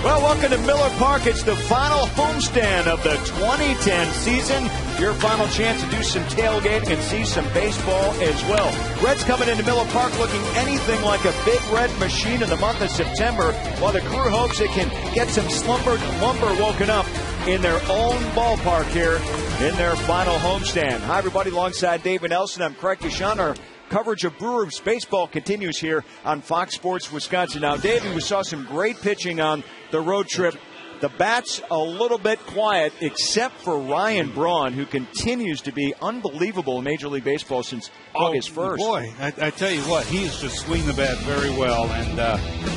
Well, welcome to Miller Park. It's the final homestand of the 2010 season. Your final chance to do some tailgating and see some baseball as well. Reds coming into Miller Park looking anything like a big red machine in the month of September, while the crew hopes they can get some lumber woken up in their own ballpark here in their final homestand. Hi, everybody. Alongside David Nelson, I'm Craig Kishon. Our coverage of Brewers baseball continues here on Fox Sports Wisconsin. Now, Davey, we saw some great pitching on the road trip. The bats a little bit quiet, except for Ryan Braun, who continues to be unbelievable in Major League Baseball since August 1st. Boy, I tell you what, he's just swinging the bat very well. And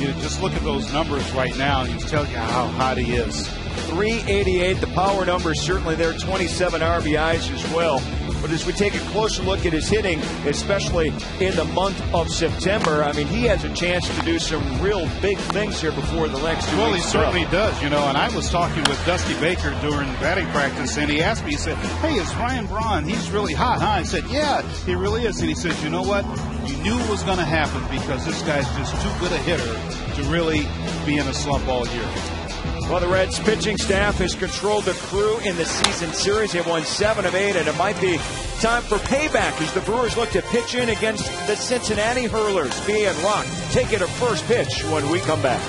you just look at those numbers right now, and he's telling you how hot he is. 388, the power number is certainly there, 27 RBIs as well. But as we take a closer look at his hitting, especially in the month of September, I mean, he has a chance to do some real big things here before the next 2 weeks. Well, he certainly does, you know, and I was talking with Dusty Baker during batting practice, and he asked me, he said, hey, is Ryan Braun, he's really hot, huh? I said, yeah, he really is. And he said, you know what? You knew it was going to happen because this guy's just too good a hitter to really be in a slump all year. Well, the Reds pitching staff has controlled the crew in the season series. They've won 7 of 8, and it might be time for payback as the Brewers look to pitch in against the Cincinnati Hurlers. B and Rock take it a first pitch when we come back.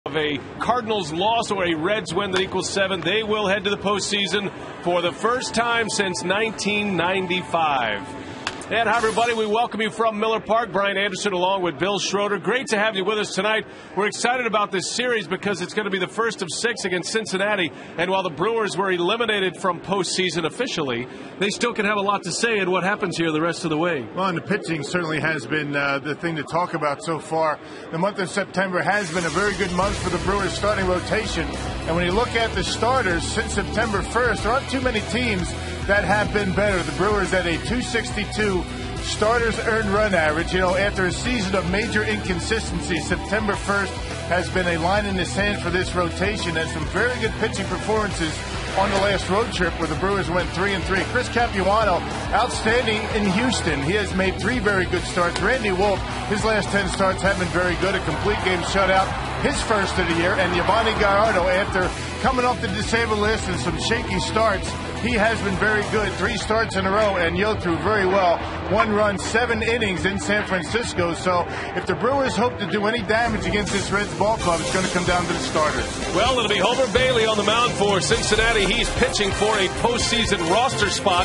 Of a Cardinals loss or a Reds win that equals 7, they will head to the postseason for the first time since 1995. And hi, everybody. We welcome you from Miller Park. Brian Anderson along with Bill Schroeder. Great to have you with us tonight. We're excited about this series because it's going to be the first of 6 against Cincinnati. And while the Brewers were eliminated from postseason officially, they still can have a lot to say in what happens here the rest of the way. Well, and the pitching certainly has been the thing to talk about so far. The month of September has been a very good month for the Brewers starting rotation. And when you look at the starters since September 1st, there aren't too many teams that have been better. The Brewers at a 262 starters earned run average, after a season of major inconsistency. September 1st, has been a line in the sand for this rotation, and some very good pitching performances on the last road trip where the Brewers went 3-3. Chris Capuano, outstanding in Houston. He has made 3 very good starts. Randy Wolf, his last 10 starts have been very good. A complete game shutout, his first of the year. And Giovanni Gallardo, after coming off the disabled list and some shaky starts, he has been very good. 3 starts in a row, and Yo threw very well. 1 run, 7 innings in San Francisco. So if the Brewers hope to do any damage against this Reds ball club, it's going to come down to the starters. Well, it'll be Homer Bailey on the mound for Cincinnati. He's pitching for a postseason roster spot.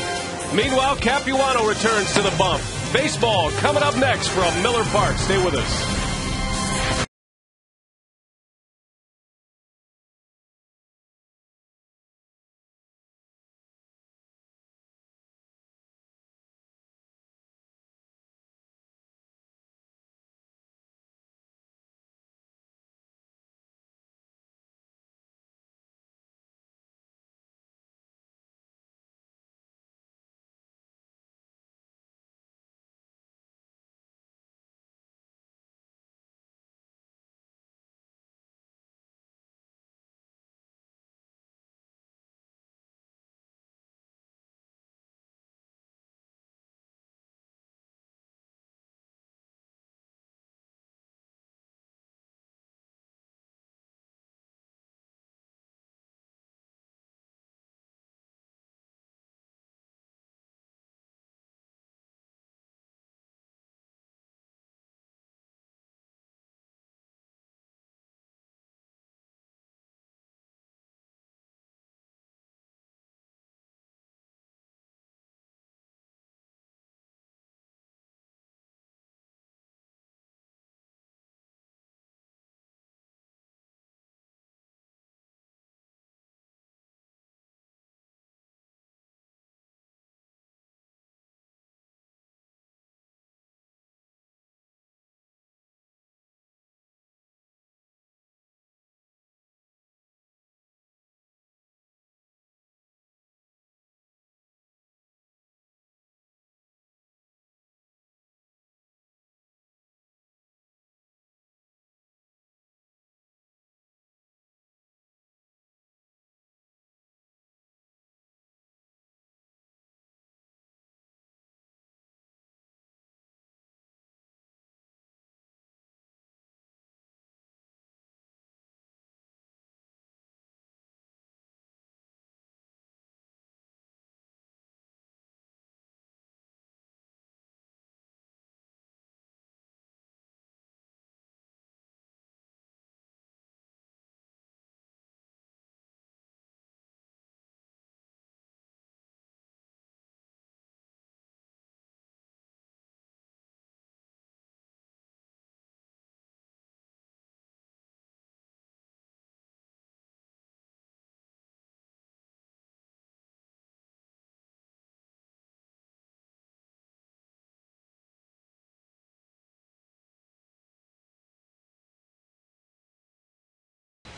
Meanwhile, Capuano returns to the bump. Baseball coming up next from Miller Park. Stay with us.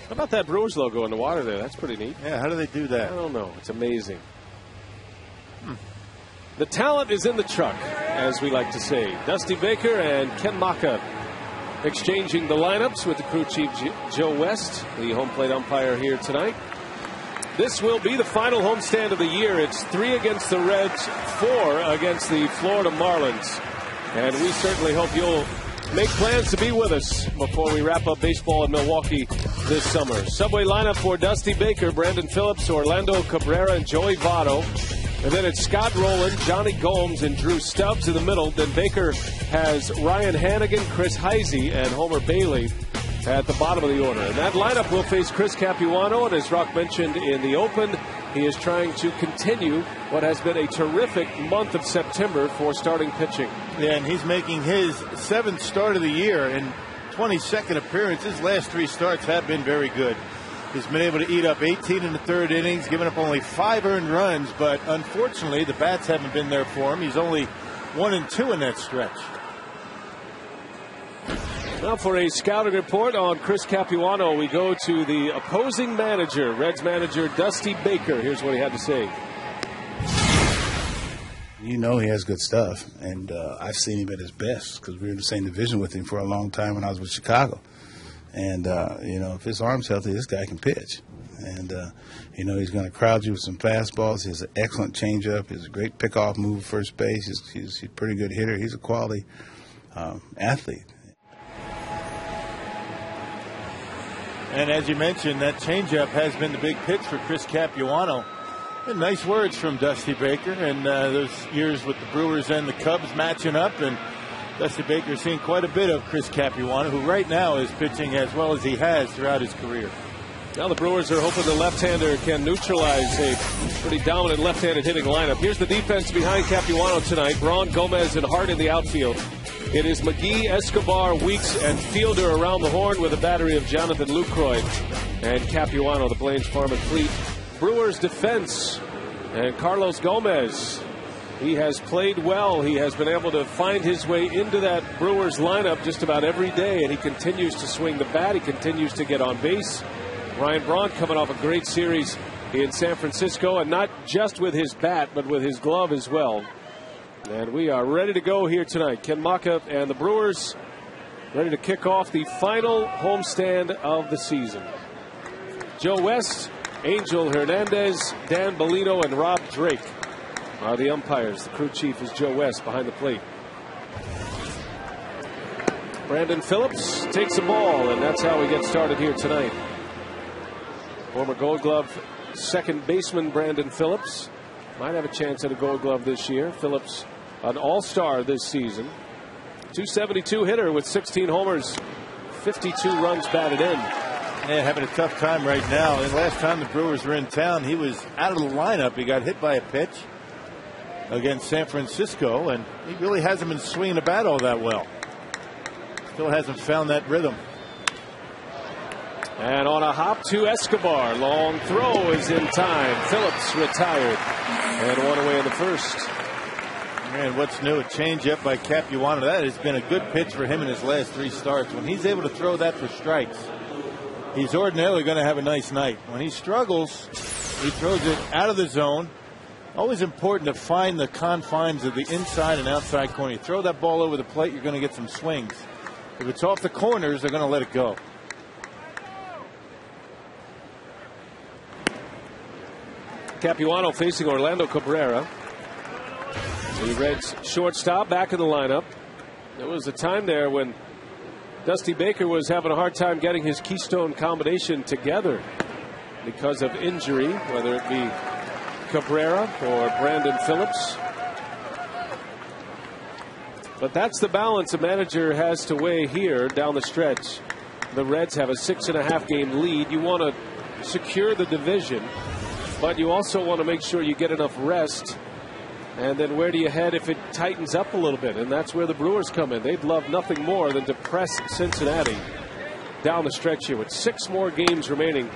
How about that Brewers logo in the water there? That's pretty neat. Yeah, how do they do that? I don't know. It's amazing. The talent is in the truck, as we like to say. Dusty Baker and Ken Maka exchanging the lineups with the crew chief, Joe West, the home plate umpire here tonight. This will be the final homestand of the year. It's 3 against the Reds, 4 against the Florida Marlins. And we certainly hope you'll make plans to be with us before we wrap up baseball in Milwaukee this summer. Subway lineup for Dusty Baker, Brandon Phillips, Orlando Cabrera, and Joey Votto. And then it's Scott Rowland, Johnny Gomes, and Drew Stubbs in the middle. Then Baker has Ryan Hannigan, Chris Heisey, and Homer Bailey at the bottom of the order. And that lineup will face Chris Capuano, and as Rock mentioned in the open, he is trying to continue what has been a terrific month of September for starting pitching. Yeah, and he's making his 7th start of the year and 22nd appearance. His last 3 starts have been very good. He's been able to eat up 18 in the 3rd innings, giving up only 5 earned runs, but unfortunately the bats haven't been there for him. He's only 1-2 in that stretch. Now for a scouting report on Chris Capuano, we go to the opposing manager, Reds manager Dusty Baker. Here's what he had to say. You know he has good stuff, and I've seen him at his best because we were in the same division with him for a long time when I was with Chicago. And, if his arm's healthy, this guy can pitch. And, he's going to crowd you with some fastballs. He has an excellent changeup. He has a great pickoff move first base. He's a pretty good hitter. He's a quality athlete. And as you mentioned, that changeup has been the big pitch for Chris Capuano. And nice words from Dusty Baker. And those years with the Brewers and the Cubs matching up. And Dusty Baker seeing quite a bit of Chris Capuano, who right now is pitching as well as he has throughout his career. Now the Brewers are hoping the left-hander can neutralize a pretty dominant left-handed hitting lineup. Here's the defense behind Capuano tonight. Braun, Gomez, and Hart in the outfield. It is McGee, Escobar, Weeks, and Fielder around the horn with a battery of Jonathan Lucroy and Capuano, the Blaines Farm and Fleet. Brewers defense and Carlos Gomez. He has played well. He has been able to find his way into that Brewers lineup just about every day, and he continues to swing the bat. He continues to get on base. Ryan Braun coming off a great series in San Francisco, and not just with his bat, but with his glove as well. And we are ready to go here tonight. Ken Maka and the Brewers ready to kick off the final homestand of the season. Joe West, Angel Hernandez, Dan Bellino, and Rob Drake are the umpires. The crew chief is Joe West behind the plate. Brandon Phillips takes the ball, and that's how we get started here tonight. Former Gold Glove second baseman Brandon Phillips might have a chance at a Gold Glove this year. Phillips, an all-star this season. 272 hitter with 16 homers, 52 runs batted in. Yeah, having a tough time right now. And last time the Brewers were in town, he was out of the lineup. He got hit by a pitch against San Francisco, and he really hasn't been swinging the bat all that well. Still hasn't found that rhythm. And on a hop to Escobar. Long throw is in time. Phillips retired and one away in the first. And what's new, a changeup by Capuano. That has been a good pitch for him in his last 3 starts. When he's able to throw that for strikes, he's ordinarily going to have a nice night. When he struggles, he throws it out of the zone. Always important to find the confines of the inside and outside corner. You throw that ball over the plate, you're going to get some swings. If it's off the corners, they're going to let it go. Capuano facing Orlando Cabrera. The Reds shortstop back in the lineup. There was a time there when Dusty Baker was having a hard time getting his Keystone combination together because of injury, whether it be Cabrera or Brandon Phillips. But that's the balance a manager has to weigh here down the stretch. The Reds have a 6.5 game lead. You want to secure the division, but you also want to make sure you get enough rest. And then where do you head if it tightens up a little bit? And that's where the Brewers come in. They'd love nothing more than to press Cincinnati down the stretch here with 6 more games remaining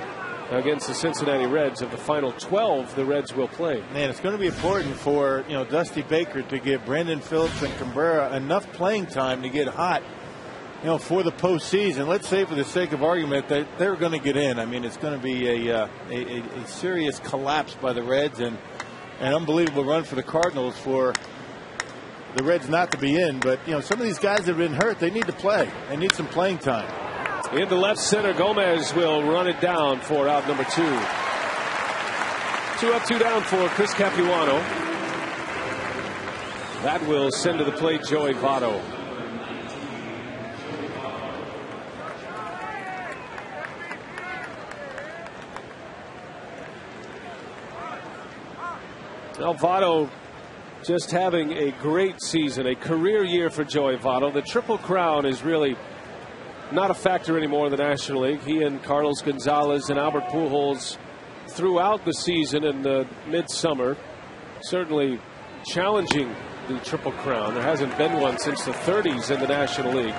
against the Cincinnati Reds. Of the final 12 the Reds will play. Man, it's going to be important for Dusty Baker to give Brandon Phillips and Cabrera enough playing time to get hot for the postseason. Let's say for the sake of argument that they're going to get in. I mean, it's going to be a serious collapse by the Reds and an unbelievable run for the Cardinals for the Reds not to be in. But some of these guys have been hurt. They need to play. They need some playing time. Into left center, Gomez will run it down for out number 2. 2 up, 2 down for Chris Capuano. That will send to the plate Joey Votto. Now Votto just having a great season, a career year for Joey Votto. The Triple Crown is really not a factor anymore in the National League. He and Carlos Gonzalez and Albert Pujols throughout the season and the midsummer certainly challenging the Triple Crown. There hasn't been one since the 30s in the National League.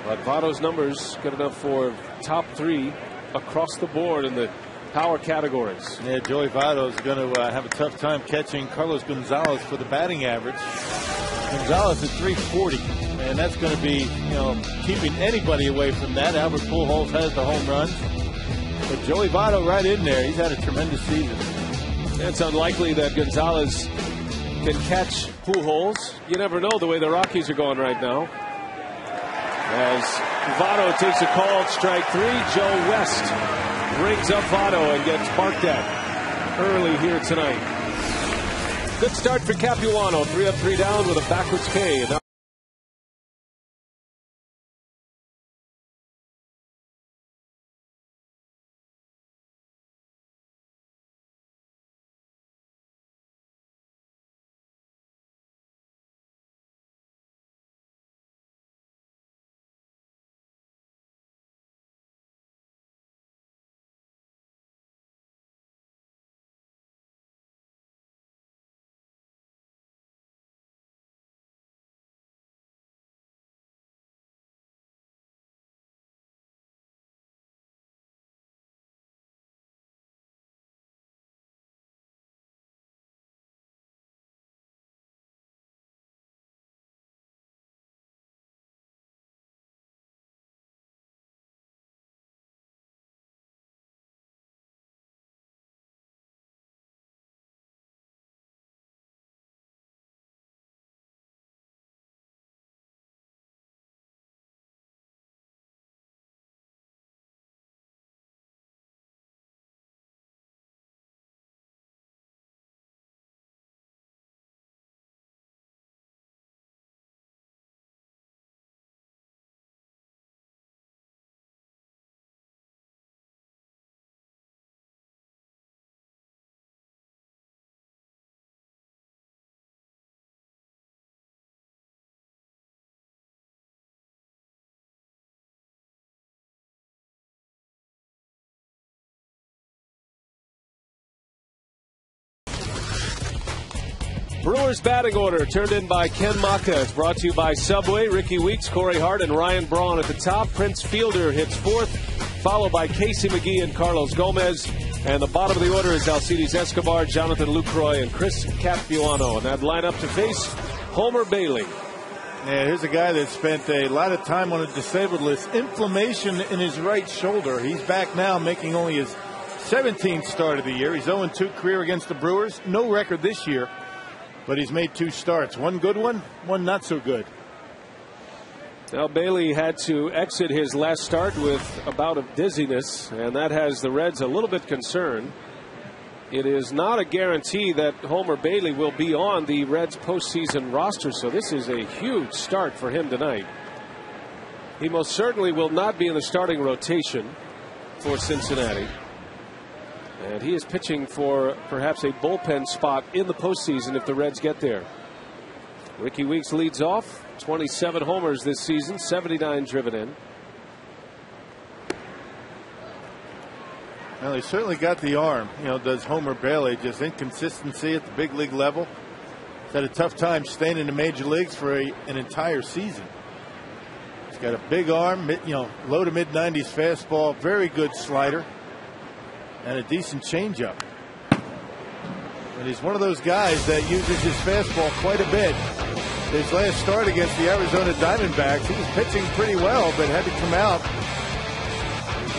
But Votto's numbers good enough for top 3 across the board in the power categories. Yeah, Joey Votto is going to have a tough time catching Carlos Gonzalez for the batting average. Gonzalez at 340, and that's going to be, keeping anybody away from that. Albert Pujols has the home runs, but Joey Votto right in there. He's had a tremendous season. It's unlikely that Gonzalez can catch Pujols. You never know the way the Rockies are going right now. As Votto takes a call, strike 3. Joe West rings up Votto and gets barked at early here tonight. Good start for Capuano. 3 up, 3 down with a backwards K. Brewers batting order turned in by Ken Maka. It's brought to you by Subway. Ricky Weeks, Corey Hart, and Ryan Braun at the top. Prince Fielder hits 4th, followed by Casey McGee and Carlos Gomez. And the bottom of the order is Alcides Escobar, Jonathan Lucroy, and Chris Capuano. And that lineup to face Homer Bailey. Yeah, here's a guy that spent a lot of time on a disabled list. Inflammation in his right shoulder. He's back now, making only his 17th start of the year. He's 0-2 career against the Brewers. No record this year, but he's made 2 starts. One good one not so good. Now Bailey had to exit his last start with a bout of dizziness, and that has the Reds a little bit concerned. It is not a guarantee that Homer Bailey will be on the Reds postseason roster, so this is a huge start for him tonight. He most certainly will not be in the starting rotation for Cincinnati. And he is pitching for perhaps a bullpen spot in the postseason if the Reds get there. Ricky Weeks leads off. 27 homers this season, 79 driven in. Well, he certainly got the arm. Does Homer Bailey. Just inconsistency at the big league level. He's had a tough time staying in the major leagues for an entire season. He's got a big arm, low to mid 90s fastball, very good slider, and a decent changeup. And he's one of those guys that uses his fastball quite a bit. His last start against the Arizona Diamondbacks, he was pitching pretty well, but had to come out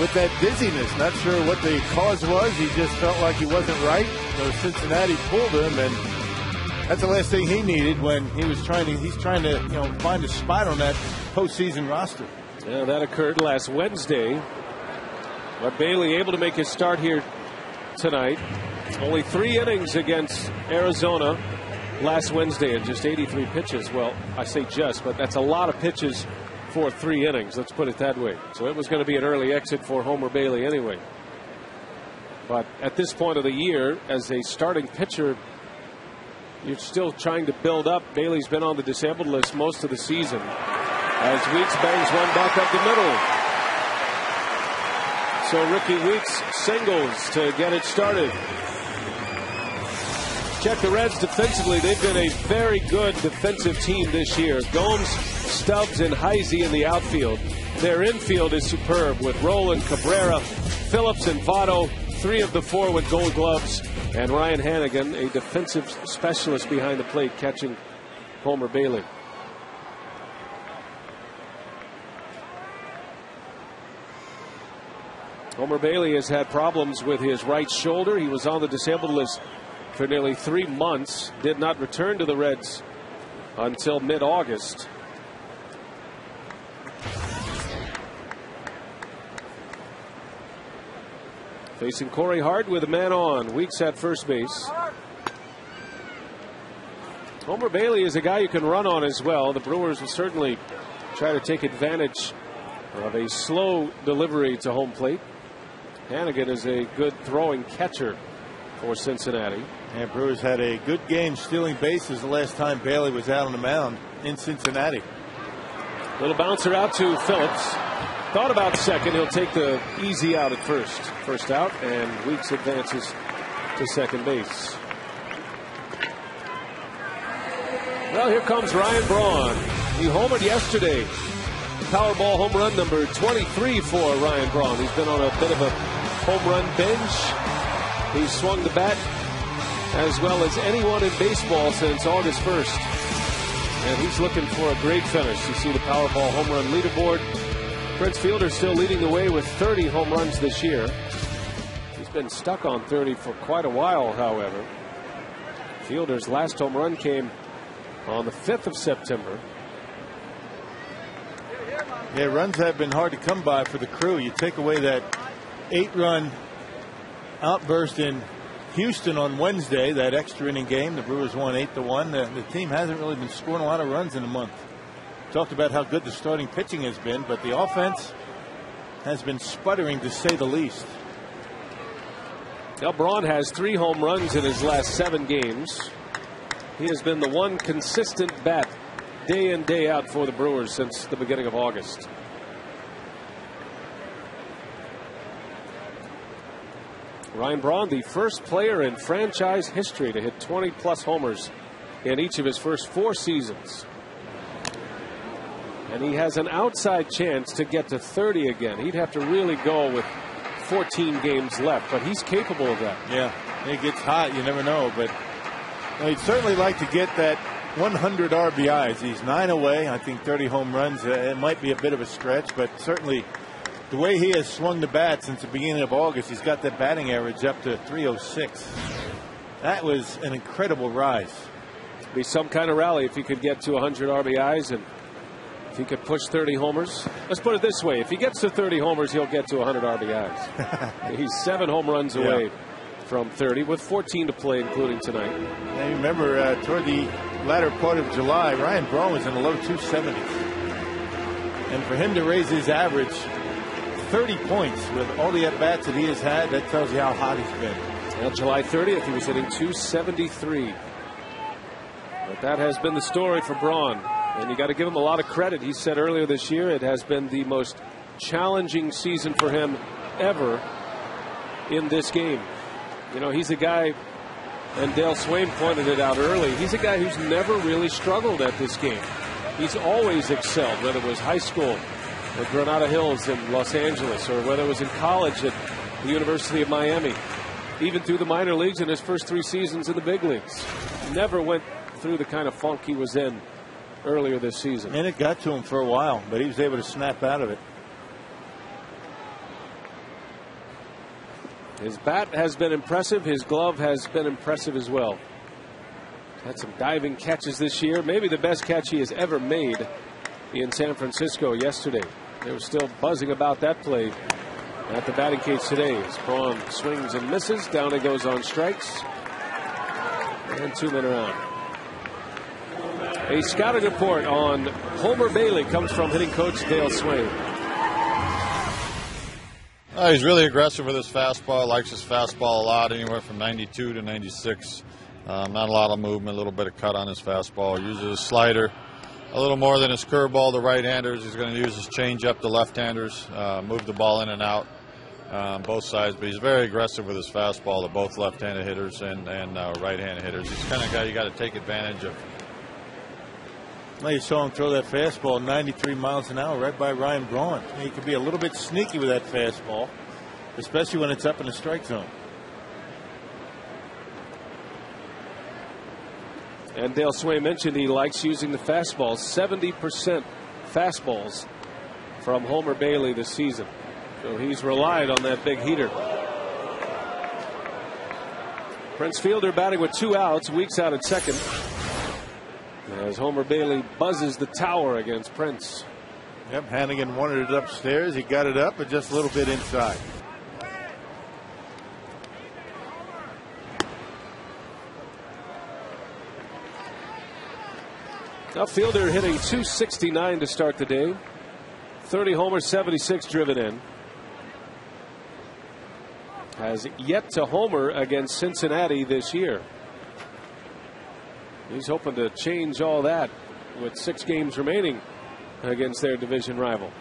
with that dizziness. Not sure what the cause was. He just felt like he wasn't right. So Cincinnati pulled him, and that's the last thing he needed when he's trying to find a spot on that postseason roster. Yeah, that occurred last Wednesday. But Bailey able to make his start here tonight. Only 3 innings against Arizona last Wednesday and just 83 pitches. Well, I say just, but that's a lot of pitches for 3 innings. Let's put it that way. So it was going to be an early exit for Homer Bailey anyway. But at this point of the year, as a starting pitcher, you're still trying to build up. Bailey's been on the disabled list most of the season. As Weeks bangs one back up the middle. So Ricky Weeks singles to get it started. Check the Reds defensively. They've been a very good defensive team this year. Gomes, Stubbs, and Heisey in the outfield. Their infield is superb with Roland, Cabrera, Phillips, and Votto. 3 of the 4 with Gold Gloves. And Ryan Hannigan, a defensive specialist behind the plate, catching Homer Bailey. Homer Bailey has had problems with his right shoulder. He was on the disabled list for nearly 3 months. Did not return to the Reds until mid-August. Facing Corey Hart with a man on. Weeks at first base. Homer Bailey is a guy you can run on as well. The Brewers will certainly try to take advantage of a slow delivery to home plate. Hannigan is a good throwing catcher for Cincinnati. And Brewers had a good game stealing bases the last time Bailey was out on the mound in Cincinnati. Little bouncer out to Phillips. Thought about second. He'll take the easy out at first. First out, and Weeks advances to second base. Well, here comes Ryan Braun. He homered yesterday. Powerball home run number 23 for Ryan Braun. He's been on a bit of a home run binge. He's swung the bat as well as anyone in baseball since August 1st. And he's looking for a great finish. You see the Powerball home run leaderboard. Prince Fielder still leading the way with 30 home runs this year. He's been stuck on 30 for quite a while, however. Fielder's last home run came on the 5th of September. Yeah, runs have been hard to come by for the Crew. You take away that 8-run outburst in Houston on Wednesday, that extra inning game. The Brewers won 8-1. The team hasn't really been scoring a lot of runs in a month. Talked about how good the starting pitching has been, but the offense has been sputtering, to say the least. Now Braun has 3 home runs in his last 7 games. He has been the one consistent bat day in, day out for the Brewers since the beginning of August. Ryan Braun, the first player in franchise history to hit 20-plus homers in each of his first 4 seasons. And he has an outside chance to get to 30 again. He'd have to really go with 14 games left, but he's capable of that. Yeah, it gets hot, you never know, but he'd certainly like to get that 100 RBIs. He's 9 away. I think 30 home runs. It might be a bit of a stretch, but certainly the way he has swung the bat since the beginning of August, he's got that batting average up to 306. That was an incredible rise. Be some kind of rally if he could get to 100 RBIs and if he could push 30 homers. Let's put it this way. If he gets to 30 homers, he'll get to 100 RBIs. He's 7 home runs away from 30 with 14 to play, including tonight. And remember, toward the latter part of July, Ryan Braun was in the low 270s. And for him to raise his average 30 points with all the at-bats that he has had, that tells you how hot he's been. Well, July 30th, he was hitting 273. But that has been the story for Braun. And you got to give him a lot of credit. He said earlier this year it has been the most challenging season for him ever in this game. You know, he's a guy, and Dale Swain pointed it out early, he's a guy who's never really struggled at this game. He's always excelled, whether it was high school at Granada Hills in Los Angeles or whether it was in college at the University of Miami, even through the minor leagues in his first 3 seasons in the big leagues. Never went through the kind of funk he was in earlier this season. And it got to him for a while, but he was able to snap out of it. His bat has been impressive. His glove has been impressive as well. Had some diving catches this year. Maybe the best catch he has ever made in San Francisco yesterday. They were still buzzing about that play at the batting cage today. As Braun swings and misses. Down he goes on strikes. And 2 men are out. A scouting report on Homer Bailey comes from hitting coach Dale Swain. He's really aggressive with his fastball. Likes his fastball a lot, anywhere from 92 to 96. Not a lot of movement, a little bit of cut on his fastball. Uses his slider a little more than his curveball to right-handers. He's going to use his changeup to left-handers, move the ball in and out both sides. But he's very aggressive with his fastball to both left-handed hitters and right-handed hitters. He's the kind of guy you got to take advantage of. Well, you saw him throw that fastball 93 miles an hour right by Ryan Braun. He could be a little bit sneaky with that fastball, especially when it's up in the strike zone. And Dale Swain mentioned he likes using the fastballs. 70% fastballs from Homer Bailey this season. So he's relied on that big heater. Prince Fielder batting with 2 outs. Weeks out at second. As Homer Bailey buzzes the tower against Prince. Yep, Hannigan wanted it upstairs. He got it up, but just a little bit inside. Now Fielder hitting .269 to start the day. 30 homers, 76 driven in. Has yet to homer against Cincinnati this year. He's hoping to change all that with 6 games remaining against their division rival.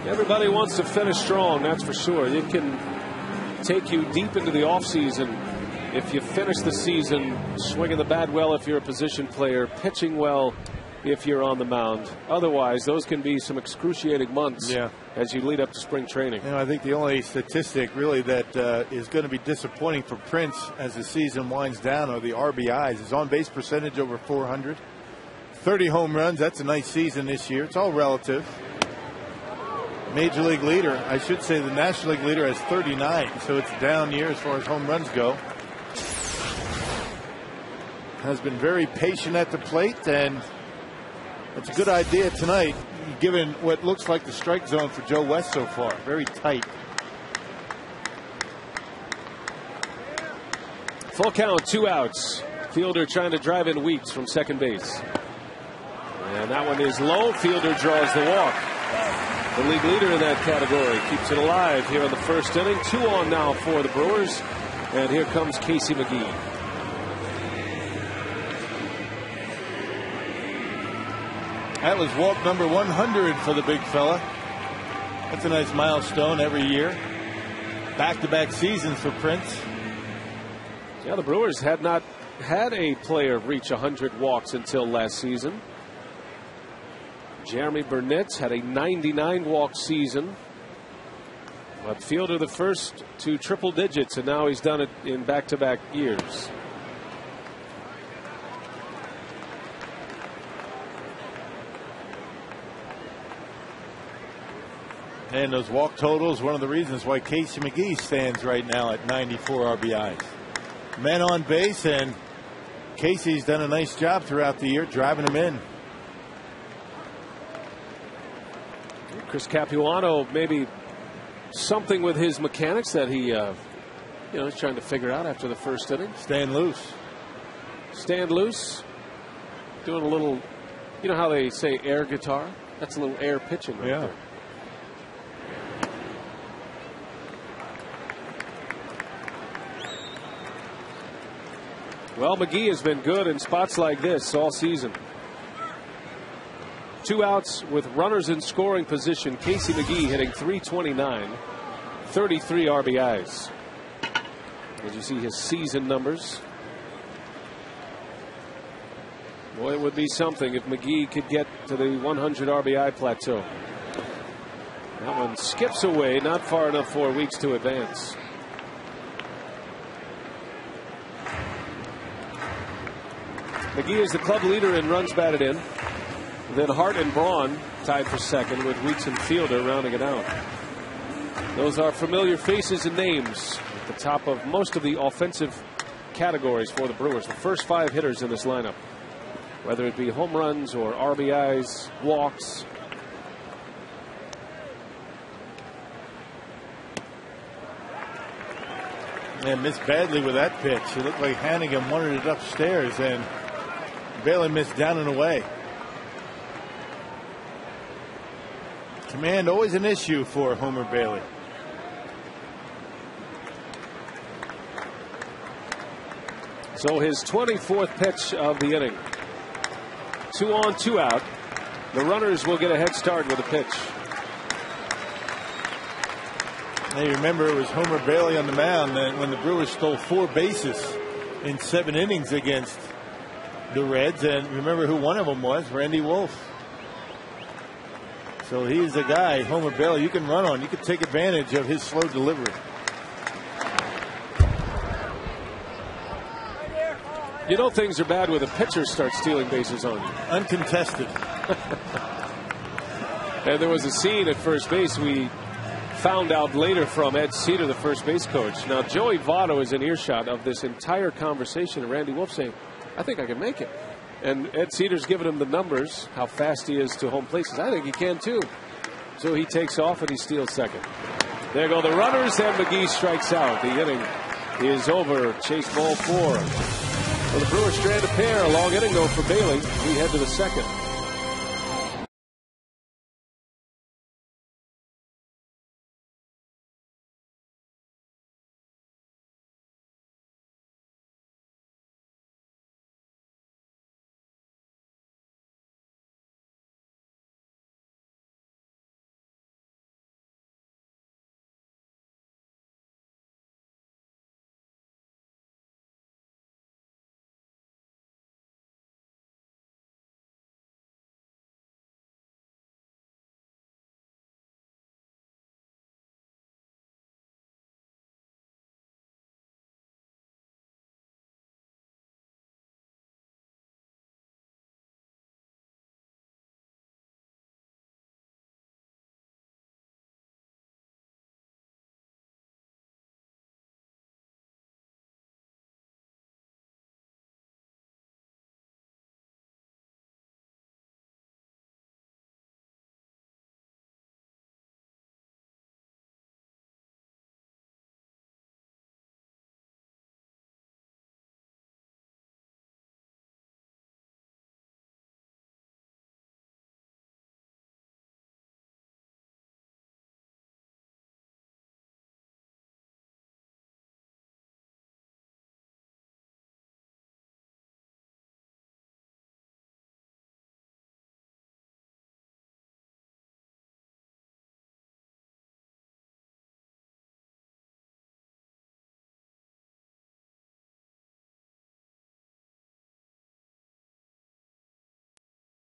Everybody wants to finish strong, that's for sure. It can take you deep into the offseason if you finish the season swinging the bat well if you're a position player, pitching well if you're on the mound. Otherwise, those can be some excruciating months as you lead up to spring training. You know, I think the only statistic really that is going to be disappointing for Prince as the season winds down are the RBIs. His on-base percentage over 400. 30 home runs, that's a nice season this year. It's all relative. Major League leader, I should say the National League leader has 39, so it's a down year as far as home runs go. Has been very patient at the plate, and it's a good idea tonight, given what looks like the strike zone for Joe West so far. Very tight. Full count, 2 outs. Fielder trying to drive in Weeks from second base. And that one is low. Fielder draws the walk. The league leader in that category keeps it alive here in the first inning. 2 on now for the Brewers. And here comes Casey McGee. That was walk number 100 for the big fella. That's a nice milestone every year. Back-to-back seasons for Prince. Yeah, the Brewers had not had a player reach 100 walks until last season. Jeremy Burnett had a 99 walk season. But Fielder the first to triple digits, and now he's done it in back-to-back years. And those walk totals, one of the reasons why Casey McGee stands right now at 94 RBIs. Men on base, and Casey's done a nice job throughout the year driving them in. Chris Capuano, maybe something with his mechanics that he he's trying to figure out after the first inning. Stand loose. Stand loose. Doing a little, you know how they say air guitar? That's a little air pitching right there. Well, McGee has been good in spots like this all season. 2 outs with runners in scoring position. Casey McGee hitting .329, 33 RBIs. As you see his season numbers. Boy, it would be something if McGee could get to the 100 RBI plateau. That one skips away, not far enough for Weeks to advance. McGee is the club leader in runs batted in. Then Hart and Braun tied for second, with Weeks and Fielder rounding it out. Those are familiar faces and names at the top of most of the offensive categories for the Brewers. The first 5 hitters in this lineup, whether it be home runs or RBIs, walks. And missed badly with that pitch. It looked like Hannigan wanted it upstairs, and Bailey missed down and away. Command always an issue for Homer Bailey. So his 24th pitch of the inning. 2 on, 2 out. The runners will get a head start with a pitch. Now you remember it was Homer Bailey on the mound when the Brewers stole 4 bases in 7 innings against the Reds, and remember who one of them was? Randy Wolf. So he's a guy, Homer Bailey, you can run on. You can take advantage of his slow delivery. You know things are bad when a pitcher starts stealing bases on you. Uncontested. And there was a scene at first base we found out later from Ed Cedar, the first base coach. Now Joey Votto is in earshot of this entire conversation, and Randy Wolf saying, I think I can make it. And Ed Cedar's giving him the numbers, how fast he is to home plate. Says, I think he can too. So he takes off and he steals second. There go the runners, and McGee strikes out. The inning is over. Chase ball 4. Well, the Brewers strand a pair. A long inning though for Bailey. We head to the second.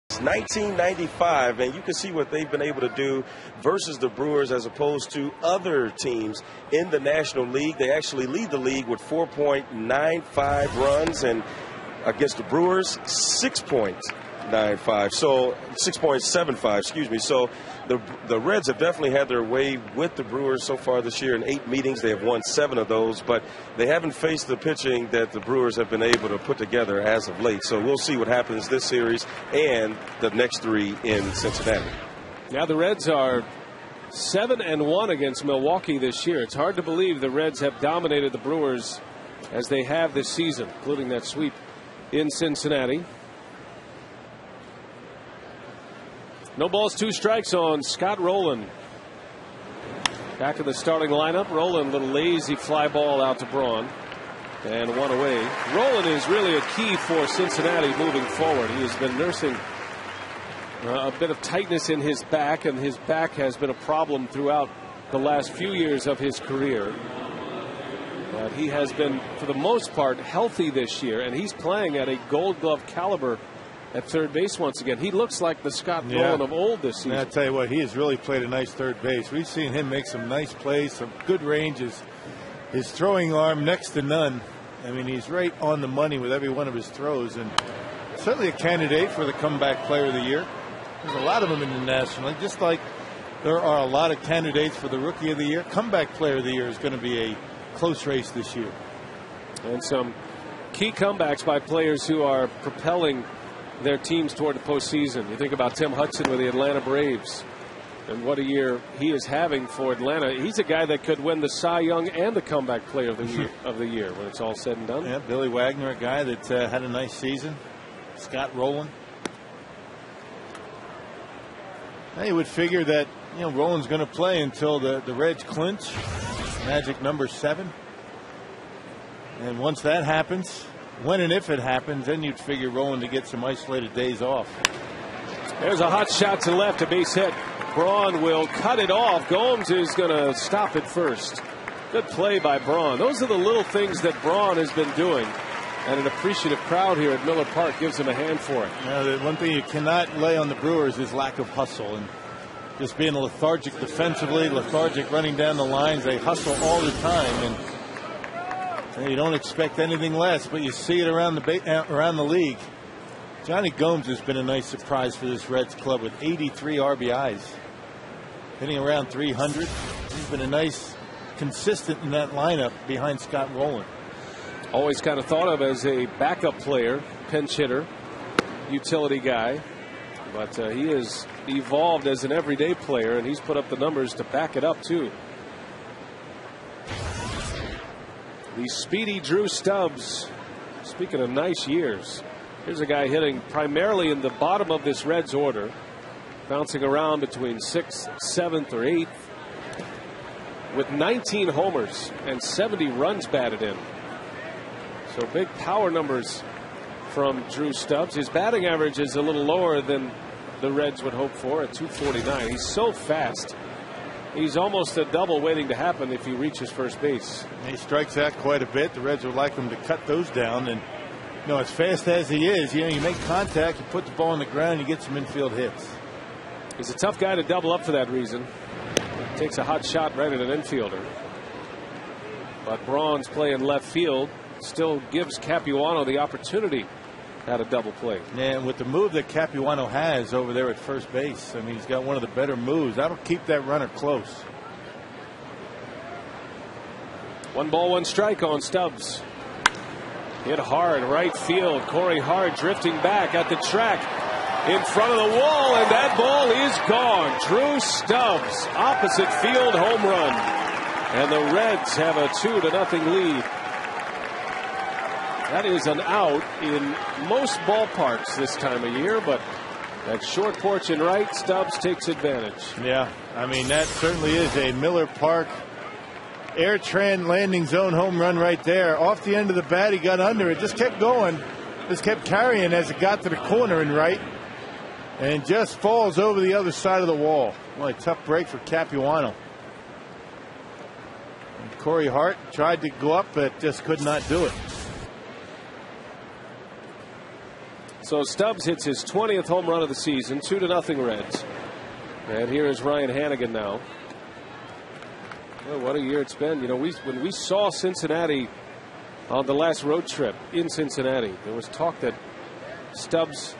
It's 1995, and you can see what they've been able to do versus the Brewers as opposed to other teams in the National League. They actually lead the league with 4.95 runs, and against the Brewers, 6.95. So 6.75, excuse me. So the Reds have definitely had their way with the Brewers so far this year. In 8 meetings, they have won 7 of those, but they haven't faced the pitching that the Brewers have been able to put together as of late. So we'll see what happens this series and the next 3 in Cincinnati. Now the Reds are 7-1 against Milwaukee this year. It's hard to believe the Reds have dominated the Brewers as they have this season, including that sweep in Cincinnati. No balls, 2 strikes on Scott Rowland. Back in the starting lineup. Rowland, little lazy fly ball out to Braun. And 1 away. Rowland is really a key for Cincinnati moving forward. He has been nursing a bit of tightness in his back, and his back has been a problem throughout the last few years of his career. But he has been, for the most part, healthy this year, and he's playing at a Gold Glove caliber at third base once again. He looks like the Scott Rowland of old this season. And I'll tell you what, he has really played a nice third base. We've seen him make some nice plays, some good ranges. His throwing arm next to none. I mean, he's right on the money with every one of his throws, and certainly a candidate for the comeback player of the year. There's a lot of them in the National League, just like there are a lot of candidates for the Rookie of the Year. Comeback player of the year is going to be a close race this year. And some key comebacks by players who are propelling their teams toward the postseason. You think about Tim Hudson with the Atlanta Braves, and what a year he is having for Atlanta. He's a guy that could win the Cy Young and the comeback player of the year when it's all said and done. Yeah, Billy Wagner, a guy that had a nice season. Scott Rowland. Now you would figure that, you know, Rowland's going to play until the Reds clinch, magic number 7. And once that happens, when and if it happens, then you'd figure Rowland to get some isolated days off. There's a hot shot to left, a base hit. Braun will cut it off. Gomes is going to stop it first. Good play by Braun. Those are the little things that Braun has been doing, and an appreciative crowd here at Miller Park gives him a hand for it. Now, the one thing you cannot lay on the Brewers is lack of hustle, and just being lethargic defensively, lethargic running down the lines. They hustle all the time, and you don't expect anything less, but you see it around the league. Johnny Gomes has been a nice surprise for this Reds club with 83 RBIs, hitting around 300. He's been a nice consistent in that lineup behind Scott Rowland. Always kind of thought of as a backup player, pinch hitter, utility guy, but he has evolved as an everyday player, and he's put up the numbers to back it up too. The speedy Drew Stubbs. Speaking of nice years, here's a guy hitting primarily in the bottom of this Reds order, bouncing around between 6th, 7th, or 8th, with 19 homers and 70 runs batted in. So big power numbers from Drew Stubbs. His batting average is a little lower than the Reds would hope for at 249. He's so fast. He's almost a double waiting to happen if he reaches first base. He strikes out quite a bit. The Reds would like him to cut those down. And as fast as he is, you make contact, you put the ball on the ground, you get some infield hits. He's a tough guy to double up for that reason. Takes a hot shot right at an infielder. But Braun's playing left field still gives Capuano the opportunity at a double play. Yeah, and with the move that Capuano has over there at first base, I mean, he's got one of the better moves. That'll keep that runner close. 1 ball, 1 strike on Stubbs. Hit hard right field. Corey Hart drifting back at the track in front of the wall, and that ball is gone. Drew Stubbs, opposite field home run, and the Reds have a 2-0 lead. That is an out in most ballparks this time of year, but that short porch and right, Stubbs takes advantage. Yeah, I mean, that certainly is a Miller Park Air Tran landing zone home run right there. Off the end of the bat, he got under it, just kept going, just kept carrying as it got to the corner and right, and just falls over the other side of the wall. Well, a tough break for Capuano. And Corey Hart tried to go up, but just could not do it. So Stubbs hits his 20th home run of the season, 2-0 Reds. And here is Ryan Hanigan now. Well, what a year it's been. When we saw Cincinnati on the last road trip in Cincinnati, there was talk that Stubbs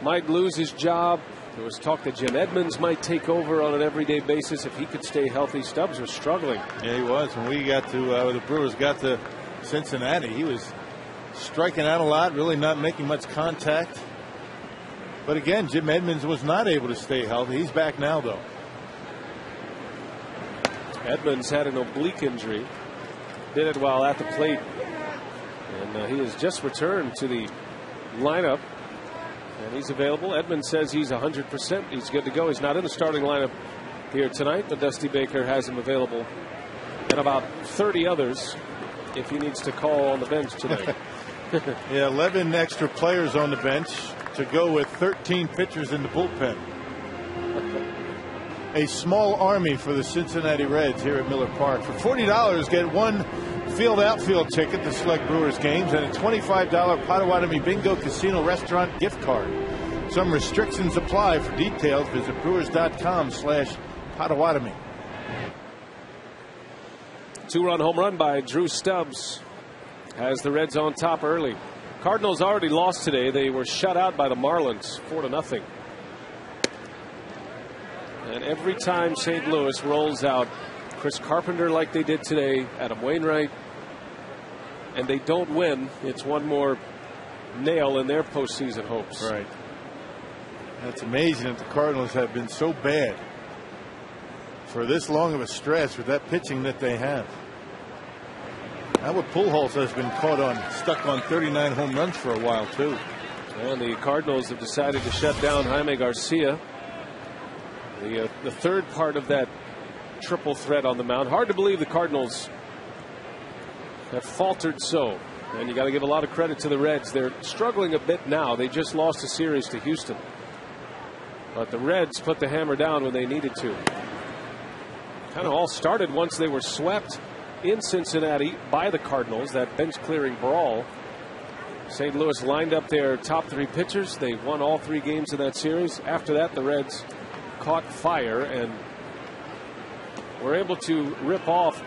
might lose his job. There was talk that Jim Edmonds might take over on an everyday basis if he could stay healthy. Stubbs was struggling. Yeah, he was. When we got to the Brewers got to Cincinnati, he was striking out a lot, really not making much contact. But again, Jim Edmonds was not able to stay healthy. He's back now, though. Edmonds had an oblique injury. Did it while at the plate. And he has just returned to the lineup. And he's available. Edmonds says he's 100%. He's good to go. He's not in the starting lineup here tonight, but Dusty Baker has him available. And about 30 others if he needs to call on the bench tonight. Yeah, 11 extra players on the bench to go with 13 pitchers in the bullpen. A small army for the Cincinnati Reds here at Miller Park. For $40, get 1 field outfield ticket to select Brewers games and a $25 Potawatomi Bingo Casino Restaurant gift card. Some restrictions apply. For details, visit brewers.com/Potawatomi. 2-run home run by Drew Stubbs has the Reds on top early. Cardinals already lost today. They were shut out by the Marlins 4-0. And every time St. Louis rolls out Chris Carpenter like they did today, Adam Wainwright, and they don't win, it's one more nail in their postseason hopes. Right. That's amazing that the Cardinals have been so bad for this long of a stretch with that pitching that they have. Albert Pujols has been stuck on 39 home runs for a while too. And the Cardinals have decided to shut down Jaime Garcia. The third part of that triple threat on the mound. Hard to believe the Cardinals have faltered so. And you got to give a lot of credit to the Reds. They're struggling a bit now. They just lost a series to Houston. But the Reds put the hammer down when they needed to. Kind of all started once they were swept in Cincinnati by the Cardinals, that bench clearing brawl. St. Louis lined up their top 3 pitchers. They won all 3 games in that series. After that, the Reds caught fire and were able to rip off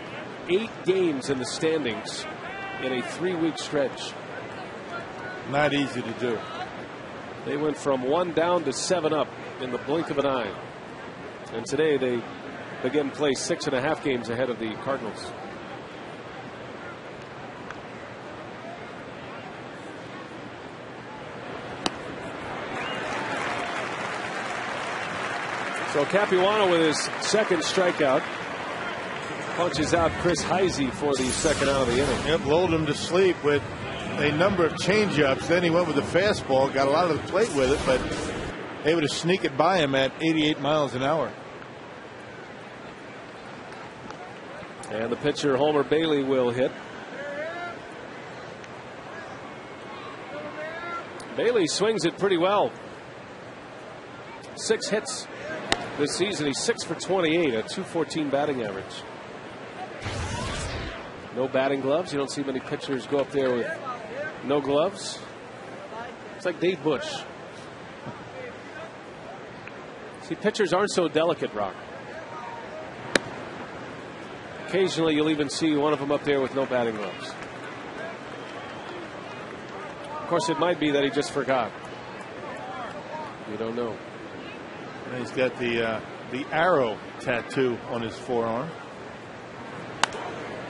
8 games in the standings in a 3-week stretch. Not easy to do. They went from 1 down to 7 up in the blink of an eye. And today they again play 6.5 games ahead of the Cardinals. So Capuano with his second strikeout. Punches out Chris Heisey for the second out of the inning. Yep, lulled him to sleep with a number of changeups. Then he went with the fastball, got a lot of the plate with it, but able to sneak it by him at 88 miles an hour. And the pitcher, Homer Bailey, will hit. Bailey swings it pretty well. 6 hits this season. He's 6 for 28, a .214 batting average. No batting gloves. You don't see many pitchers go up there with no gloves. It's like Dave Bush. See, pitchers aren't so delicate, Rock. Occasionally, you'll even see one of them up there with no batting gloves. Of course, it might be that he just forgot. You don't know. And he's got the arrow tattoo on his forearm.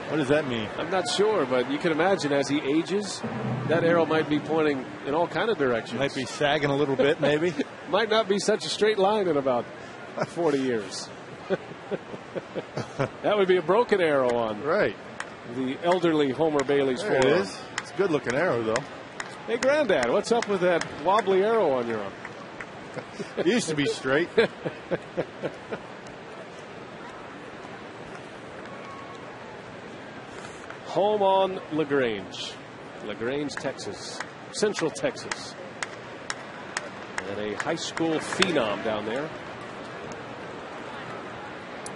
What does that mean? I'm not sure, but you can imagine as he ages, that arrow might be pointing in all kind of directions. Might be sagging a little bit, maybe. Might not be such a straight line in about 40 years. That would be a broken arrow on the elderly Homer Bailey's forearm. It is. It's a good looking arrow, though. Hey, Granddad, what's up with that wobbly arrow on your arm? It used to be straight. Home on LaGrange, Texas, Central Texas. And a high school phenom down there.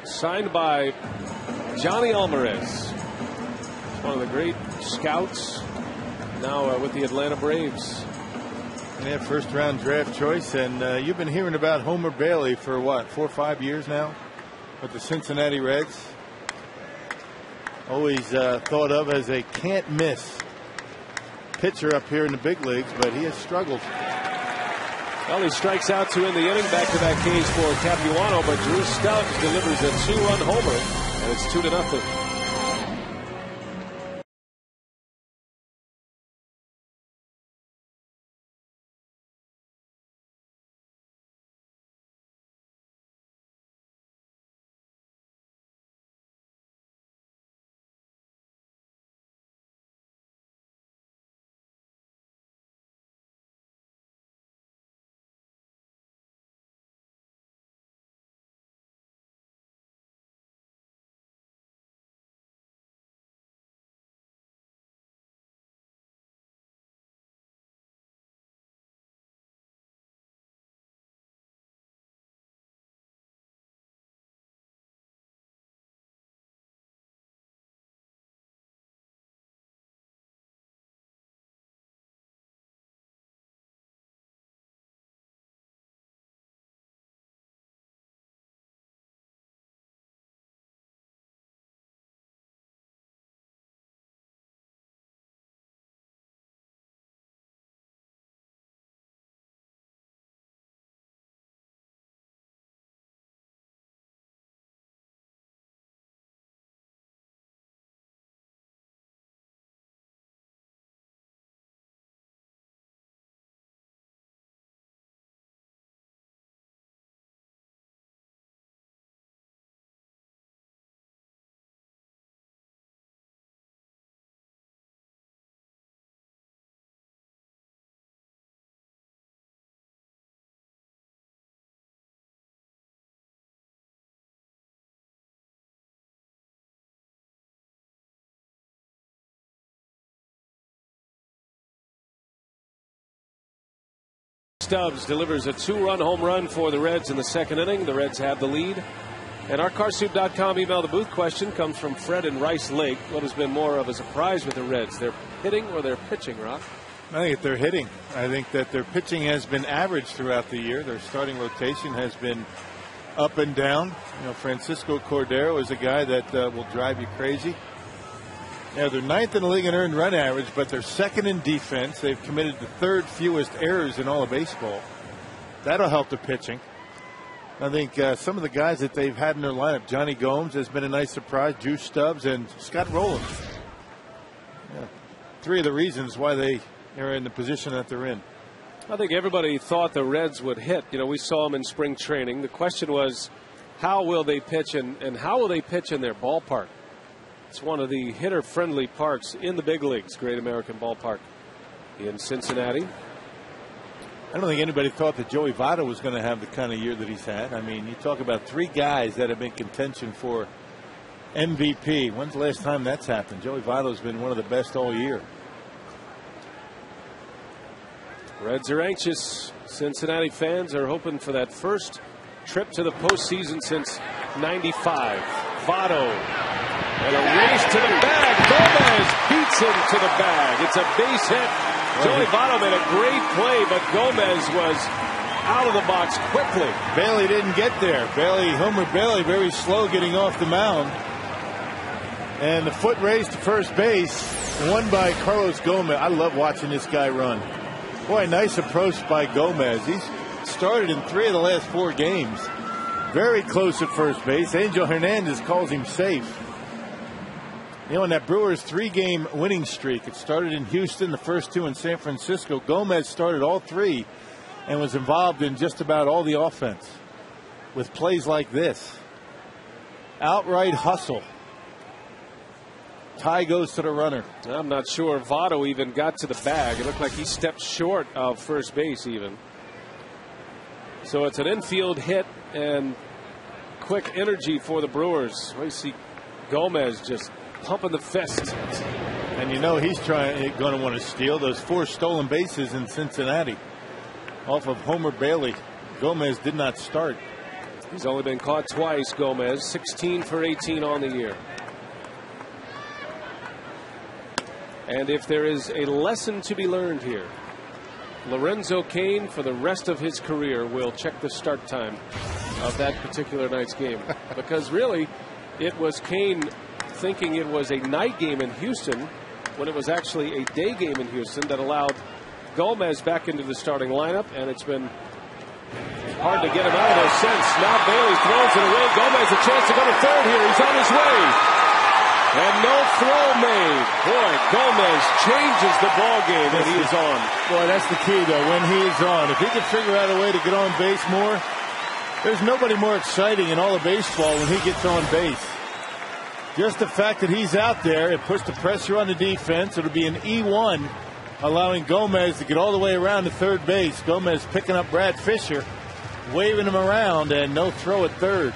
Signed by Johnny Alvarez, one of the great scouts, now with the Atlanta Braves. Yeah, first round draft choice. And you've been hearing about Homer Bailey for what, 4 or 5 years now with the Cincinnati Reds. Always thought of as a can't miss pitcher up here in the big leagues, but he has struggled. Well, he strikes out to end the inning. Back to back Ks for Capuano, but Drew Stubbs delivers a 2-run homer, and it's 2-0. Stubbs delivers a 2-run home run for the Reds in the second inning. The Reds have the lead. And our CarSoup.com email the booth question comes from Fred in Rice Lake. What has been more of a surprise with the Reds, their hitting or their pitching, Rock? I think they're hitting. I think that their pitching has been average throughout the year. Their starting rotation has been up and down. You know, Francisco Cordero is a guy that will drive you crazy. Yeah, they're 9th in the league in earned run average, but they're 2nd in defense. They've committed the 3rd fewest errors in all of baseball. That'll help the pitching. I think some of the guys that they've had in their lineup, Johnny Gomes has been a nice surprise, Drew Stubbs, and Scott Rowland. Yeah, 3 of the reasons why they are in the position that they're in. I think everybody thought the Reds would hit. You know, we saw them in spring training. The question was, how will they pitch and how will they pitch in their ballpark? It's one of the hitter-friendly parks in the big leagues, Great American Ballpark in Cincinnati. I don't think anybody thought that Joey Votto was going to have the kind of year that he's had. I mean, you talk about 3 guys that have been contention for MVP. When's the last time that's happened? Joey Votto's been one of the best all year. Reds are anxious. Cincinnati fans are hoping for that first trip to the postseason since '95. Votto. And a race to the bag. Gomez beats him to the bag. It's a base hit. Joey Votto made a great play, but Gomez was out of the box quickly. Bailey didn't get there. Homer Bailey, very slow getting off the mound. And the foot race to first base, won by Carlos Gomez. I love watching this guy run. Boy, nice approach by Gomez. He's started in 3 of the last 4 games. Very close at first base. Angel Hernandez calls him safe. You know, in that Brewers 3-game winning streak, it started in Houston, the first 2 in San Francisco. Gomez started all 3 and was involved in just about all the offense with plays like this. Outright hustle. Tie goes to the runner. I'm not sure Votto even got to the bag. It looked like he stepped short of first base even. So it's an infield hit and quick energy for the Brewers. We see Gomez just pumping the fist. And you know he's going to want to steal those 4 stolen bases in Cincinnati off of Homer Bailey. Gomez did not start. He's only been caught twice, Gomez. 16 for 18 on the year. And if there is a lesson to be learned here, Lorenzo Cain for the rest of his career will check the start time of that particular night's game. Because really, it was Cain thinking it was a night game in Houston when it was actually a day game in Houston that allowed Gomez back into the starting lineup, and it's been hard to get him out of there since. Now Bailey throws it away. Gomez a chance to go to third here. He's on his way. And no throw made. Boy, Gomez changes the ball game when he is on. Boy, that's the key, though, when he is on. If he can figure out a way to get on base more, there's nobody more exciting in all of baseball when he gets on base. Just the fact that he's out there, it puts the pressure on the defense. It'll be an E1, allowing Gomez to get all the way around to third base. Gomez picking up Brad Fisher, waving him around, and no throw at third.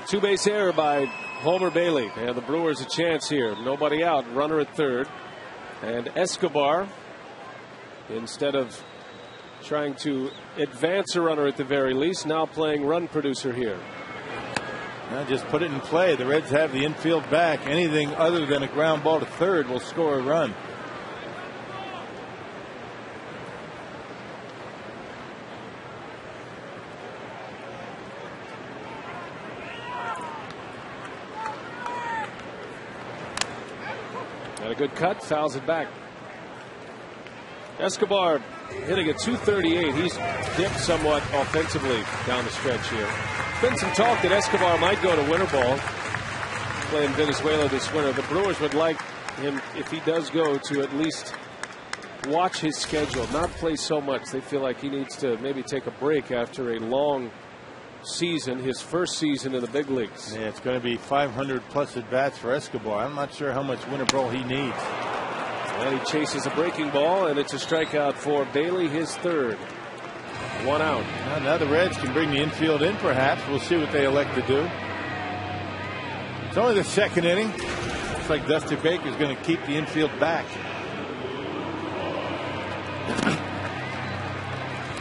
2-base error by Homer Bailey. And the Brewers a chance here. Nobody out. Runner at third. And Escobar, instead of trying to advance a runner at the very least, now playing run producer here. Now just put it in play. The Reds have the infield back. Anything other than a ground ball to third will score a run. Got a good cut, fouls it back. Escobar hitting at 238. He's dipped somewhat offensively down the stretch here. Been some talk that Escobar might go to winter ball, play in Venezuela this winter. The Brewers would like him, if he does go, to at least watch his schedule, not play so much. They feel like he needs to maybe take a break after a long season, his first season in the big leagues. Yeah, it's going to be 500 plus at bats for Escobar. I'm not sure how much winter ball he needs. And he chases a breaking ball, and it's a strikeout for Bailey, his third. 1 out. Now the Reds can bring the infield in, perhaps. We'll see what they elect to do. It's only the second inning. Looks like Dusty Baker's going to keep the infield back.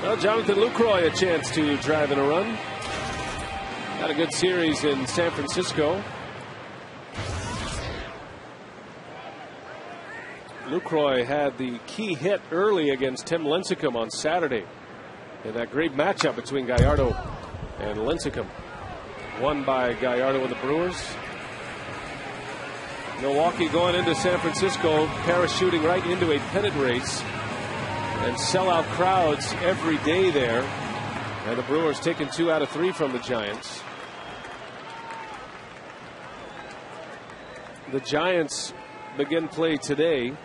Well, Jonathan Lucroy a chance to drive in a run. Had a good series in San Francisco. Lucroy had the key hit early against Tim Lincecum on Saturday in that great matchup between Gallardo and Lincecum. Won by Gallardo and the Brewers. Milwaukee going into San Francisco, parachuting right into a pennant race, and sellout crowds every day there. And the Brewers taking 2 out of 3 from the Giants. The Giants begin play today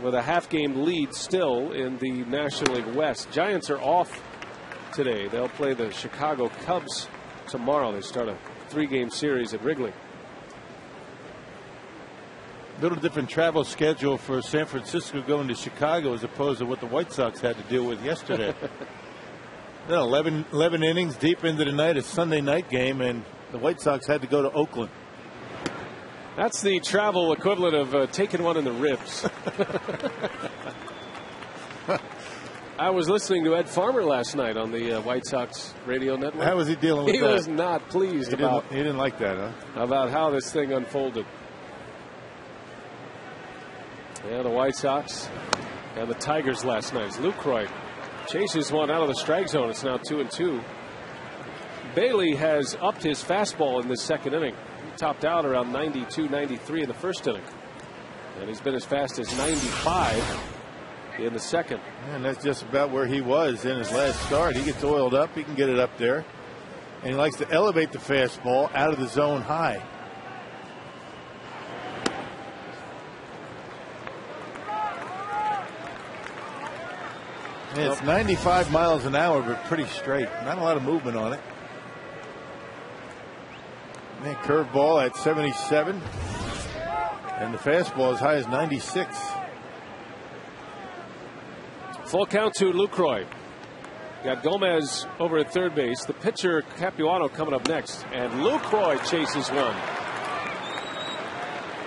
with a half-game lead still in the National League West. Giants are off today. They'll play the Chicago Cubs tomorrow. They start a 3-game series at Wrigley. Little different travel schedule for San Francisco going to Chicago as opposed to what the White Sox had to deal with yesterday. 11 innings deep into the night, a Sunday night game, and the White Sox had to go to Oakland. That's the travel equivalent of taking one in the ribs. I was listening to Ed Farmer last night on the White Sox radio network. How was he dealing with that? He was not pleased he didn't like that, huh? About how this thing unfolded. Yeah, the White Sox and the Tigers last night. Lucroy chases one out of the strike zone. It's now 2-2. Bailey has upped his fastball in this second inning. He topped out around 92, 93 in the first inning. And he's been as fast as 95 in the second. And that's just about where he was in his last start. He gets oiled up. He can get it up there. And he likes to elevate the fastball out of the zone high. It's 95 miles an hour, but pretty straight. Not a lot of movement on it. And curveball at 77. And the fastball as high as 96. Full count to Lucroy. Got Gomez over at third base. The pitcher, Capuano, coming up next. And Lucroy chases one.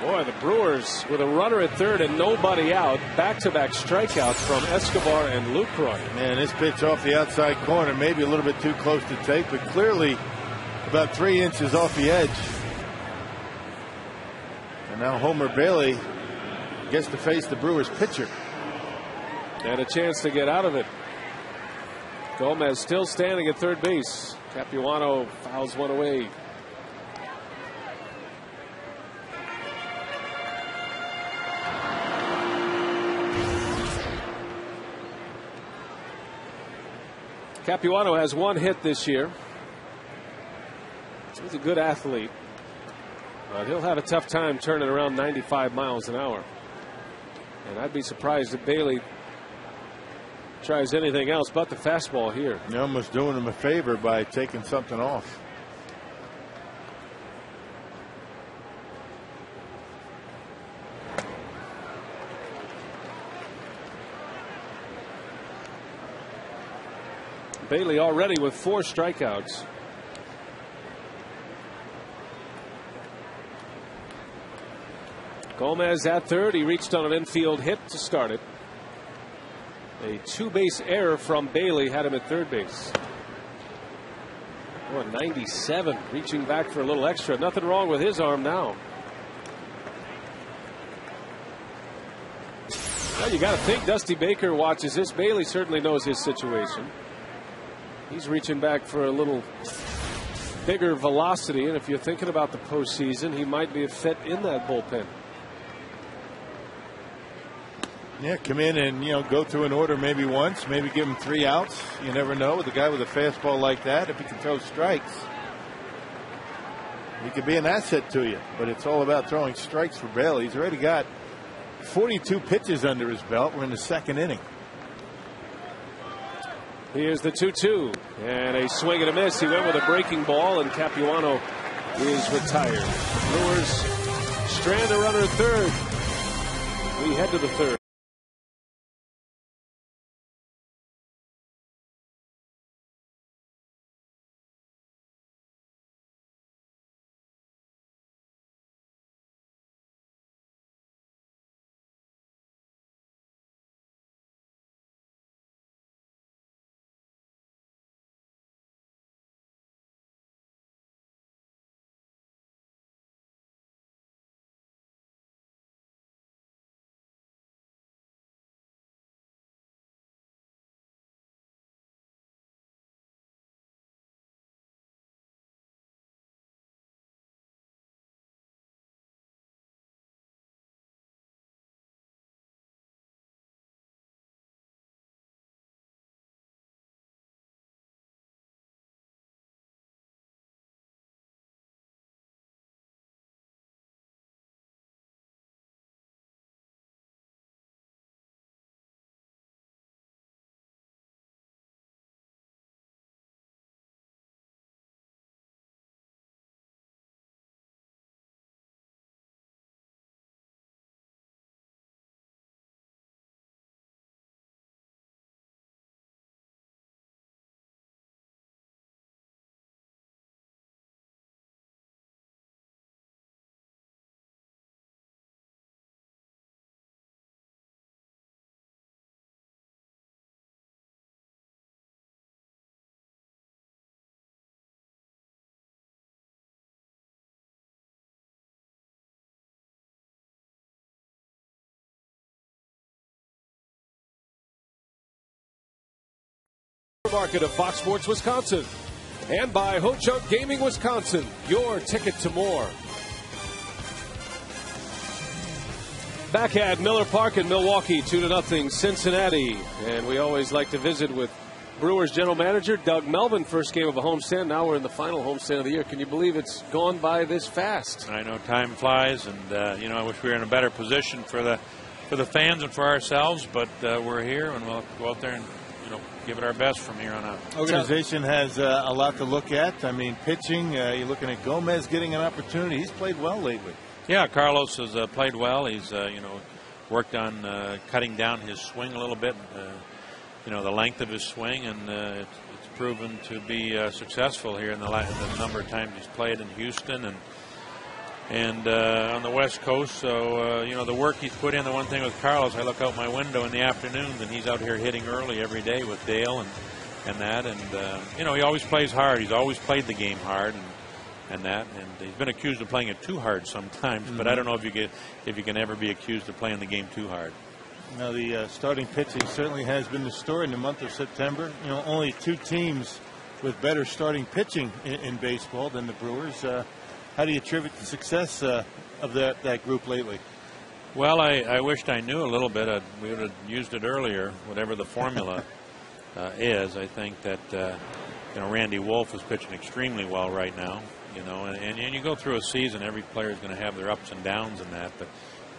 Boy, the Brewers with a runner at third and nobody out. Back-to-back strikeouts from Escobar and Lucroy. Man, this pitch off the outside corner, maybe a little bit too close to take, but clearly about 3 inches off the edge. And now Homer Bailey gets to face the Brewers pitcher. And a chance to get out of it. Gomez still standing at third base. Capuano fouls one away. Capuano has 1 hit this year. He's a good athlete, but he'll have a tough time turning around 95 miles an hour. And I'd be surprised if Bailey tries anything else but the fastball here. You're almost doing him a favor by taking something off. Bailey already with 4 strikeouts. Gomez at third. He reached on an infield hit to start it. A 2-base error from Bailey had him at third base. Oh, 97, reaching back for a little extra. Nothing wrong with his arm now. Well, you got to think Dusty Baker watches this. Bailey certainly knows his situation. He's reaching back for a little bigger velocity, and if you're thinking about the postseason, he might be a fit in that bullpen. Yeah, come in and go through an order maybe once, maybe give him 3 outs. You never know with a guy with a fastball like that. If he can throw strikes, he could be an asset to you. But it's all about throwing strikes for Bailey. He's already got 42 pitches under his belt. We're in the second inning. Here's the 2-2 and a swing and a miss. He went with a breaking ball, and Capuano is retired. Brewers strand a runner at third. We head to the third. Market of Fox Sports Wisconsin. And by Ho-Chunk Gaming Wisconsin, your ticket to more. Back at Miller Park in Milwaukee, 2-0 Cincinnati. And we always like to visit with Brewers general manager Doug Melvin. First game of a homestand. Now we're in the final homestand of the year. Can you believe it's gone by this fast? I know time flies, and I wish we were in a better position for the fans and for ourselves. But we're here, and we'll go out there and give it our best from here on out. Organization has a lot to look at. I mean, pitching. You're looking at Gomez getting an opportunity. He's played well lately. Yeah, Carlos has played well. He's worked on cutting down his swing a little bit. The length of his swing, and it's proven to be successful here in the number of times he's played in Houston and on the West Coast. So, the work he's put in, the one thing with Carlos, I look out my window in the afternoons, and he's out here hitting early every day with Dale and that. And, he always plays hard. He's always played the game hard and that. And he's been accused of playing it too hard sometimes, but I don't know if you can ever be accused of playing the game too hard. Now, the starting pitching certainly has been the story in the month of September. Only two teams with better starting pitching in baseball than the Brewers. How do you attribute the success of that group lately? Well, I wished I knew a little bit. We would have used it earlier, whatever the formula is. I think that Randy Wolf is pitching extremely well right now. And you go through a season, every player is going to have their ups and downs in that, but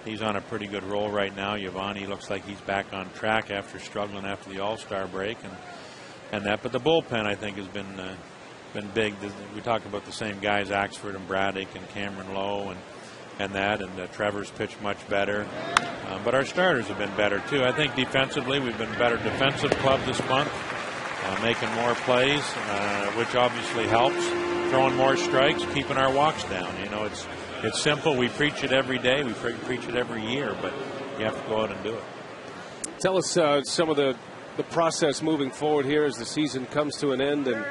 he's on a pretty good roll right now. Giovanni looks like he's back on track after struggling after the All-Star break and that. But the bullpen, I think, has been big. We talk about the same guys, Axford and Braddock and Cameron Lowe and that. And Trevor's pitched much better. But our starters have been better, too. I think defensively we've been a better defensive club this month, making more plays, which obviously helps. Throwing more strikes, keeping our walks down. It's simple. We preach it every day. We preach it every year, but you have to go out and do it. Tell us some of the process moving forward here as the season comes to an end and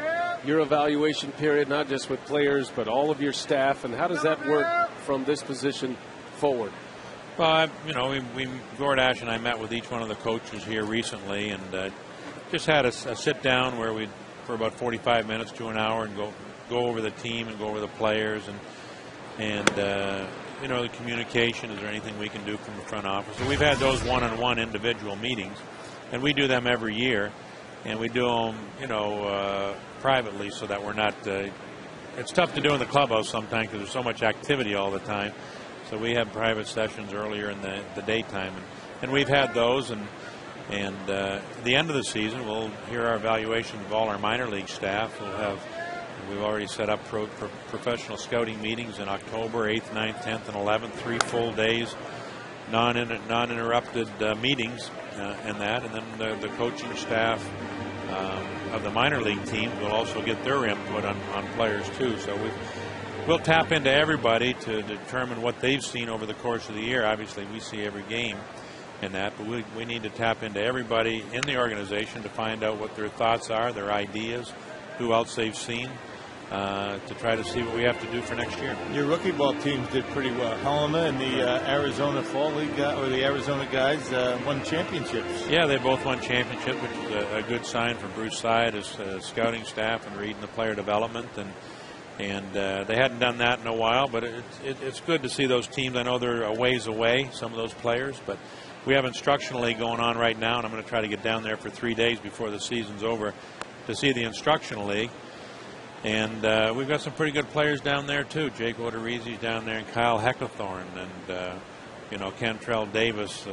your evaluation period, not just with players, but all of your staff, and how does that work from this position forward? Well, Gord Ash and I met with each one of the coaches here recently and just had a sit down where we'd, for about 45 minutes to an hour, and go over the team and go over the players and the communication. Is there anything we can do from the front office? So we've had those one-on-one individual meetings, and we do them every year, and we do them, privately, so that we're not. It's tough to do in the clubhouse sometimes because there's so much activity all the time. So we have private sessions earlier in the daytime, and we've had those. And at the end of the season, we'll hear our evaluation of all our minor league staff. We've already set up professional scouting meetings in October, 8th, 9th, 10th, and 11th, 3 full days, non-interrupted meetings and that. And then the coaching staff of the minor league teams will also get their input on players too. So we'll tap into everybody to determine what they've seen over the course of the year. Obviously, we see every game in that, but we need to tap into everybody in the organization to find out what their thoughts are, their ideas, who else they've seen, to try to see what we have to do for next year. Your rookie ball teams did pretty well. Helena and the Arizona Fall League, or the Arizona guys, won championships. Yeah, they both won championships, which is a good sign for Bruce Side, his scouting staff, and reading the player development. And they hadn't done that in a while, but it's good to see those teams. I know they're a ways away, some of those players, but we have instructional league going on right now, and I'm going to try to get down there for 3 days before the season's over to see the instructional league. And we've got some pretty good players down there too. Jake Odorizzi's down there, and Kyle Heckathorn, and Cantrell Davis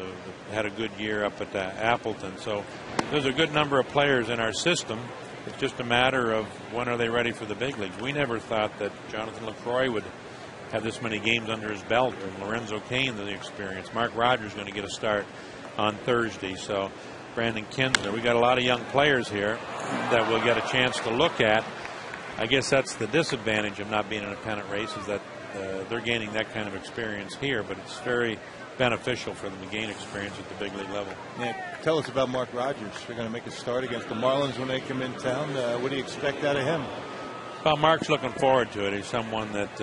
had a good year up at Appleton. So there's a good number of players in our system. It's just a matter of when are they ready for the big leagues. We never thought that Jonathan LaCroix would have this many games under his belt, and Lorenzo Cain, the experience. Mark Rogers is going to get a start on Thursday. So Brandon Kinsner. We got a lot of young players here that we'll get a chance to look at. I guess that's the disadvantage of not being in a pennant race, is that they're gaining that kind of experience here, but it's very beneficial for them to gain experience at the big league level. Yeah, tell us about Mark Rogers. They're going to make a start against the Marlins when they come in town. What do you expect out of him? Well, Mark's looking forward to it. He's someone that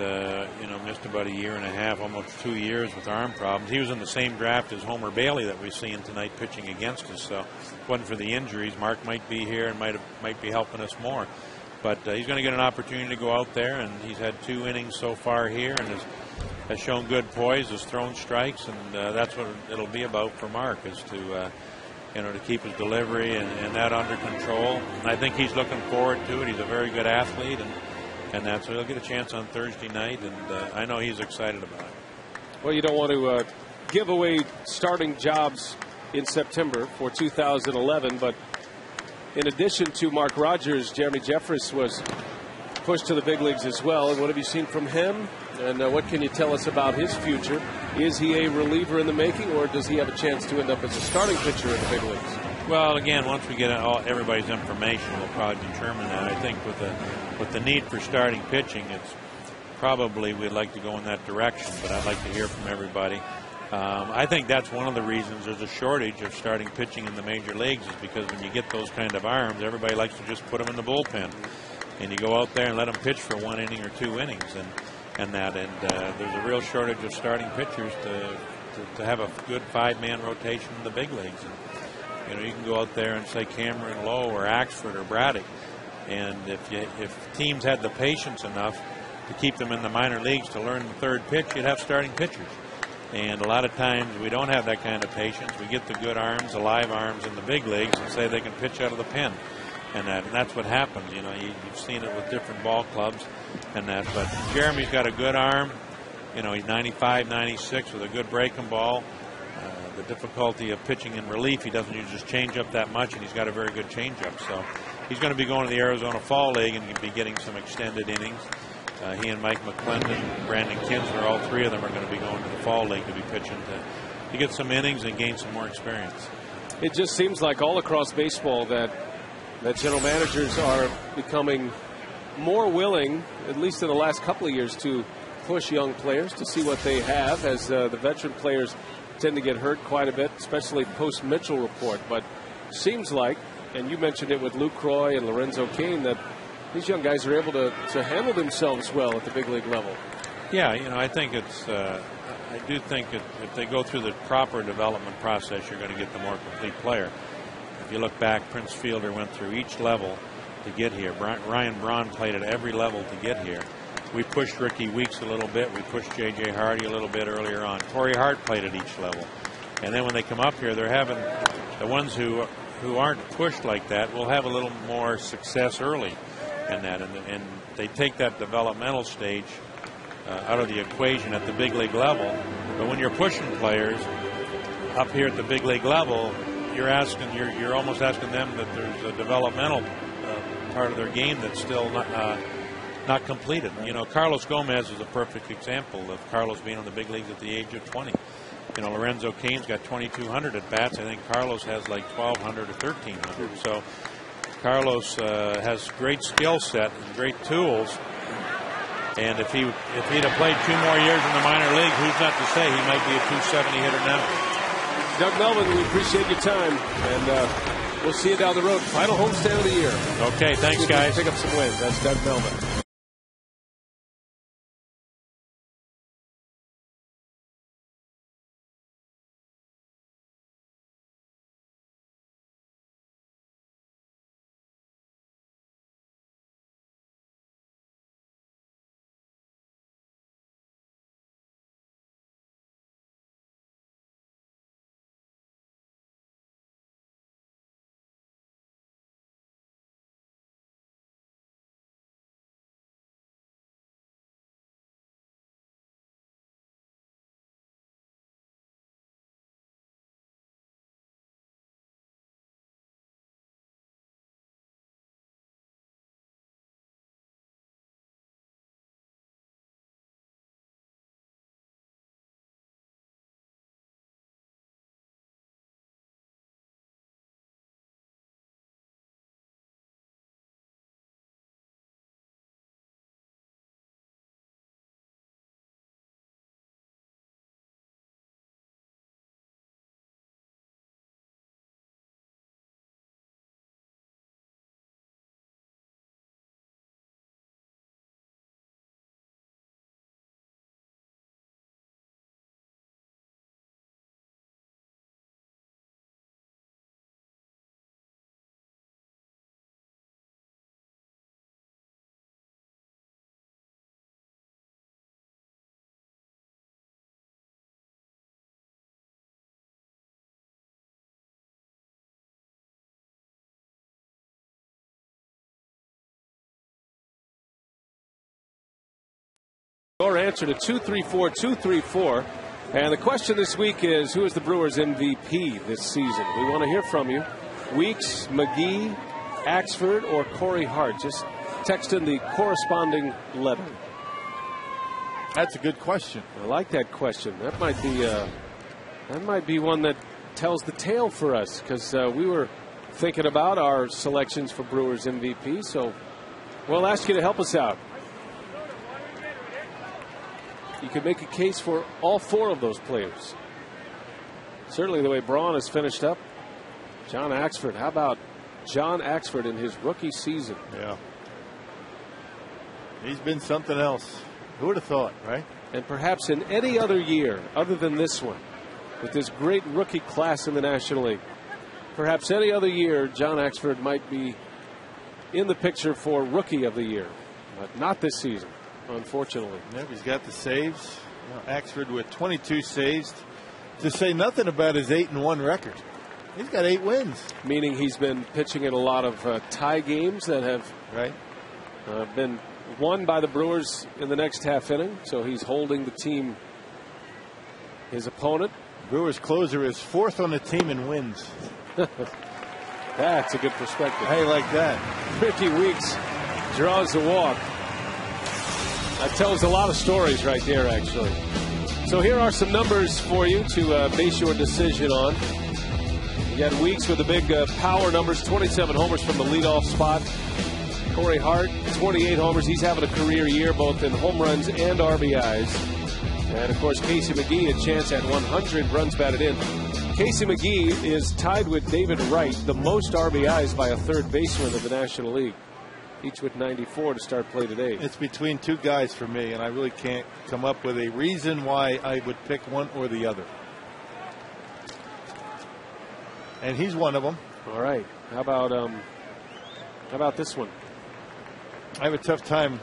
missed about a year and a half, almost 2 years with arm problems. He was in the same draft as Homer Bailey that we're seeing tonight pitching against us. So, if it wasn't for the injuries, Mark might be here and might be helping us more. But he's going to get an opportunity to go out there, and he's had 2 innings so far here, and has shown good poise, has thrown strikes, and that's what it'll be about for Mark, is to keep his delivery and that under control. And I think he's looking forward to it. He's a very good athlete, and that's so he'll get a chance on Thursday night, and I know he's excited about it. Well, you don't want to give away starting jobs in September for 2011, but in addition to Mark Rogers, Jeremy Jeffress was pushed to the big leagues as well. And what have you seen from him? And what can you tell us about his future? Is he a reliever in the making, or does he have a chance to end up as a starting pitcher in the big leagues? Well, again, once we get everybody's information, we'll probably determine that. I think with the need for starting pitching, it's probably we'd like to go in that direction, but I'd like to hear from everybody. I think that's one of the reasons there's a shortage of starting pitching in the major leagues, is because when you get those kind of arms, everybody likes to just put them in the bullpen. And you go out there and let them pitch for 1 inning or 2 innings. And there's a real shortage of starting pitchers to have a good 5-man rotation in the big leagues. And, you can go out there and say Cameron Lowe or Axford or Braddock. And if teams had the patience enough to keep them in the minor leagues to learn the third pitch, you'd have starting pitchers. And a lot of times we don't have that kind of patience. We get the good arms, the live arms in the big leagues, and say they can pitch out of the pen. And that's what happens. You've seen it with different ball clubs and that. But Jeremy's got a good arm. He's 95, 96 with a good breaking ball. The difficulty of pitching in relief, he doesn't use his changeup that much, and he's got a very good changeup. So he's going to be going to the Arizona Fall League and be getting some extended innings. He and Mike McClendon, Brandon Kinsler, all 3 of them are going to be going to the Fall League to be pitching to get some innings and gain some more experience. It just seems like all across baseball that general managers are becoming more willing, at least in the last couple of years, to push young players to see what they have, as the veteran players tend to get hurt quite a bit, especially post-Mitchell report. But seems like, and you mentioned it with Luke Croy and Lorenzo Cain, that these young guys are able to handle themselves well at the big league level. Yeah, I think it's I do think if they go through the proper development process, you're going to get the more complete player. If you look back, Prince Fielder went through each level to get here. Ryan Braun played at every level to get here. We pushed Ricky Weeks a little bit. We pushed J.J. Hardy a little bit earlier on. Torrey Hart played at each level. And then when they come up here, they're having the ones who aren't pushed like that will have a little more success early in that. And they take that developmental stage out of the equation at the big league level. But when you're pushing players up here at the big league level, you're almost asking them that there's a developmental part of their game that's still not completed. Carlos Gomez is a perfect example of Carlos being in the big leagues at the age of 20. Lorenzo Cain's got 2,200 at bats. I think Carlos has like 1,200 or 1,300. So Carlos has great skill set and great tools. And if he'd have played 2 more years in the minor league, who's not to say he might be a 270 hitter now. Doug Melvin, we appreciate your time, and we'll see you down the road. Final homestand of the year. Okay, thanks, guys. Pick up some wins. That's Doug Melvin. Your answer to 234-234. And the question this week is, who is the Brewers MVP this season? We want to hear from you. Weeks, McGee, Axford, or Corey Hart? Just text in the corresponding letter. That's a good question. I like that question. That might be one that tells the tale for us, because we were thinking about our selections for Brewers MVP. So we'll ask you to help us out. You could make a case for all four of those players. Certainly the way Braun has finished up. John Axford. How about John Axford in his rookie season? Yeah. He's been something else. Who would have thought, right? And perhaps in any other year other than this one, with this great rookie class in the National League, perhaps any other year John Axford might be in the picture for Rookie of the Year. But not this season, unfortunately. Yep, he's got the saves. You know, Axford with 22 saves. To say nothing about his 8-1 record. He's got 8 wins. Meaning he's been pitching in a lot of tie games that have been won by the Brewers in the next half inning. So he's holding the team, his opponent. Brewers closer is 4th on the team in wins. That's a good perspective. How you like that? Ricky Weeks draws the walk. That tells a lot of stories right there, actually. So here are some numbers for you to base your decision on. You got Weeks with the big power numbers, 27 homers from the leadoff spot. Corey Hart, 28 homers. He's having a career year, both in home runs and RBIs. And, of course, Casey McGee, a chance at 100 runs batted in. Casey McGee is tied with David Wright, the most RBIs by a third baseman of the National League, each with 94 to start play today. It's between two guys for me, and I really can't come up with a reason why I would pick one or the other. And he's one of them. All right. How about this one? I have a tough time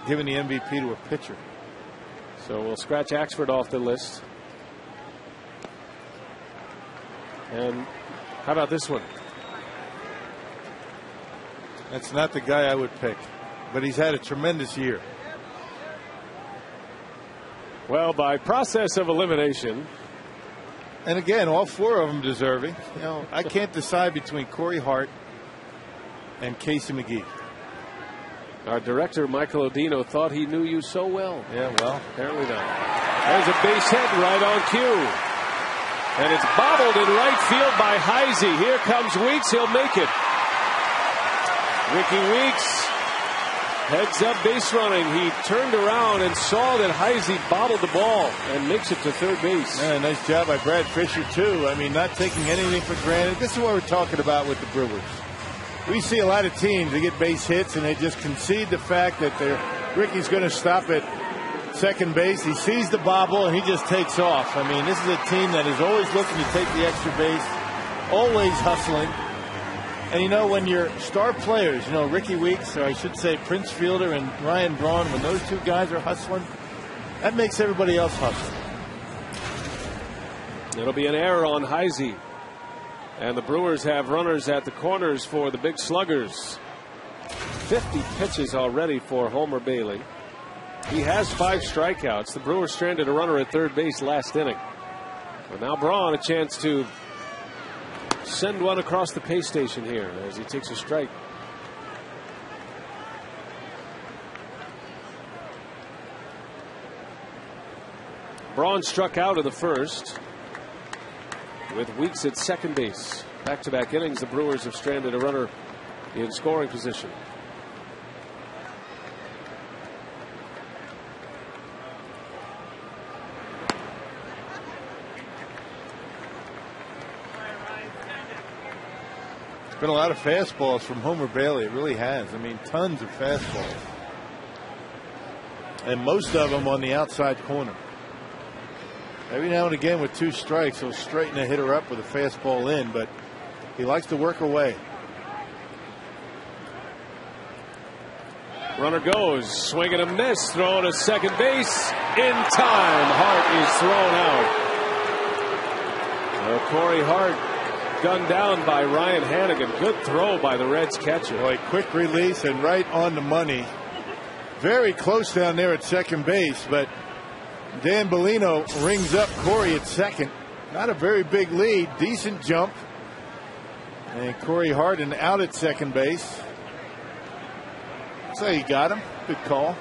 giving the MVP to a pitcher. So we'll scratch Axford off the list. And how about this one? That's not the guy I would pick, but he's had a tremendous year. Well, by process of elimination. And again, all 4 of them deserving. You know, I can't decide between Corey Hart and Casey McGee. Our director, Michael Odino, thought he knew you so well. Yeah, well, apparently not. There's a base hit right on cue. And it's bobbled in right field by Heisey. Here comes Weeks. He'll make it. Ricky Weeks heads up base running. He turned around and saw that Heisey bobbled the ball and makes it to third base. Yeah, nice job by Brad Fisher, too. I mean, not taking anything for granted. This is what we're talking about with the Brewers. We see a lot of teams that get base hits and they just concede the fact that Ricky's going to stop at second base. He sees the bobble and he just takes off. I mean, this is a team that is always looking to take the extra base, always hustling. And, you know, when your star players, you know, Ricky Weeks, or I should say Prince Fielder and Ryan Braun, when those two guys are hustling, that makes everybody else hustle. It'll be an error on Heisey. And the Brewers have runners at the corners for the big sluggers. 50 pitches already for Homer Bailey. He has 5 strikeouts. The Brewers stranded a runner at third base last inning. But now Braun a chance to send one across the pay station here as he takes a strike. Braun struck out in the first, with Weeks at second base. Back-to-back innings, the Brewers have stranded a runner in scoring position. There's been a lot of fastballs from Homer Bailey. It really has. I mean, tons of fastballs. And most of them on the outside corner. Every now and again with 2 strikes, he'll straighten a hitter up with a fastball in, but he likes to work away. Runner goes, swing and a miss, throw to second base. In time, Hart is thrown out. Corey Hart gunned down by Ryan Hannigan. Good throw by the Reds catcher. Boy, quick release and right on the money. very close down there at second base, but Dan Bellino rings up Corey at second. Not a very big lead, decent jump. And Corey Harden out at second base. So you got him. Good call.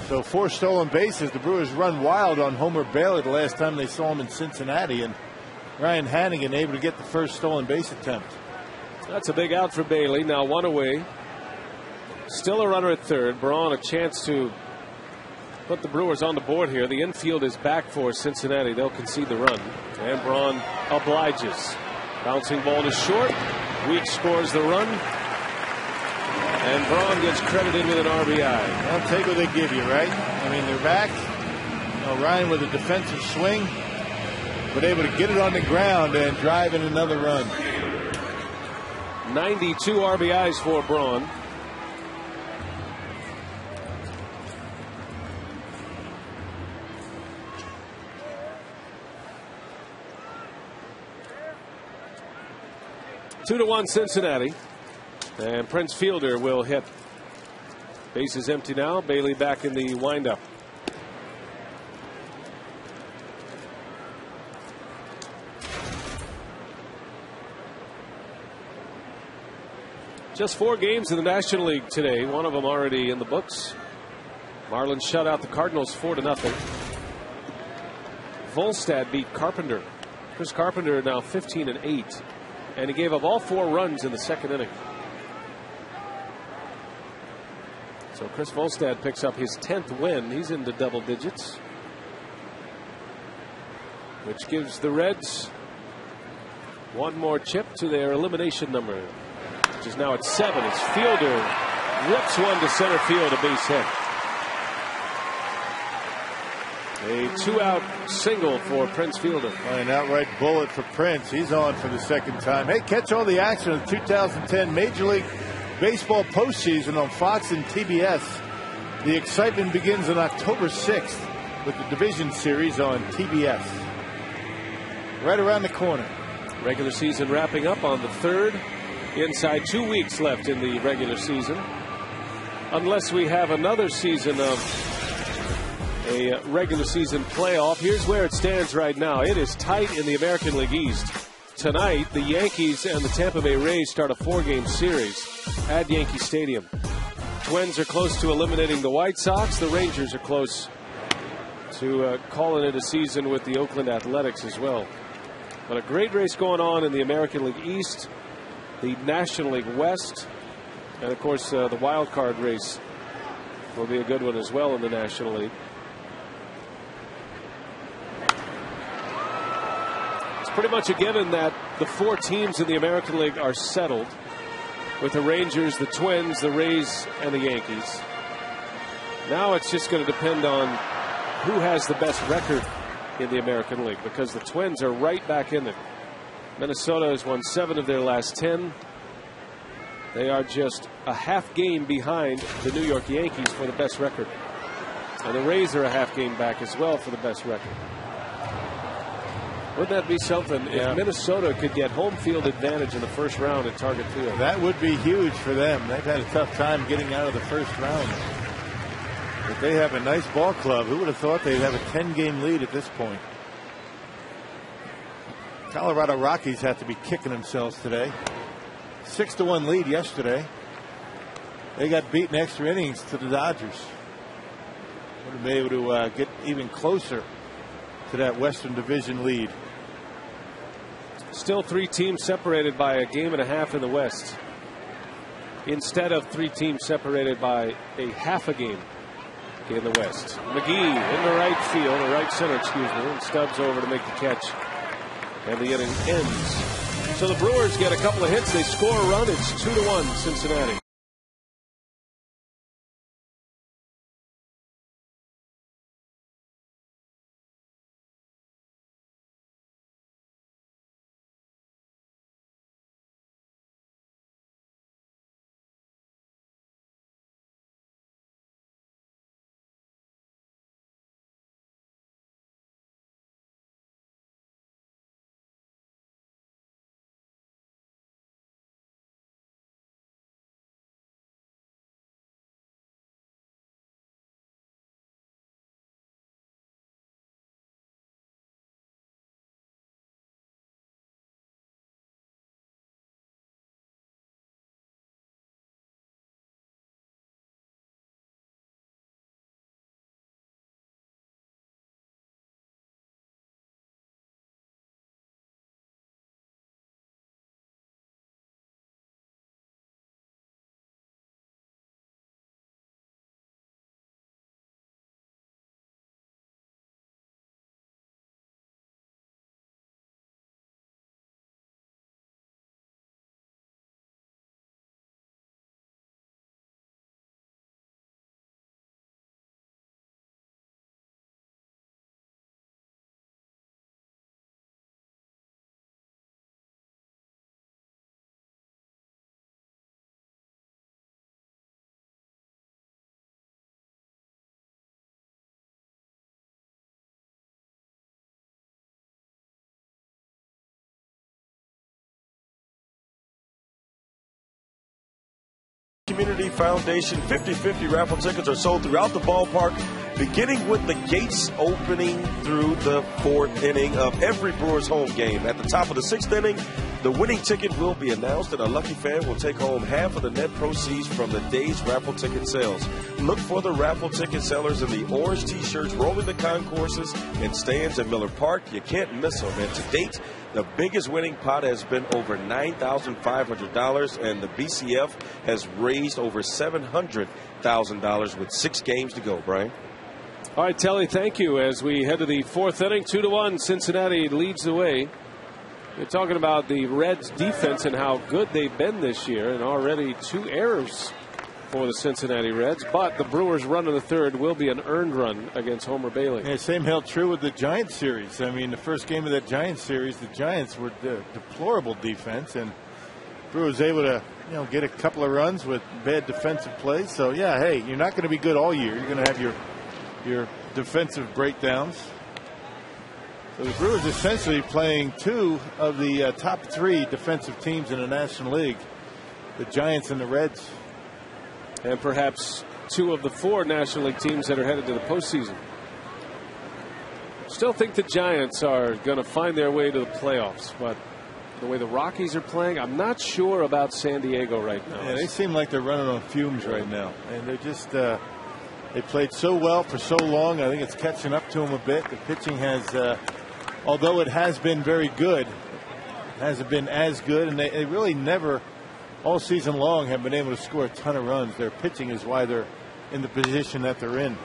So 4 stolen bases. The Brewers run wild on Homer Bailey the last time they saw him in Cincinnati. And Ryan Hannigan able to get the first stolen base attempt. That's a big out for Bailey. Now 1 away. Still a runner at third. Braun a chance to put the Brewers on the board here. The infield is back for Cincinnati. They'll concede the run. And Braun obliges. Bouncing ball to short. Weeks scores the run. And Braun gets credited with an RBI. I'll take what they give you, right? I mean, they're back. Ryan with a defensive swing, but able to get it on the ground and drive in another run. 92 RBIs for Braun. Two to 1 Cincinnati. And Prince Fielder will hit. Base is empty now. Bailey back in the windup. Just 4 games in the National League today. One of them already in the books. Marlins shut out the Cardinals 4-0. Volstad beat Carpenter. Chris Carpenter now 15-8. And he gave up all 4 runs in the second inning. So Chris Volstad picks up his 10th win. He's into double digits, which gives the Reds 1 more chip to their elimination number, which is now at 7 as Fielder rips one to center field, a base hit. A 2-out single for Prince Fielder. An outright bullet for Prince. He's on for the second time. Hey, catch all the action of the 2010 Major League Baseball postseason on Fox and TBS. The excitement begins on October 6th with the Division Series on TBS. Right around the corner. Regular season wrapping up on the 3rd. Inside 2 weeks left in the regular season. Unless we have another season of a regular season playoff. Here's where it stands right now. It is tight in the American League East. Tonight, the Yankees and the Tampa Bay Rays start a 4-game series at Yankee Stadium. Twins are close to eliminating the White Sox. The Rangers are close to calling it a season with the Oakland Athletics as well. But a great race going on in the American League East, the National League West, and of course the wild card race will be a good one as well in the National League. Pretty much a given that the 4 teams in the American League are settled, with the Rangers, the Twins, the Rays, and the Yankees. Now it's just going to depend on who has the best record in the American League, because the Twins are right back in it. Minnesota has won 7 of their last 10. They are just a half game behind the New York Yankees for the best record. And the Rays are a half game back as well for the best record. Wouldn't that be something if Minnesota could get home field advantage in the first round at Target Field? That would be huge for them. They've had a tough time getting out of the first round. But they have a nice ball club. Who would have thought they'd have a 10-game lead at this point? Colorado Rockies have to be kicking themselves today. 6-1 lead yesterday. They got beaten extra innings to the Dodgers. Would have been able to get even closer to that Western Division lead. Still 3 teams separated by a game and a half in the West, instead of 3 teams separated by a half a game in the West. McGee in the right field, or right center, excuse me, and Stubbs over to make the catch. And the inning ends. So the Brewers get a couple of hits. They score a run. It's 2-1 Cincinnati. Community Foundation 50-50 raffle tickets are sold throughout the ballpark, beginning with the gates opening through the 4th inning of every Brewers home game. At the top of the 6th inning, the winning ticket will be announced, and a lucky fan will take home half of the net proceeds from the day's raffle ticket sales. Look for the raffle ticket sellers in the orange T-shirts rolling the concourses and stands at Miller Park. You can't miss them. And to date, the biggest winning pot has been over $9,500, and the BCF has raised over $700,000 with 6 games to go, Brian. All right, Telly, thank you. As we head to the 4th inning, 2-1, Cincinnati leads the way. You're talking about the Reds' defense and how good they've been this year, and already 2 errors for the Cincinnati Reds. But the Brewers' run in the 3rd will be an earned run against Homer Bailey. Yeah, same held true with the Giants series. I mean, the first game of that Giants series, the Giants were deplorable defense, and Brewers able to, get a couple of runs with bad defensive plays. So yeah, hey, you're not going to be good all year. You're going to have your defensive breakdowns. So the Brewers essentially playing 2 of the top 3 defensive teams in the National League, the Giants and the Reds. And perhaps 2 of the 4 National League teams that are headed to the postseason. Still think the Giants are going to find their way to the playoffs, but the way the Rockies are playing, I'm not sure about San Diego right now. Yeah, they seem like they're running on fumes right now, and they're just they played so well for so long. I think it's catching up to them a bit. The pitching has, although it has been very good, hasn't been as good, and they really never, all season long, have been able to score a ton of runs. Their pitching is why they're in the position that they're in.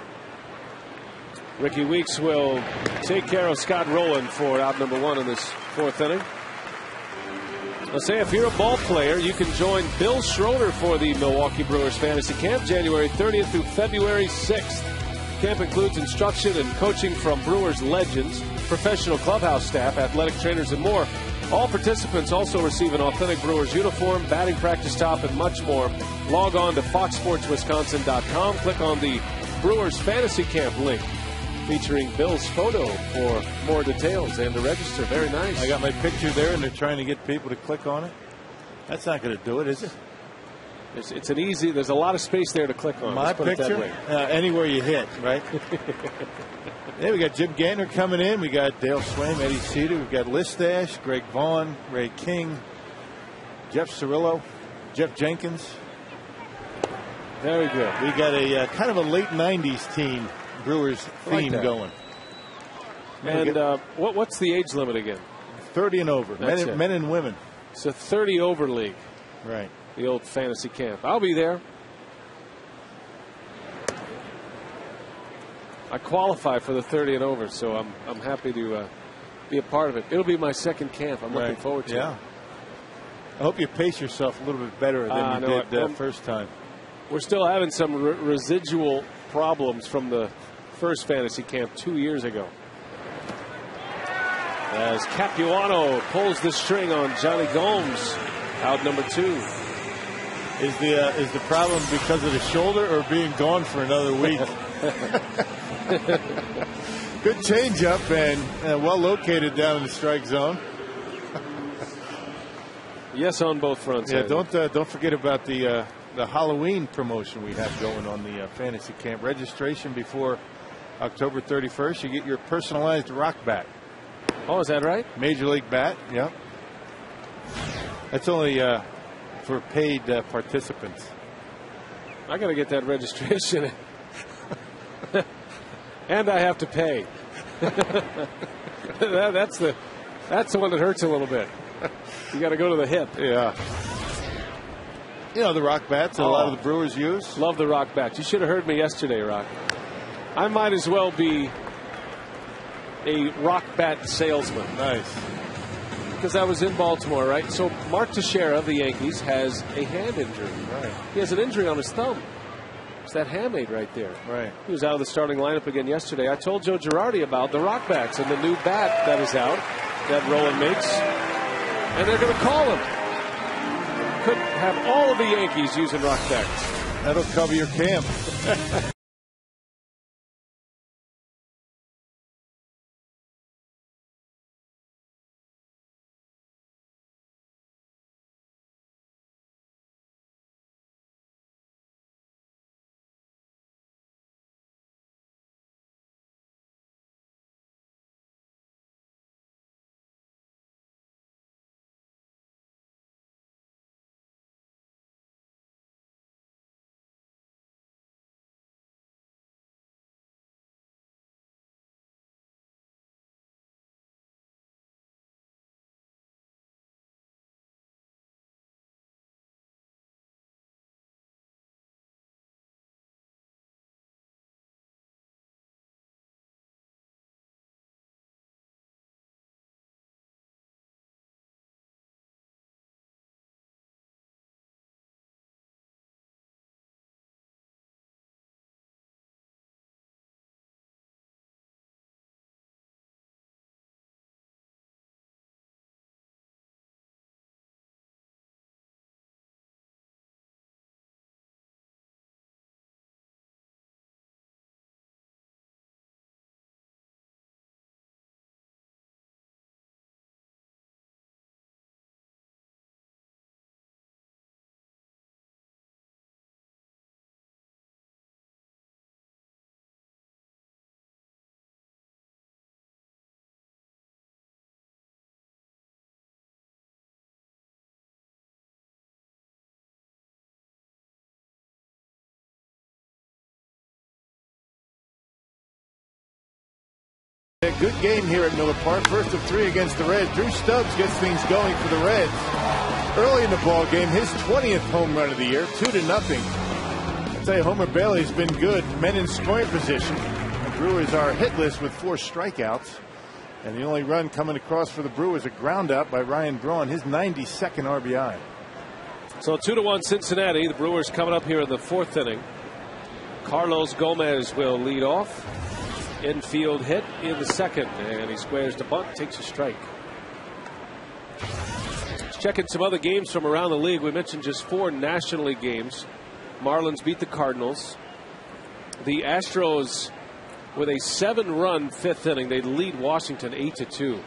Ricky Weeks will take care of Scott Rowland for out number 1 in this 4th inning. I'll say, if you're a ball player, you can join Bill Schroeder for the Milwaukee Brewers Fantasy Camp, January 30th through February 6th. Camp includes instruction and coaching from Brewers legends, professional clubhouse staff, athletic trainers, and more. All participants also receive an authentic Brewers uniform, batting practice top, and much more. Log on to foxsportswisconsin.com. Click on the Brewers Fantasy Camp link, featuring Bill's photo for more details and to register. Very nice. I got my picture there, and they're trying to get people to click on it. That's not going to do it, is it? It's an easy. There's a lot of space there to click on. My picture, anywhere you hit, right? Yeah, we got Jim Gantner coming in. We got Dale Swaim, Eddie Cedar. We've got Listash, Greg Vaughn, Ray King, Jeff Cirillo, Jeff Jenkins. Very good. We got a kind of a late '90s team Brewers theme going. And what's the age limit again? 30 and over. Men and women. It's a 30 over league. Right. The old fantasy camp. I'll be there. I qualify for the 30 and over, so I'm happy to be a part of it. It'll be my 2nd camp. I'm looking forward to it. I hope you pace yourself a little bit better than you did first time. We're still having some residual problems from the first fantasy camp 2 years ago. As Capuano pulls the string on Johnny Gomes, out number 2. Is the problem because of the shoulder or being gone for another week? Good changeup and well located down in the strike zone. Yes, on both fronts. Yeah, don't forget about the Halloween promotion we have going on the fantasy camp. Registration before October 31st. You get your personalized rock bat. Oh, is that right? Major League bat. Yeah. That's only for paid participants. I got to get that registration. And I have to pay. That's the one that hurts a little bit. You got to go to the hip. Yeah. The rock bats that a lot of the Brewers use. Love the rock bats. You should have heard me yesterday, Rock. I might as well be a rock bat salesman. Nice. Because I was in Baltimore, right? So Mark Teixeira of the Yankees has a hand injury. Right. He has an injury on his thumb. It's that hamate right there. Right. He was out of the starting lineup again yesterday. I told Joe Girardi about the rock bats and the new bat that is out that Rowan makes. And they're going to call him. Could have all of the Yankees using rock bats. That'll cover your camp. A good game here at Miller Park. First of 3 against the Reds. Drew Stubbs gets things going for the Reds. Early in the ball game, his 20th home run of the year, 2-0. I'll tell you, Homer Bailey's been good. Men in scoring position. The Brewers are hitless with 4 strikeouts. And the only run coming across for the Brewers, a ground out by Ryan Braun, his 92nd RBI. So 2-1 Cincinnati. The Brewers coming up here in the 4th inning. Carlos Gomez will lead off. Infield hit in the 2nd, and he squares the bunt, takes a strike. Let's check in some other games from around the league. We mentioned just 4 National League games. Marlins beat the Cardinals. The Astros, with a 7-run 5th inning, they lead Washington 8-2.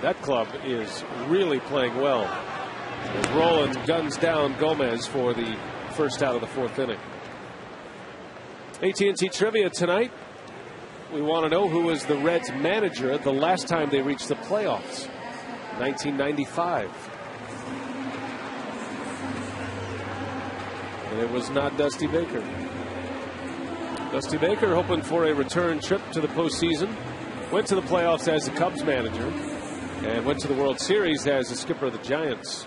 That club is really playing well. As Roland guns down Gomez for the first out of the 4th inning. AT&T Trivia tonight. We want to know who was the Reds manager the last time they reached the playoffs. 1995. And it was not Dusty Baker. Dusty Baker hoping for a return trip to the postseason. Went to the playoffs as the Cubs manager. And went to the World Series as the skipper of the Giants.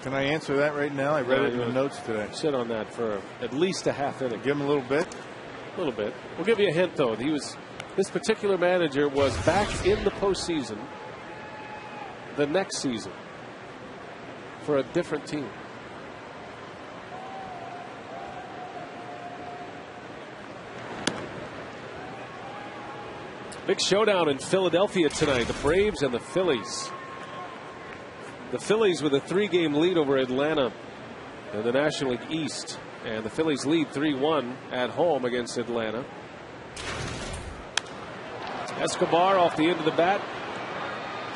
Can I answer that right now? I read it in the notes today. Sit on that for at least a half inning. Give him a little bit. A little bit. We'll give you a hint, though. This particular manager was back in the postseason the next season for a different team. Big showdown in Philadelphia tonight. The Braves and the Phillies. The Phillies with a 3-game lead over Atlanta in the National League East. And the Phillies lead 3-1 at home against Atlanta. Escobar off the end of the bat.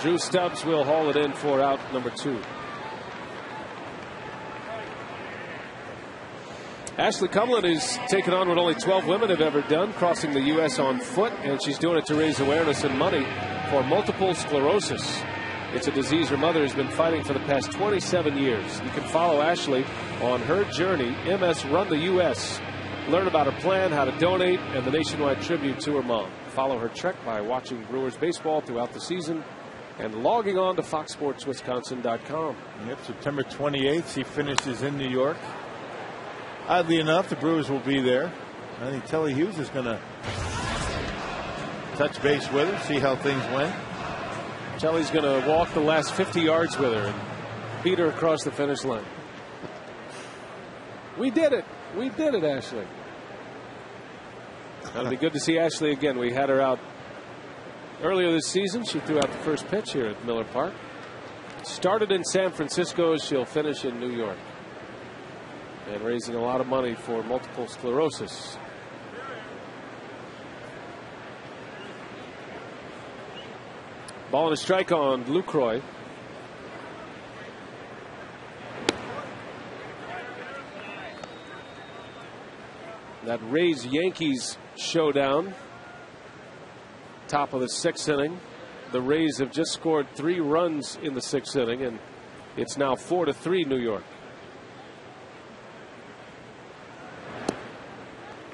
Drew Stubbs will haul it in for out number 2. Ashley Cumlin is taking on what only 12 women have ever done, crossing the U.S. on foot, and she's doing it to raise awareness and money for multiple sclerosis. It's a disease her mother has been fighting for the past 27 years. You can follow Ashley on her journey, MS Run the U.S. Learn about her plan, how to donate, and the nationwide tribute to her mom. Follow her trek by watching Brewers baseball throughout the season and logging on to foxsportswisconsin.com. Yep, September 28th, she finishes in New York. Oddly enough, the Brewers will be there. I think Telly Hughes is going to touch base with her, see how things went. Telly's going to walk the last 50 yards with her and beat her across the finish line. We did it. We did it, Ashley. It'll be good to see Ashley again. We had her out earlier this season. She threw out the first pitch here at Miller Park. Started in San Francisco. She'll finish in New York. And raising a lot of money for multiple sclerosis. Ball and a strike on Lucroy. That Rays Yankees showdown. Top of the 6th inning. The Rays have just scored 3 runs in the 6th inning, and it's now 4-3 New York.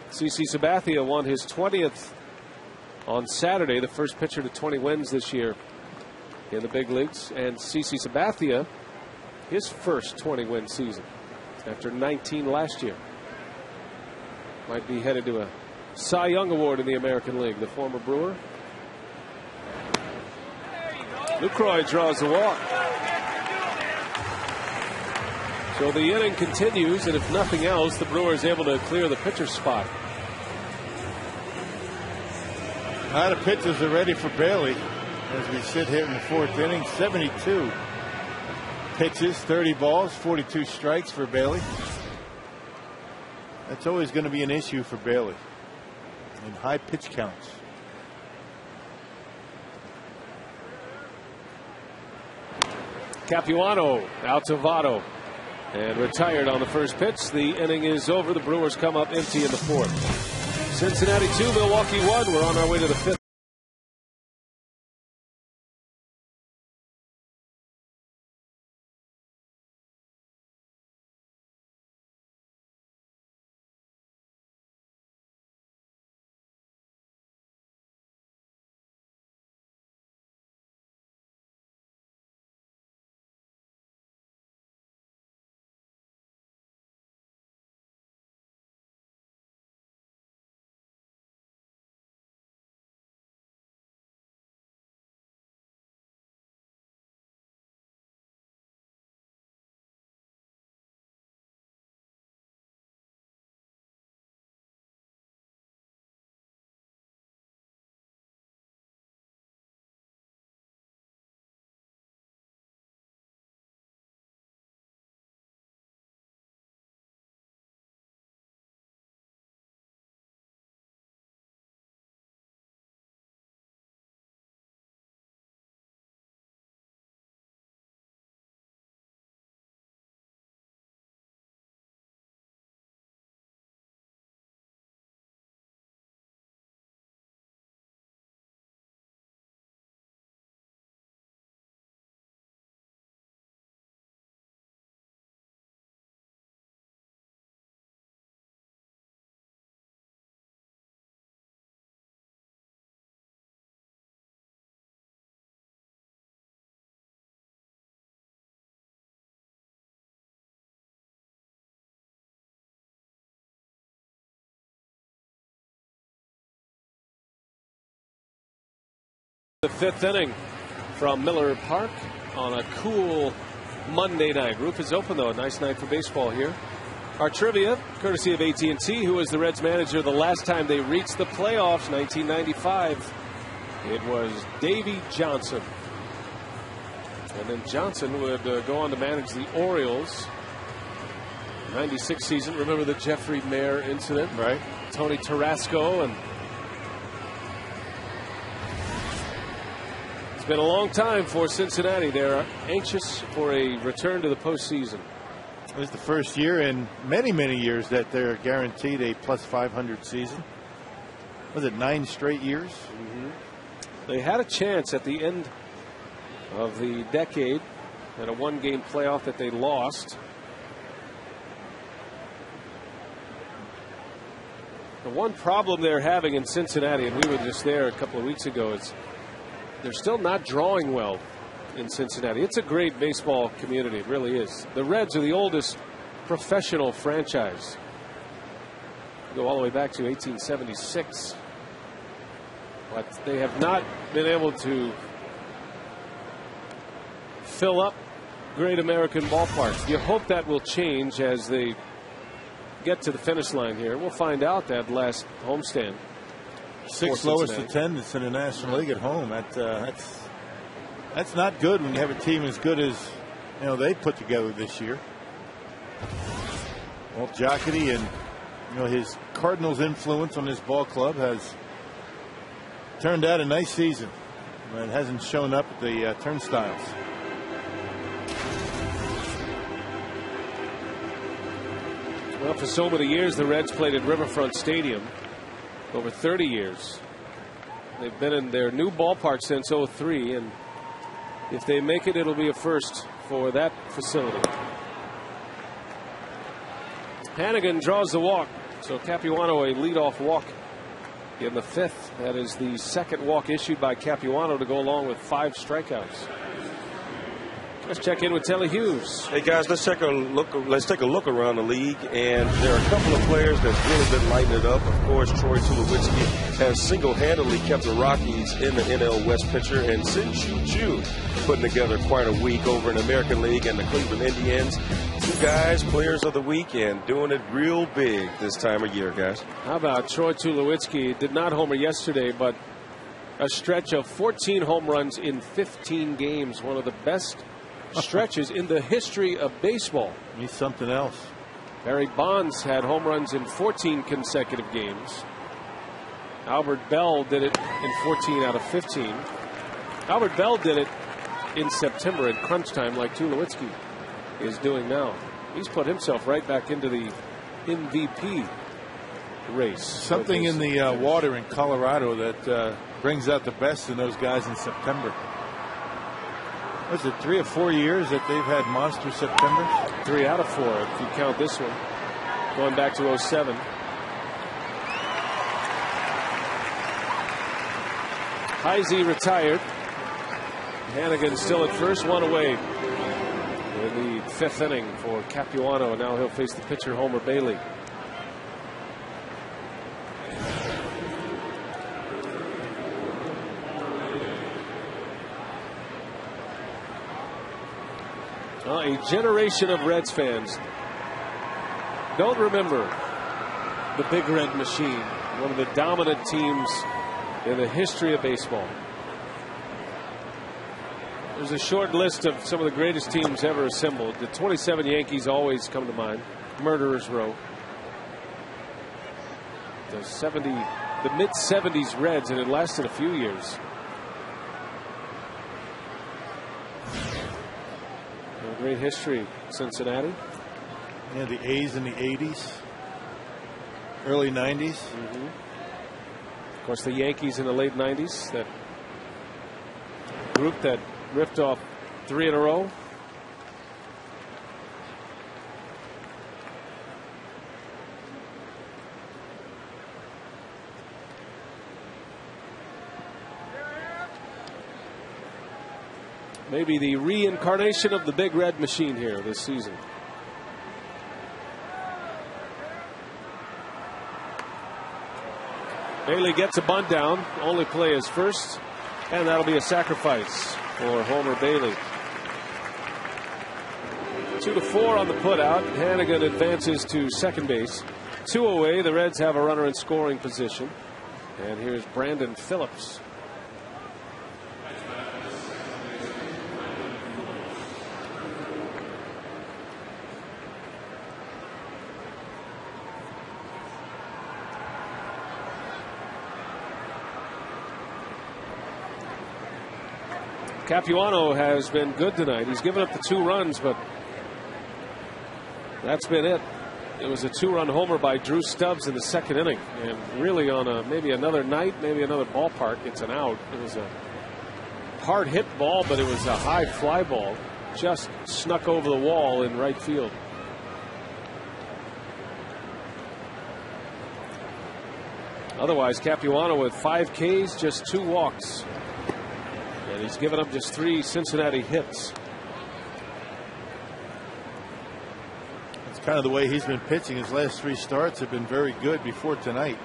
CC Sabathia won his 20th on Saturday, the first pitcher to 20 wins this year in the big leagues. And CC Sabathia, his first 20-win season after 19 last year. Might be headed to a Cy Young Award in the American League, the former Brewer. Lucroy draws the walk. So the inning continues, and if nothing else, the Brewers able to clear the pitcher spot. A lot of pitches are ready for Bailey as we sit here in the 4th inning. 72 pitches, 30 balls, 42 strikes for Bailey. That's always going to be an issue for Bailey in high pitch counts. Capuano out to Votto and retired on the first pitch. The inning is over. The Brewers come up empty in the 4th. Cincinnati 2, Milwaukee 1. We're on our way to the 5th. The fifth inning from Miller Park on a cool Monday night. Roof is open, though. A nice night for baseball here. Our trivia, courtesy of AT&T, who was the Reds manager the last time they reached the playoffs, 1995. It was Davey Johnson. And then Johnson would go on to manage the Orioles. 96 season. Remember the Jeffrey Mayer incident? Right. Tony Tarasco. And it's been a long time for Cincinnati. They're anxious for a return to the postseason. It was the first year in many, many years that they're guaranteed a plus 500 season. Was it 9 straight years? Mm-hmm. They had a chance at the end of the decade at a one-game playoff that they lost. The one problem they're having in Cincinnati, and we were just there a couple of weeks ago, is they're still not drawing well in Cincinnati. It's a great baseball community. It really is. The Reds are the oldest professional franchise. Go all the way back to 1876. But they have not been able to fill up great American ballparks. You hope that will change as they get to the finish line here. We'll find out that last homestand. 6th lowest attendance in the National League at home. That's not good when you have a team as good as they put together this year. Well, Jocketty and his Cardinals influence on this ball club has turned out a nice season. It hasn't shown up at the turnstiles. Well, for so many years, the Reds played at Riverfront Stadium. Over 30 years. They've been in their new ballpark since '03, and if they make it, it'll be a first for that facility. Hannigan draws the walk, so Capuano a leadoff walk in the 5th. That is the second walk issued by Capuano to go along with 5 strikeouts. Let's check in with Telly Hughes. Hey guys, let's take a look around the league, and there are a couple of players that's really been lighting it up. Of course, Troy Tulowitzki has single-handedly kept the Rockies in the NL West picture, and Sin Chu putting together quite a week over in the American League and the Cleveland Indians. 2 guys, players of the week, and doing it real big this time of year, guys. How about Troy Tulowitzki? Did not homer yesterday, but a stretch of 14 home runs in 15 games. One of the best stretches in the history of baseball. He's something else. Barry Bonds had home runs in 14 consecutive games. Albert Bell did it in 14 out of 15. Albert Bell did it in September at crunch time, like Tulowitzki is doing now. He's put himself right back into the MVP race. Something in the water in Colorado that brings out the best in those guys in September. Was it 3 or 4 years that they've had monster Septembers? 3 out of 4 if you count this one. Going back to '07. Heisey retired. Hannigan still at first, 1 away in the 5th inning for Capuano. Now he'll face the pitcher Homer Bailey. A generation of Reds fans don't remember the Big Red Machine, one of the dominant teams in the history of baseball. There's a short list of some of the greatest teams ever assembled. The 27 Yankees always come to mind. Murderers Row. The mid-70s Reds, and it lasted a few years. Great history, Cincinnati. Yeah, the A's in the 80s, early 90s. Mm-hmm. Of course, the Yankees in the late 90s. That group that ripped off 3 in a row. Maybe the reincarnation of the Big Red Machine here this season. Bailey gets a bunt down. Only play is first. And that'll be a sacrifice for Homer Bailey. 2-4 on the putout. Hannigan advances to second base. 2 away. The Reds have a runner in scoring position. And here's Brandon Phillips. Capuano has been good tonight. He's given up the 2 runs, but that's been it. It was a 2-run homer by Drew Stubbs in the second inning, and really on maybe another night, maybe another ballpark, it's an out. It was a hard hit ball, but it was a high fly ball, just snuck over the wall in right field. Otherwise, Capuano with 5 Ks, just 2 walks. And he's given up just 3 Cincinnati hits. That's kind of the way he's been pitching. His last 3 starts have been very good before tonight.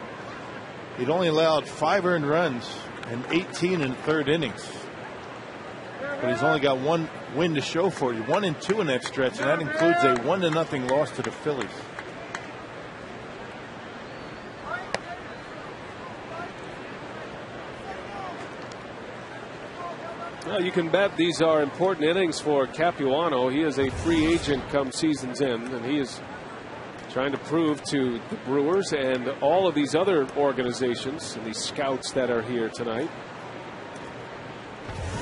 He'd only allowed 5 earned runs and 18 in the 3rd innings. But he's only got 1 win to show for it. 1 and 2 in that stretch, and that includes a 1-0 loss to the Phillies. Well, you can bet these are important innings for Capuano. He is a free agent come season's end, and he is trying to prove to the Brewers and all of these other organizations and these scouts that are here tonight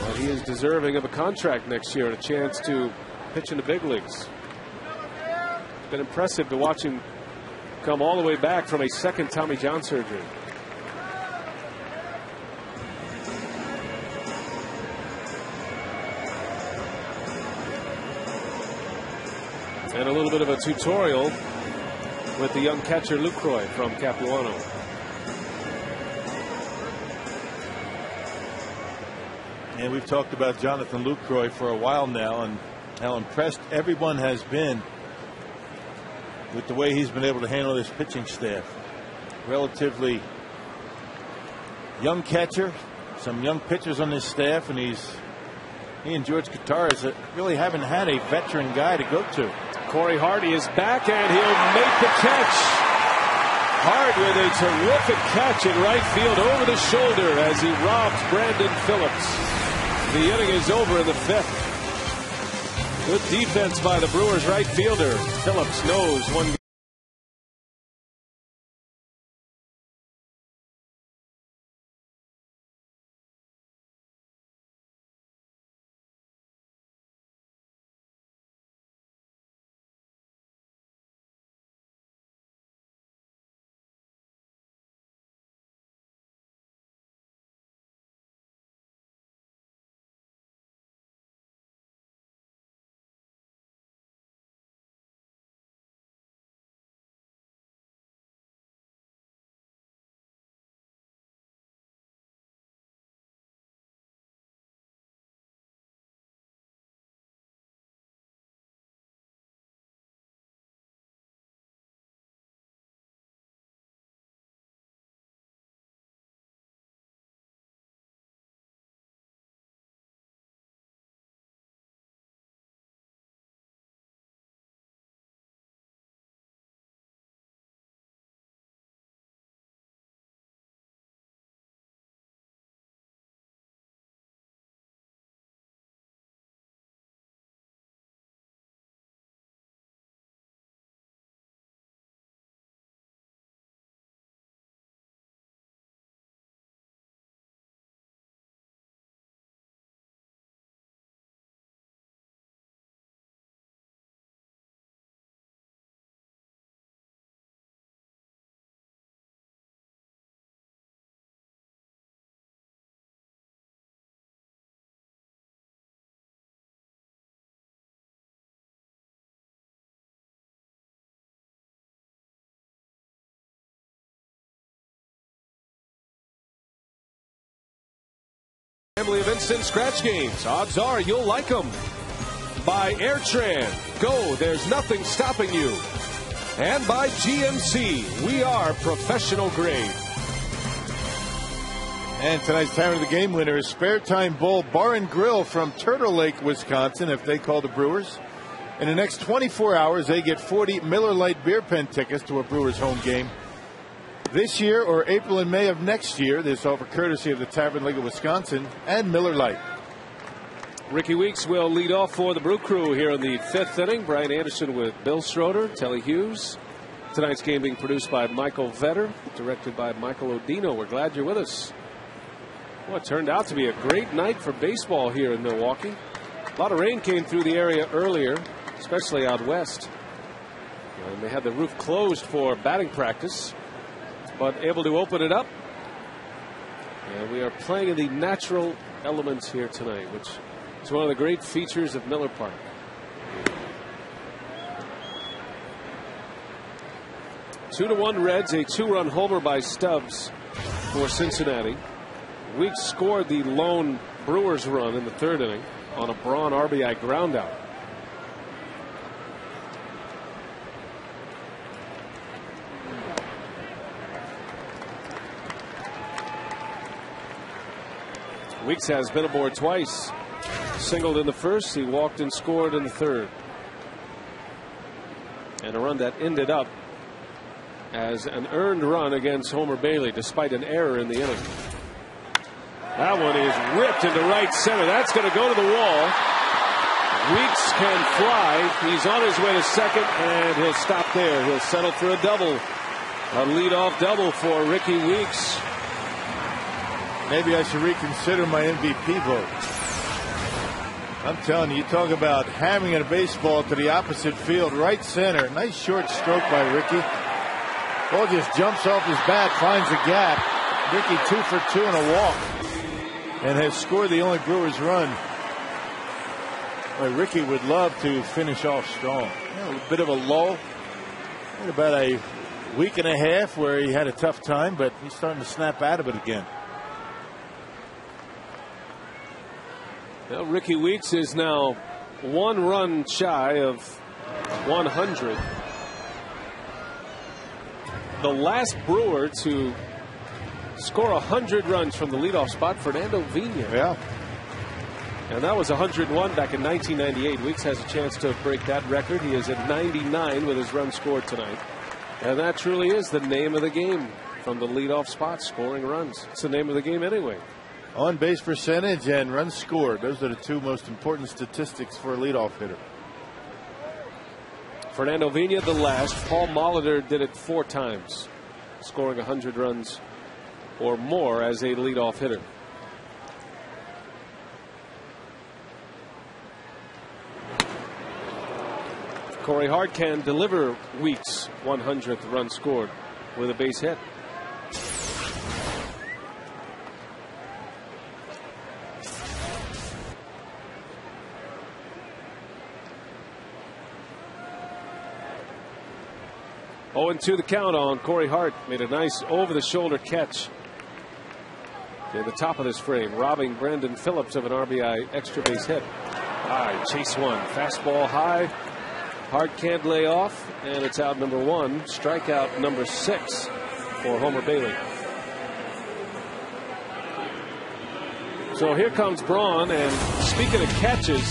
that he is deserving of a contract next year and a chance to pitch in the big leagues. It's been impressive to watch him come all the way back from a second Tommy John surgery. And a little bit of a tutorial with the young catcher Lucroy from Capuano. And we've talked about Jonathan Lucroy for a while now, and how impressed everyone has been with the way he's been able to handle this pitching staff. Relatively young catcher, some young pitchers on this staff, and he and George Gutierrez really haven't had a veteran guy to go to. Corey Hardy is back, and he'll make the catch. Hard with a terrific catch in right field over the shoulder as he robs Brandon Phillips. The inning is over in the 5th. Good defense by the Brewers right fielder. Phillips knows one. Family of instant scratch games. Odds are you'll like them. By Airtran. Go, there's nothing stopping you. And by GMC. We are professional grade. And tonight's time of the game winner is Spare Time Bowl Bar and Grill from Turtle Lake, Wisconsin, if they call the Brewers. In the next 24 hours, they get 40 Miller Lite beer pen tickets to a Brewers home game this year or April and May of next year. This offer courtesy of the Tavern League of Wisconsin and Miller Lite. Ricky Weeks will lead off for the Brew Crew here in the 5th inning. Brian Anderson with Bill Schroeder, Telly Hughes. Tonight's game being produced by Michael Vetter, directed by Michael Odino. We're glad you're with us. Well, it turned out to be a great night for baseball here in Milwaukee. A lot of rain came through the area earlier, especially out west. And they had the roof closed for batting practice, but able to open it up. And we are playing in the natural elements here tonight, which is one of the great features of Miller Park. Two to one Reds, a 2-run homer by Stubbs for Cincinnati. Weeks scored the lone Brewers run in the 3rd inning on a Braun RBI groundout. Weeks has been aboard twice. Singled in the 1st, he walked and scored in the 3rd. And a run that ended up as an earned run against Homer Bailey despite an error in the inning. That one is ripped into right center. That's going to go to the wall. Weeks can fly. He's on his way to second, and he'll stop there. He'll settle for a double. A leadoff double for Ricky Weeks. Maybe I should reconsider my MVP vote. I'm telling you, you talk about hammering a baseball to the opposite field, right center. Nice short stroke by Ricky. Ball just jumps off his bat, finds a gap. Ricky 2 for 2 and a walk, and has scored the only Brewers run. Well, Ricky would love to finish off strong. A bit of a lull. In about a week and a half where he had a tough time, but he's starting to snap out of it again. Well, Ricky Weeks is now 1 run shy of 100. The last Brewer to score 100 runs from the leadoff spot, Fernando Vina. Yeah. And that was 101 back in 1998. Weeks has a chance to break that record. He is at 99 with his run scored tonight. And that truly is the name of the game, from the leadoff spot, scoring runs. It's the name of the game anyway. On base percentage and runs scored. Those are the 2 most important statistics for a leadoff hitter. Fernando Vina the last. Paul Molitor did it 4 times, scoring 100 runs or more as a leadoff hitter. Corey Hart can deliver Weeks' 100th run scored with a base hit. Oh, and 2 the count on Corey Hart. Made a nice over-the-shoulder catch in the top of this frame, robbing Brandon Phillips of an RBI extra base hit. Chase one. Fastball high. Hart can't lay off, and it's out number 1. Strikeout number 6 for Homer Bailey. So here comes Braun, and speaking of catches,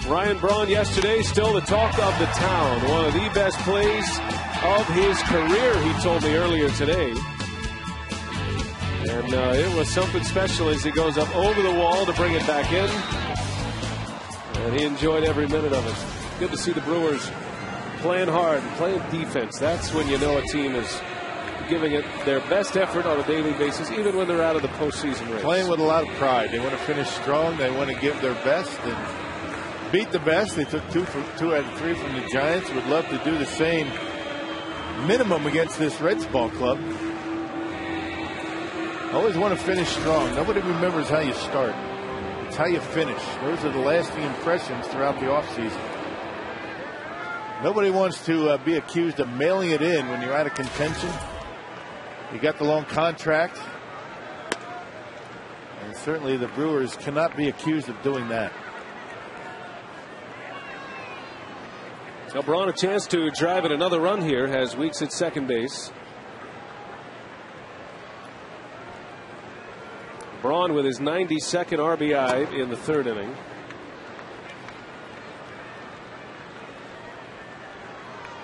Ryan Braun yesterday still the talk of the town. One of the best plays of his career, he told me earlier today. And it was something special as he goes up over the wall to bring it back in. And he enjoyed every minute of it. Good to see the Brewers playing hard and playing defense. That's when you know a team is giving it their best effort on a daily basis, even when they're out of the postseason race. Playing with a lot of pride. They want to finish strong. They want to give their best and beat the best. They took 2 out of 3 from the Giants. Would love to do the same minimum against this Reds ball club. Always want to finish strong. Nobody remembers how you start. It's how you finish. Those are the lasting impressions throughout the offseason. Nobody wants to be accused of mailing it in when you're out of contention. You got the long contract. And certainly the Brewers cannot be accused of doing that. So Braun a chance to drive in another run here, has Weeks at second base. Braun with his 92nd RBI in the 3rd inning.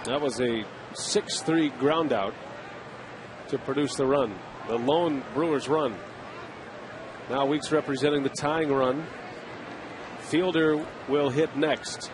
That was a 6-3 ground out to produce the run, the lone Brewers run. Now Weeks representing the tying run. Fielder will hit next.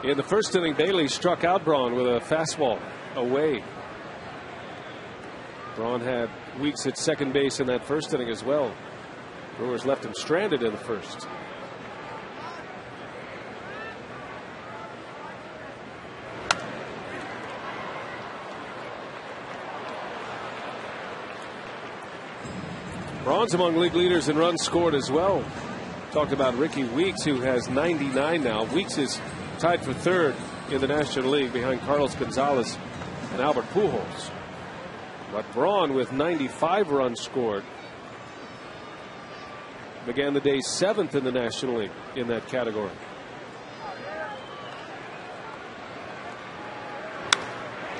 In the 1st inning, Bailey struck out Braun with a fastball away. Braun had Weeks at second base in that 1st inning as well. Brewers left him stranded in the 1st. Braun's among league leaders in runs scored as well. Talked about Ricky Weeks, who has 99 now. Weeks is tied for 3rd in the National League behind Carlos Gonzalez and Albert Pujols. But Braun with 95 runs scored began the day 7th in the National League in that category.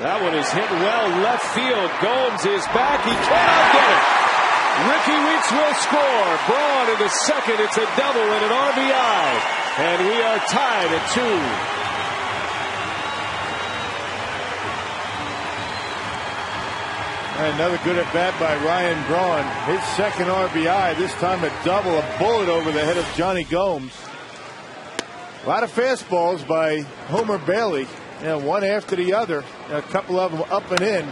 That one is hit well left field. Gomes is back. He cannot get it. Ricky Weeks will score. Braun in the 2nd. It's a double and an RBI. And we are tied at 2. And another good at bat by Ryan Braun. His 2nd RBI. This time a double, a bullet over the head of Johnny Gomes. A lot of fastballs by Homer Bailey. One after the other. A couple of them up and in.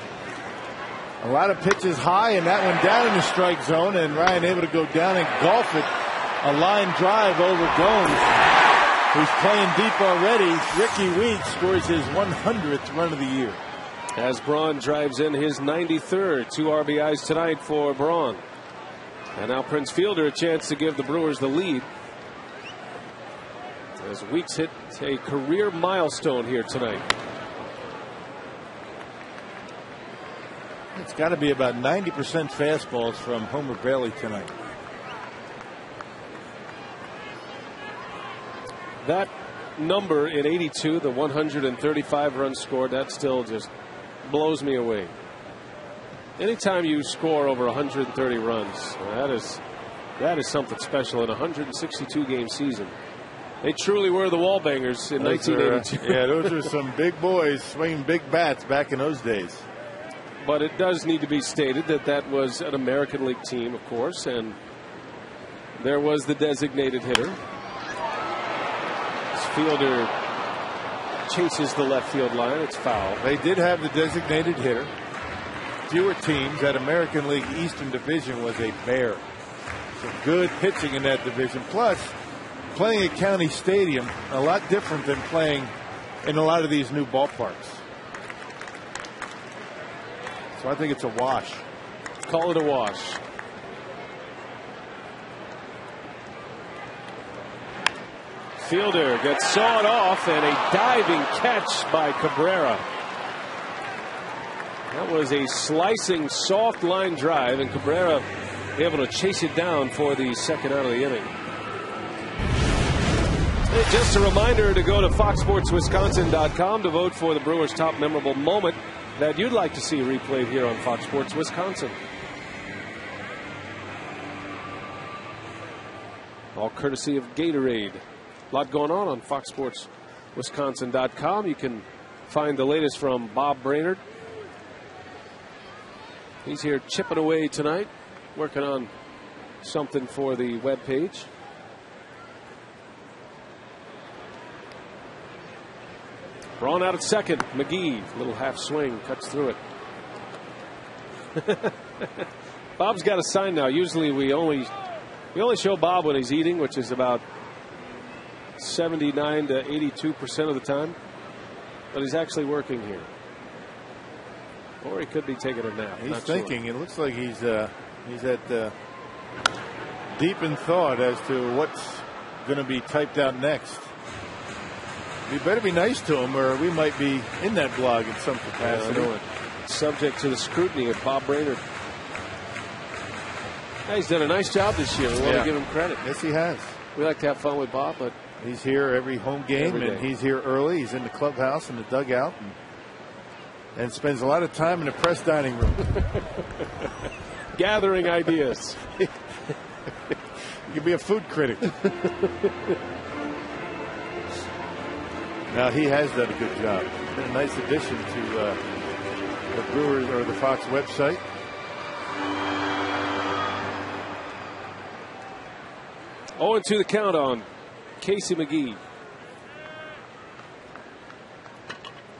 A lot of pitches high, and that one down in the strike zone, and Ryan able to go down and golf it. A line drive over Gomes, who's playing deep already. Ricky Weeks scores his 100th run of the year. As Braun drives in his 93rd, 2 RBIs tonight for Braun. And now Prince Fielder a chance to give the Brewers the lead. As Weeks hit a career milestone here tonight. It's got to be about 90% fastballs from Homer Bailey tonight. That number in 82, the 135 runs scored, that still just blows me away. Anytime you score over 130 runs, that is something special in a 162 game season. They truly were the wall bangers in 1982. Yeah, those are some big boys swinging big bats back in those days. But it does need to be stated that that was an American League team, of course, and there was the designated hitter. This Fielder chases the left field line. It's foul. They did have the designated hitter. Fewer teams. That American League Eastern Division was a bear. Some good pitching in that division. Plus, playing at County Stadium, a lot different than playing in a lot of these new ballparks. So I think it's a wash. Call it a wash. Fielder gets sawed off, and a diving catch by Cabrera. That was a slicing soft line drive, and Cabrera able to chase it down for the 2nd out of the inning. Just a reminder to go to FoxSportsWisconsin.com to vote for the Brewers' top memorable moment that you'd like to see replayed here on Fox Sports Wisconsin. All courtesy of Gatorade. A lot going on FoxSportsWisconsin.com. You can find the latest from Bob Brainerd. He's here chipping away tonight, working on something for the webpage. Braun out at 2nd. McGee, little half swing, cuts through it. Bob's got a sign now. Usually we only show Bob when he's eating, which is about 79 to 82% of the time. But he's actually working here. Or he could be taking a nap. He's thinking. Sure. It looks like he's at deep in thought as to what's going to be typed out next. You better be nice to him, or we might be in that blog in some capacity. Subject to the scrutiny of Bob Brainerd. Yeah, he's done a nice job this year. We want to give him credit. Yes, he has. We like to have fun with Bob, but he's here every home game, and he's here early. He's in the clubhouse and the dugout, and spends a lot of time in the press dining room. Gathering ideas. You could be a food critic. Now, he has done a good job. Been a nice addition to the Brewers or the Fox website. Oh, and to the count on Casey McGee.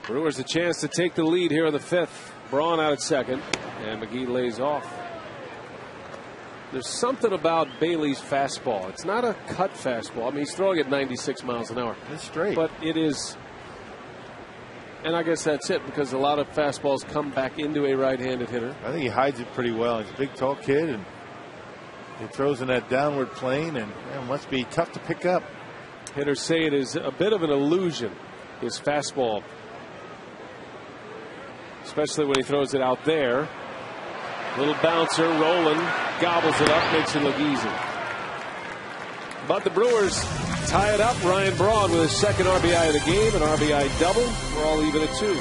Brewers a chance to take the lead here in the 5th. Braun out at second, and McGee lays off. There's something about Bailey's fastball. It's not a cut fastball. I mean, he's throwing at 96 miles an hour. It's straight. But it is, and I guess that's it, because a lot of fastballs come back into a right-handed hitter. I think he hides it pretty well. He's a big, tall kid, and he throws in that downward plane, and it must be tough to pick up. Hitters say it is a bit of an illusion, his fastball, especially when he throws it out there. Little bouncer, rolling, gobbles it up, makes it look easy. But the Brewers tie it up. Ryan Braun with his second RBI of the game, an RBI double. We're all even at 2.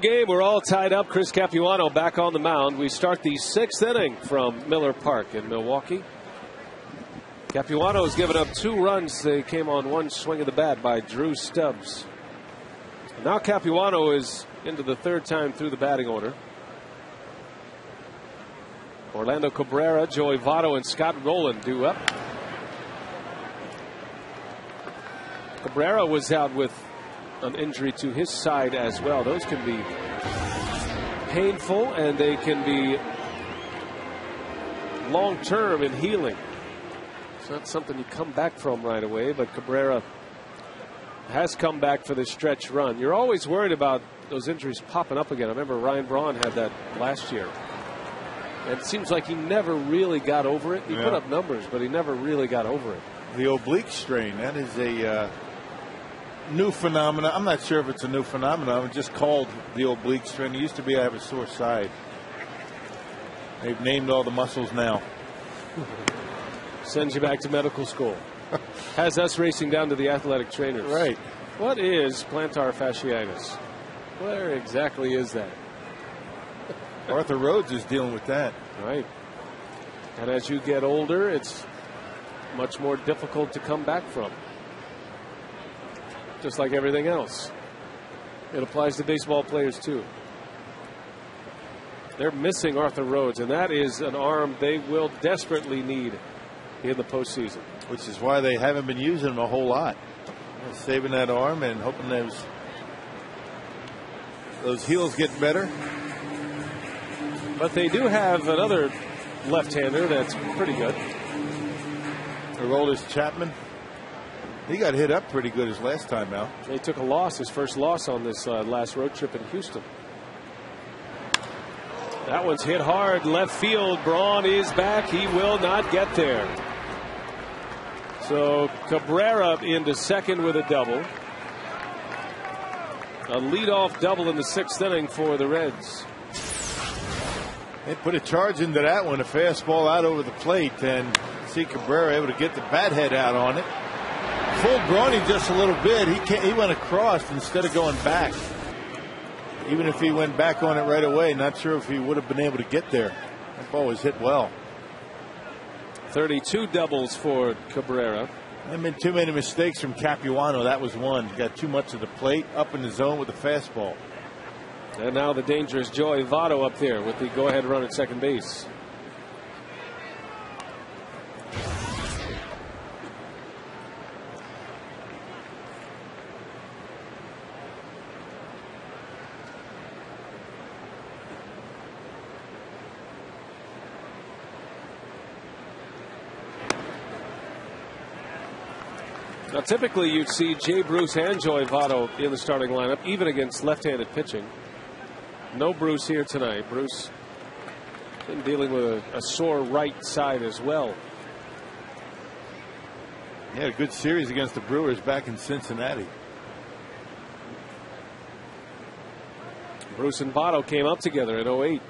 Game, we're all tied up. Chris Capuano back on the mound. We start the 6th inning from Miller Park in Milwaukee. Capuano has given up 2 runs. They came on one swing of the bat by Drew Stubbs. Now Capuano is into the 3rd time through the batting order. Orlando Cabrera, Joey Votto, and Scott Rowland due up. Cabrera was out with an injury to his side as well. Those can be painful, and they can be long-term in healing. It's not something you come back from right away, but Cabrera has come back for this stretch run. You're always worried about those injuries popping up again. I remember Ryan Braun had that last year. And it seems like he never really got over it. He put up numbers, but he never really got over it. The oblique strain, that is a new phenomenon. I'm not sure if it's a new phenomenon. It's just called the oblique strain. It used to be I have a sore side. They've named all the muscles now. Sends you back to medical school. Has us racing down to the athletic trainers. Right. What is plantar fasciitis? Where exactly is that? Arthur Rhodes is dealing with that. Right. And as you get older, it's much more difficult to come back from. Just like everything else. It applies to baseball players too. They're missing Arthur Rhodes, and that is an arm they will desperately need in the postseason. Which is why they haven't been using him a whole lot. Saving that arm and hoping those heels get better. But they do have another left-hander that's pretty good. Aroldis Chapman. He got hit up pretty good his last time out. They took a loss, his first loss on this last road trip in Houston. That one's hit hard left field. Braun is back. He will not get there. So Cabrera into second with a double. A leadoff double in the 6th inning for the Reds. They put a charge into that one, a fastball out over the plate, and see Cabrera able to get the bat head out on it. Full Brawny just a little bit. He went across instead of going back. Even if he went back on it right away, not sure if he would have been able to get there. That ball was hit well. 32 doubles for Cabrera. There have been too many mistakes from Capuano. That was one. He got too much of the plate, up in the zone with the fastball. And now the dangerous Joey Votto up there with the go-ahead run at second base. Now, typically you'd see Jay Bruce and Joey Votto in the starting lineup, even against left-handed pitching. No Bruce here tonight. Bruce been dealing with a sore right side as well. He had a good series against the Brewers back in Cincinnati. Bruce and Votto came up together in 08.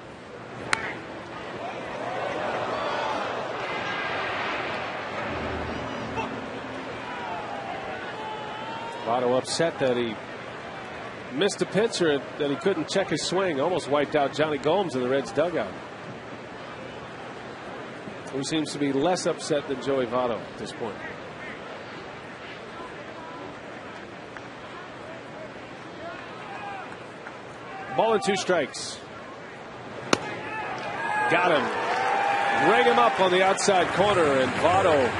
Votto upset that he missed a pitch or that he couldn't check his swing. Almost wiped out Johnny Gomes in the Reds dugout. Who seems to be less upset than Joey Votto at this point. Ball and 2 strikes. Got him. Ring him up on the outside corner, and Votto,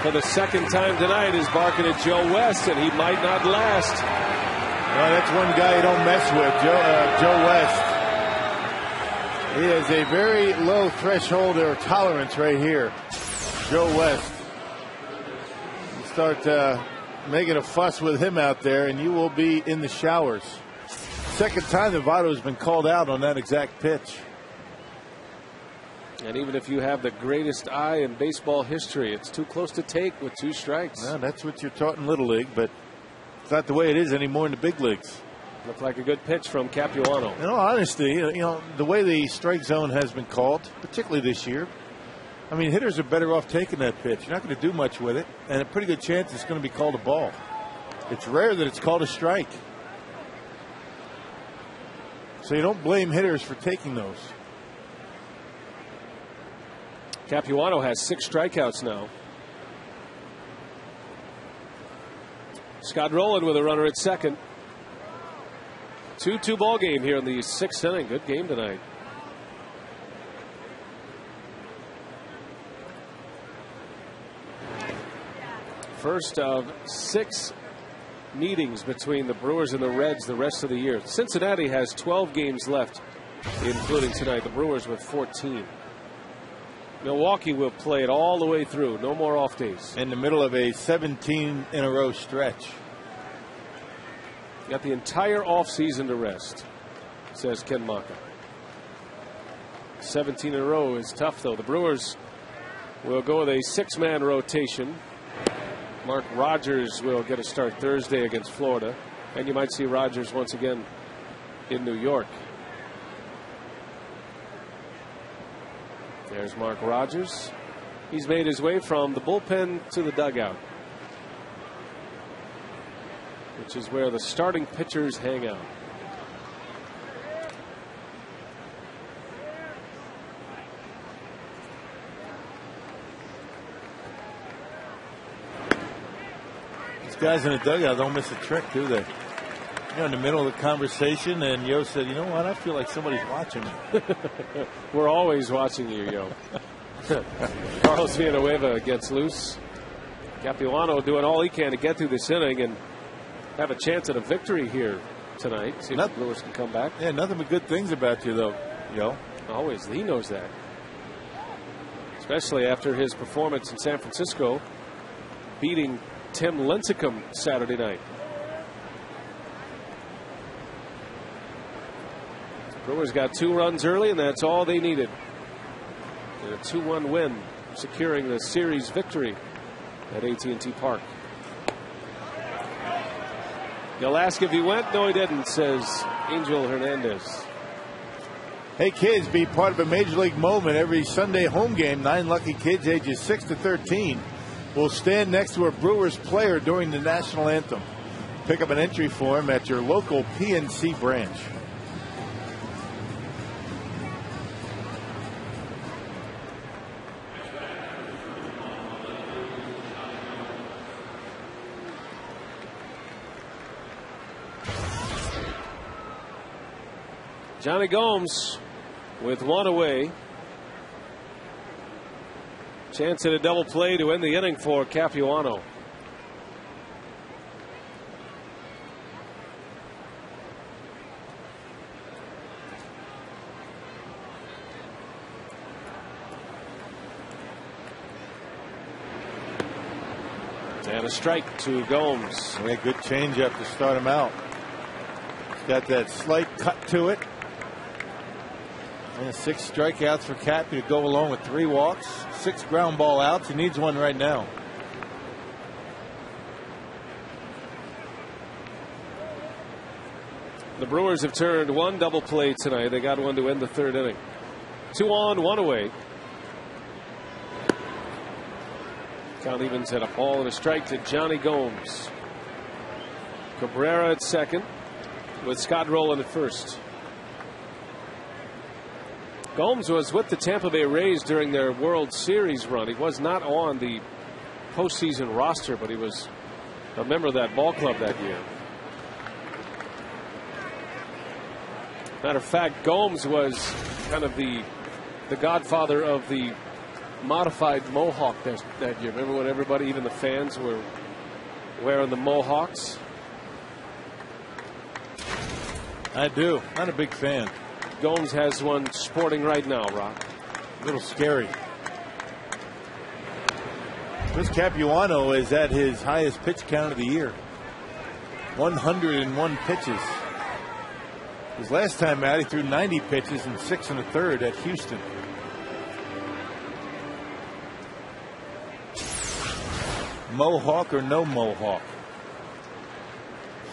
for the second time tonight, is barking at Joe West, and he might not last. Well, that's one guy you don't mess with, Joe West. He has a very low threshold or tolerance right here. Joe West. You start making a fuss with him out there, and you will be in the showers. Second time that Votto has been called out on that exact pitch. And even if you have the greatest eye in baseball history, it's too close to take with 2 strikes. Well, that's what you're taught in Little League, but it's not the way it is anymore in the big leagues. Looked like a good pitch from Capuano. In all honesty, the way the strike zone has been called, particularly this year, I mean, hitters are better off taking that pitch. You're not going to do much with it, and a pretty good chance it's going to be called a ball. It's rare that it's called a strike. So you don't blame hitters for taking those. Capuano has 6 strikeouts now. Scott Rowland with a runner at second. 2-2 ball game here in the 6th inning. Good game tonight. First of 6 meetings between the Brewers and the Reds the rest of the year. Cincinnati has 12 games left, including tonight. The Brewers with 14. Milwaukee will play it all the way through. No more off days. In the middle of a 17-in-a-row stretch. Got the entire offseason to rest, says Ken Maka. 17 in a row is tough, though. The Brewers will go with a 6-man rotation. Mark Rogers will get a start Thursday against Florida. And you might see Rogers once again in New York. There's Mark Rogers. He's made his way from the bullpen to the dugout, which is where the starting pitchers hang out. These guys in the dugout don't miss a trick, do they? in the middle of the conversation, and Yo said, "You know what? I feel like somebody's watching me." We're always watching you, Yo. Carlos Villanueva gets loose. Capuano doing all he can to get through this inning and have a chance at a victory here tonight. See if the Brewers can come back. Yeah, nothing but good things about you, though, Yo. Always. He knows that. Especially after his performance in San Francisco, beating Tim Lincecum Saturday night. Brewers got 2 runs early, and that's all they needed. And a 2-1 win, securing the series victory at AT&T Park. You'll ask if he went? No, he didn't, says Angel Hernandez. Hey, kids, be part of a Major League moment every Sunday home game. 9 lucky kids ages 6 to 13 will stand next to a Brewers player during the national anthem. Pick up an entry form at your local PNC branch. Johnny Gomes with 1 away. Chance at a double play to end the inning for Capuano. And a strike to Gomes. Yeah, good changeup to start him out. He's got that slight cut to it. And 6 strikeouts for Cappy to go along with 3 walks, 6 ground ball outs. He needs one right now. The Brewers have turned 1 double play tonight. They got one to end the 3rd inning. 2 on, 1 away. Count evens at a ball and a strike to Johnny Gomes. Cabrera at second with Scott Rowland at first. Gomes was with the Tampa Bay Rays during their World Series run. He was not on the postseason roster, but he was a member of that ball club that year. Matter of fact, Gomes was kind of the godfather of the modified mohawk that year. Remember when everybody, even the fans, were wearing the mohawks? I do. Not a big fan. Gomes has one sporting right now, Rock. A little scary. This Capuano is at his highest pitch count of the year. 101 pitches. His last time out, he threw 90 pitches in 6 1/3 at Houston. Mohawk or no mohawk?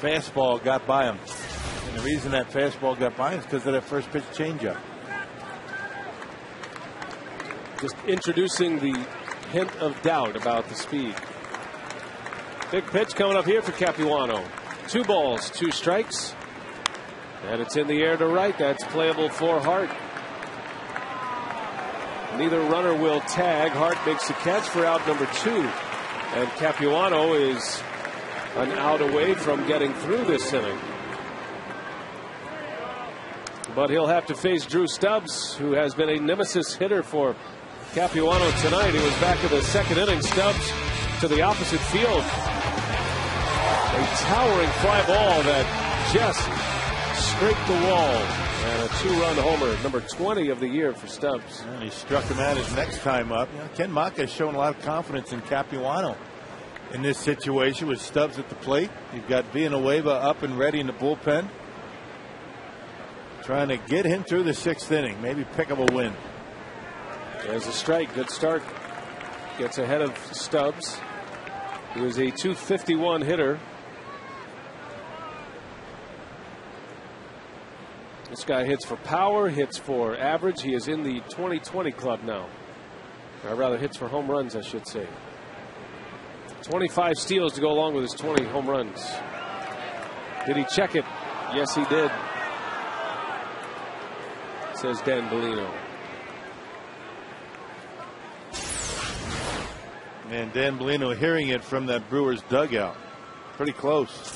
Fastball got by him. And the reason that fastball got by him is because of that first pitch changeup. Just introducing the hint of doubt about the speed. Big pitch coming up here for Capuano. 2 balls, 2 strikes. And it's in the air to right. That's playable for Hart. Neither runner will tag. Hart makes the catch for out number 2. And Capuano is an out away from getting through this inning. But he'll have to face Drew Stubbs, who has been a nemesis hitter for Capuano tonight. He was back in the 2nd inning. Stubbs to the opposite field. A towering fly ball that just scraped the wall. And a 2-run homer, number 20 of the year for Stubbs. And he struck him out his next time up. Ken Maka has shown a lot of confidence in Capuano in this situation with Stubbs at the plate. You've got Villanueva up and ready in the bullpen. Trying to get him through the 6th inning. Maybe pick up a win. There's a strike. Good start. Gets ahead of Stubbs. He was a .251 hitter. This guy hits for power, hits for average. He is in the 20-20 club now. Or rather, hits for home runs, I should say. 25 steals to go along with his 20 home runs. Did he check it? Yes, he did, says Dan Bellino. And Dan Bellino hearing it from that Brewers dugout. Pretty close.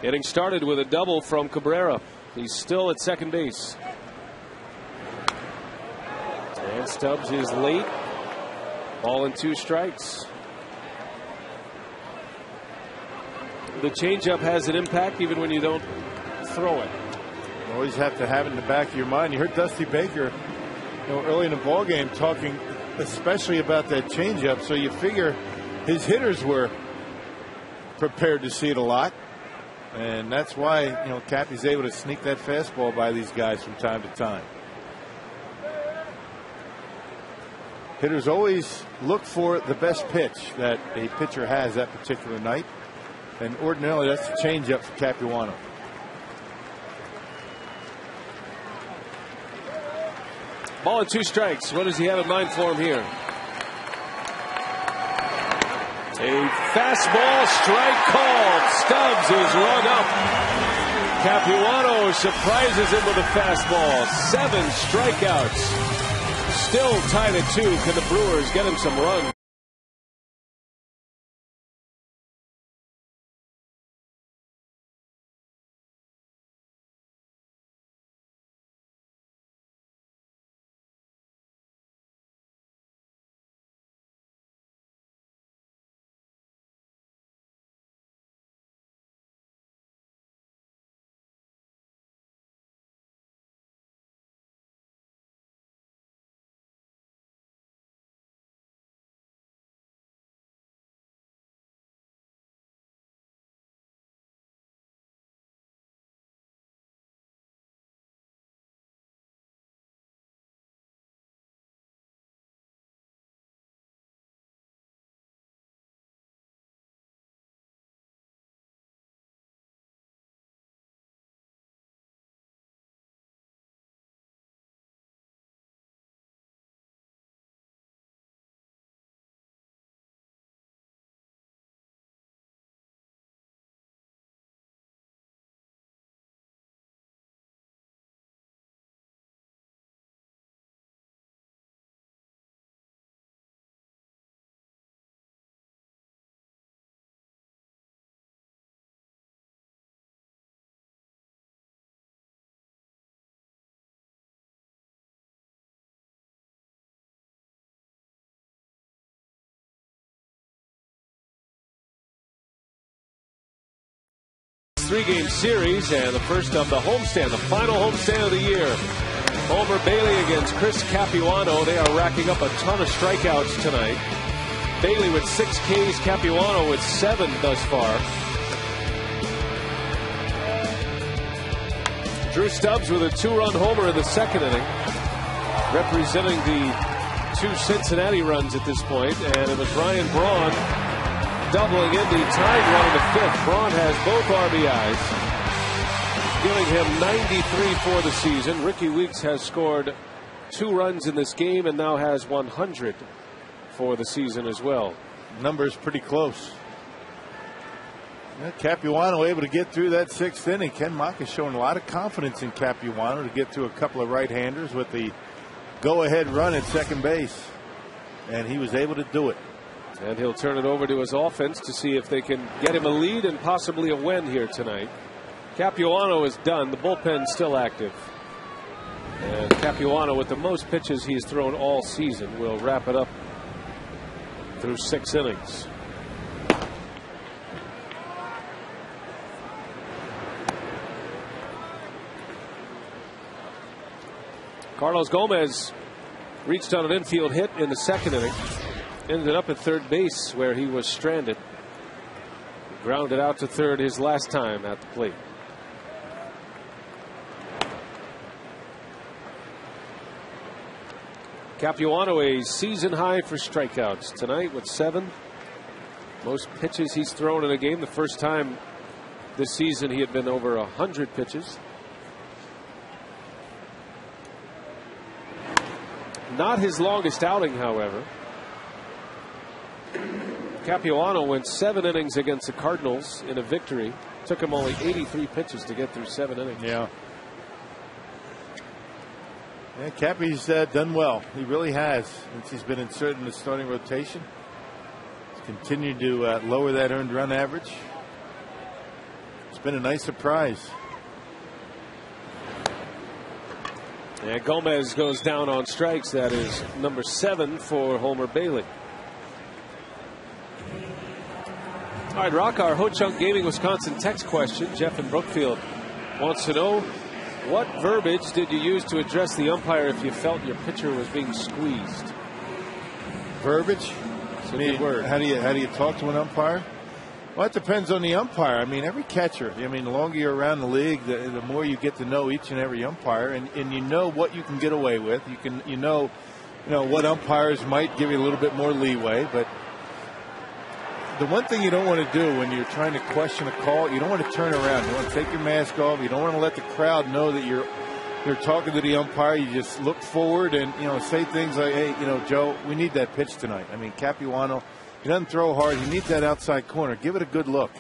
Getting started with a double from Cabrera. He's still at second base. And Stubbs is late. Ball and 2 strikes. The changeup has an impact even when you don't throw it. You always have to have it in the back of your mind. You heard Dusty Baker, early in the ball game talking especially about that changeup. So you figure his hitters were prepared to see it a lot, and that's why Cappy's able to sneak that fastball by these guys from time to time. Hitters always look for the best pitch that a pitcher has that particular night, and ordinarily that's the changeup for Capuano. Ball and 2 strikes. What does he have in mind for him here? A fastball strike called. Stubbs is run up. Capuano surprises him with a fastball. 7 strikeouts. Still tied at 2. Can the Brewers get him some runs? Three-game series, and the first of the homestand, the final homestand of the year. Homer Bailey against Chris Capuano. They are racking up a ton of strikeouts tonight. Bailey with 6 Ks, Capuano with 7 thus far. Drew Stubbs with a 2-run homer in the second inning, representing the 2 Cincinnati runs at this point, and it was Ryan Braun doubling in the tying run in the 5th. Braun has both RBIs, giving him 93 for the season. Ricky Weeks has scored 2 runs in this game and now has 100 for the season as well. Numbers pretty close. Capuano able to get through that 6th inning. Ken Mock is showing a lot of confidence in Capuano to get to a couple of right-handers with the go-ahead run at second base, and he was able to do it. And he'll turn it over to his offense to see if they can get him a lead and possibly a win here tonight. Capuano is done. The bullpen's still active. And Capuano, with the most pitches he's thrown all season, will wrap it up through 6 innings. Carlos Gomez reached on an infield hit in the second inning. Ended up at third base where he was stranded. Grounded out to third his last time at the plate. Capuano, a season high for strikeouts tonight with 7. Most pitches he's thrown in a game. The first time this season he had been over 100 pitches. Not his longest outing, however. Capuano went 7 innings against the Cardinals in a victory. Took him only 83 pitches to get through 7 innings. Yeah, Cappy's done well. He really has since he's been inserted in the starting rotation. He's continued to lower that earned run average. He's been a nice surprise. And Gomez goes down on strikes. That is number 7 for Homer Bailey. All right, Rock, our Ho Chunk Gaming Wisconsin text question. Jeff in Brookfield wants to know, what verbiage did you use to address the umpire if you felt your pitcher was being squeezed? Verbiage? It's a good word. How do you talk to an umpire? Well, it depends on the umpire. I mean, every catcher. I mean, the longer you're around the league, the more you get to know each and every umpire, and you know what you can get away with. You know what umpires might give you a little bit more leeway. But the one thing you don't want to do when you're trying to question a call, you don't want to turn around. You want to take your mask off. You don't want to let the crowd know that you're talking to the umpire. You just look forward and say things like, "Hey, Joe, we need that pitch tonight." I mean, Capuano. He doesn't throw hard. He needs that outside corner. Give it a good look.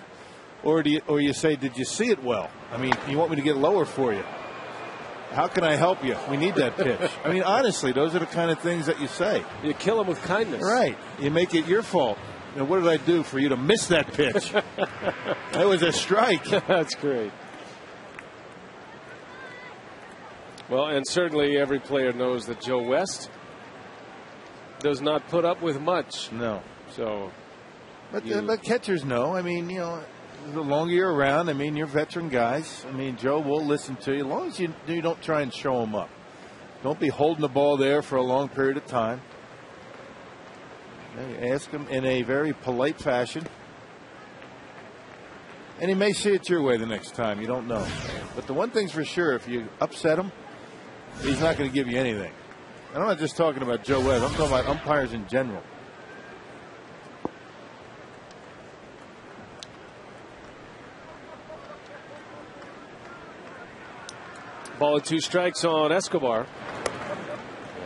Or you say, did you see it well? I mean, you want me to get lower for you? How can I help you? We need that pitch. I mean, honestly, those are the kind of things that you say. You kill him with kindness. Right. You make it your fault. What did I do for you to miss that pitch? That was a strike. That's great. Well, and certainly every player knows that Joe West does not put up with much. No. So, but catchers know. I mean, the longer you're around, I mean, you're veteran guys. I mean, Joe will listen to you as long as you don't try and show him up. Don't be holding the ball there for a long period of time. You ask him in a very polite fashion. And he may see it your way the next time. You don't know. But the one thing's for sure, if you upset him, he's not going to give you anything. And I'm not just talking about Joe Webb. I'm talking about umpires in general. Ball and 2 strikes on Escobar.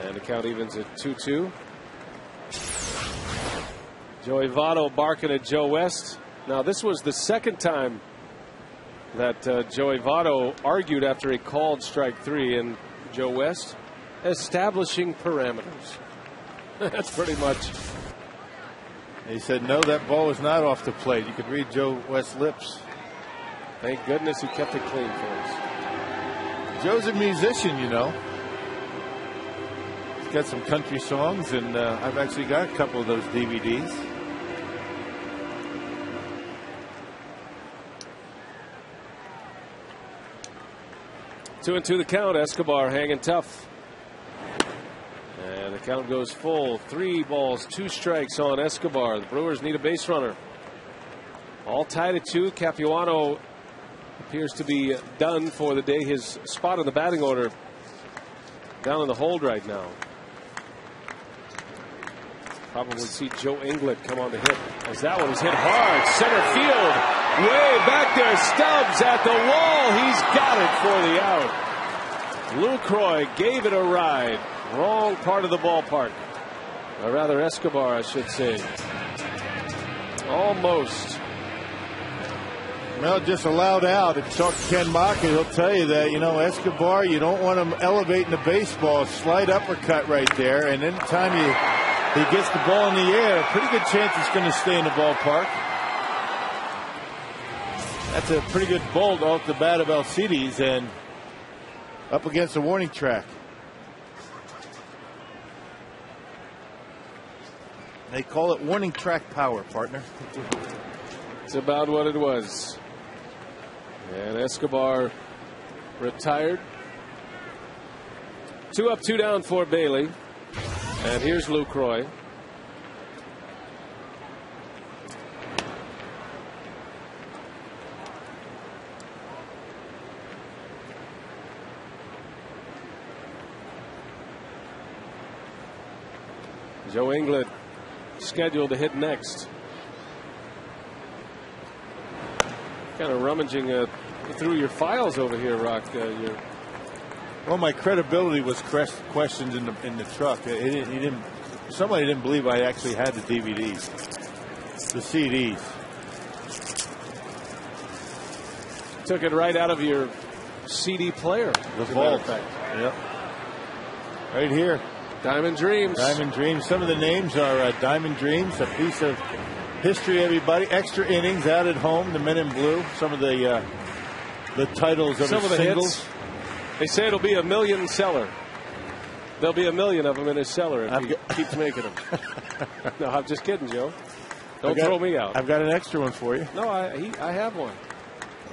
And the count evens at 2-2. Joey Votto barking at Joe West. Now, this was the second time that Joey Votto argued after he called strike 3, and Joe West establishing parameters. That's pretty much. He said, no, that ball was not off the plate. You could read Joe West's lips. Thank goodness he kept it clean for us. Joe's a musician, He's got some country songs, and I've actually got a couple of those DVDs. Two and 2 the count. Escobar hanging tough. And the count goes full. 3 balls, 2 strikes on Escobar. The Brewers need a base runner. All tied at 2. Capuano appears to be done for the day. His spot in the batting order down in the hold right now. Probably see Joe Inglet come on to hit, as that one is hit hard. Center field, way back there. Stubbs at the wall. He's got it for the out. Lucroy gave it a ride. Wrong part of the ballpark. Or rather, Escobar, I should say. Almost. Well, just allowed out. If you talk to Ken Maka, he'll tell you that, Escobar, you don't want him elevating the baseball. Slight uppercut right there. And anytime he gets the ball in the air, pretty good chance it's going to stay in the ballpark. That's a pretty good bolt off the bat of Alcides and up against the warning track. They call it warning track power, partner. It's about what it was. And Escobar retired. 2 up, 2 down for Bailey. And here's Lucroy. Joe Inglet scheduled to hit next. Kind of rummaging through your files over here, Rock. Well, my credibility was questioned in the truck. Somebody didn't believe I actually had the DVDs, the CDs. Took it right out of your CD player. The vault. Yep. Right here. Diamond Dreams. Diamond Dreams. Some of the names are Diamond Dreams, a piece of history, everybody. Extra innings out at home, the men in blue. Some of the the titles of some his of the singles. hits. They say it'll be a million seller. There'll be a million of them in his cellar if he keeps making them. No, I'm just kidding, Joe. Don't throw me out. I've got an extra one for you. No, I have one.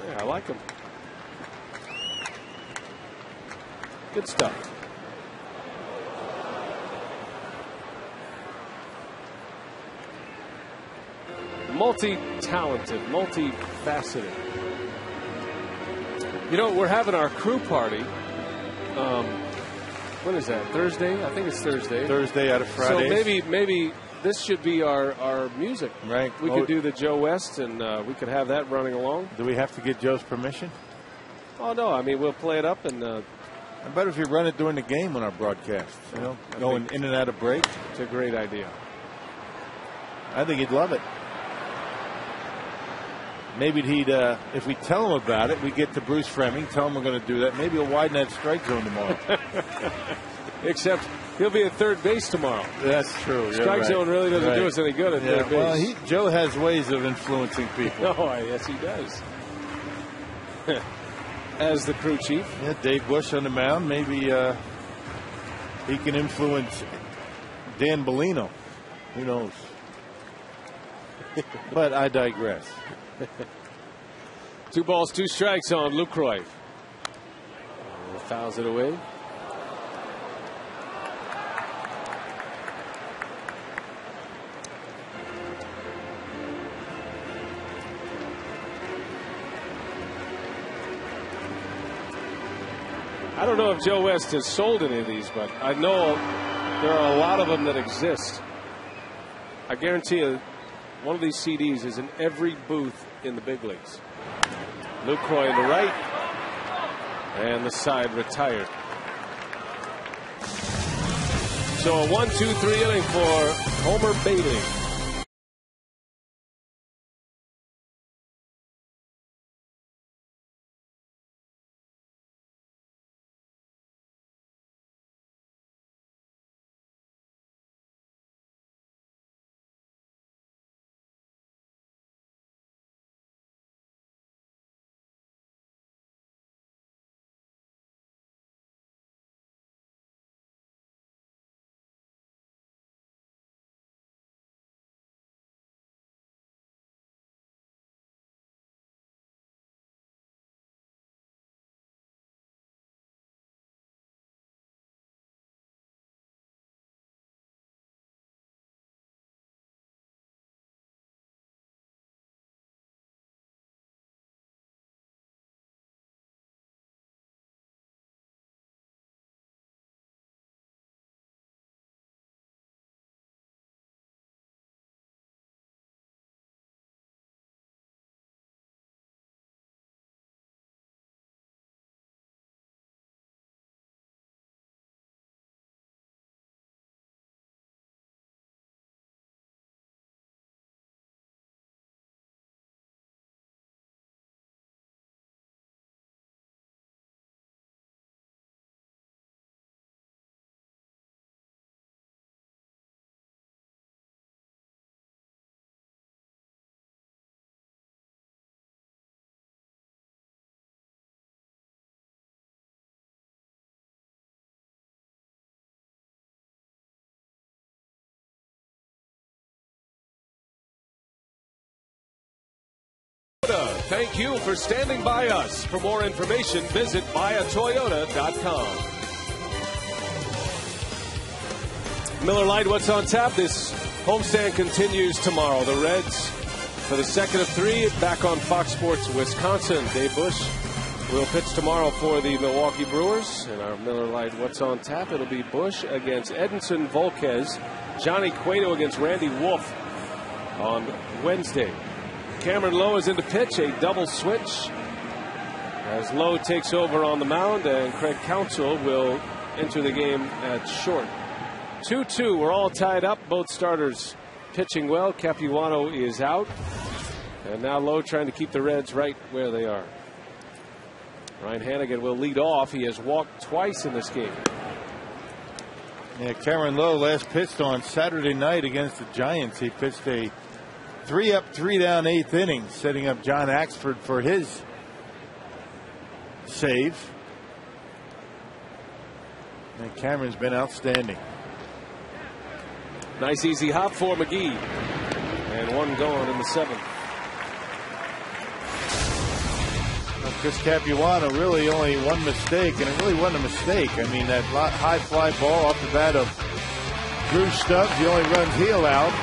Yeah, I like them. Good stuff. Multi-talented, multi-faceted. You know, we're having our crew party. When is that? Thursday? I think it's Thursday. Thursday out of Friday. So maybe this should be our music. Right. We could do the Joe West, and we could have that running along. Do we have to get Joe's permission? Oh, no. I mean, we'll play it up. And I bet if you run it during the game on our broadcast, you know, going in and out of break. It's a great idea. I think he'd love it. Maybe he'd, if we tell him about it, we get to Bruce Fleming, tell him we're going to do that. Maybe he'll widen that strike zone tomorrow. Except he'll be at third base tomorrow. That's true. Strike zone really doesn't do us any good at third base. Well, Joe has ways of influencing people. Oh, yes, he does. As the crew chief. Yeah, Dave Bush on the mound. Maybe he can influence Dan Bellino. Who knows? But I digress. 2 balls, 2 strikes on Lucroy. Fouls it away. I don't know if Joe West has sold any of these, but I know there are a lot of them that exist. I guarantee you, one of these CDs is in every booth in the big leagues. Lucroy in the right, and the side retired. So a 1-2-3 inning for Homer Bailey. Thank you for standing by us. For more information, visit buyatoyota.com. Miller Lite, what's on tap? This homestand continues tomorrow. The Reds, for the second of 3, back on Fox Sports Wisconsin. Dave Bush will pitch tomorrow for the Milwaukee Brewers. And our Miller Lite, what's on tap? It'll be Bush against Edinson Volquez. Johnny Cueto against Randy Wolf on Wednesday. Cameron Lowe is in to pitch, a double switch as Lowe takes over on the mound, and Craig Counsell will enter the game at short. 2-2, we're all tied up, both starters pitching well. Capuano is out, and now Lowe trying to keep the Reds right where they are. Ryan Hannigan will lead off. He has walked twice in this game. Yeah, Cameron Lowe last pitched on Saturday night against the Giants. He pitched a 3-up, 3-down 8th inning, setting up John Axford for his save. And Cameron's been outstanding. Nice easy hop for McGee. And one gone in the 7th. Well, Chris Capuano really only one mistake, and it really wasn't a mistake. I mean, that high fly ball off the bat of Drew Stubbs, the only runs he allowed,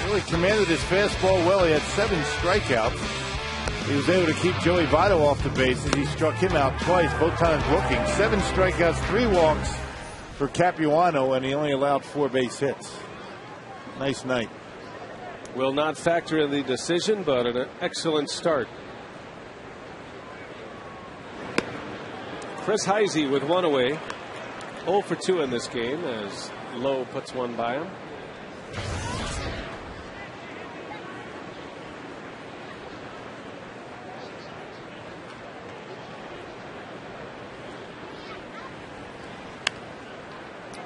really commanded his fastball well. He had 7 strikeouts. He was able to keep Joey Votto off the bases. He struck him out twice, both times looking. 7 strikeouts, 3 walks for Capuano, and he only allowed 4 base hits. Nice night. Will not factor in the decision, but an excellent start. Chris Heisey with 1 away. 0 for 2 in this game as Lowe puts one by him.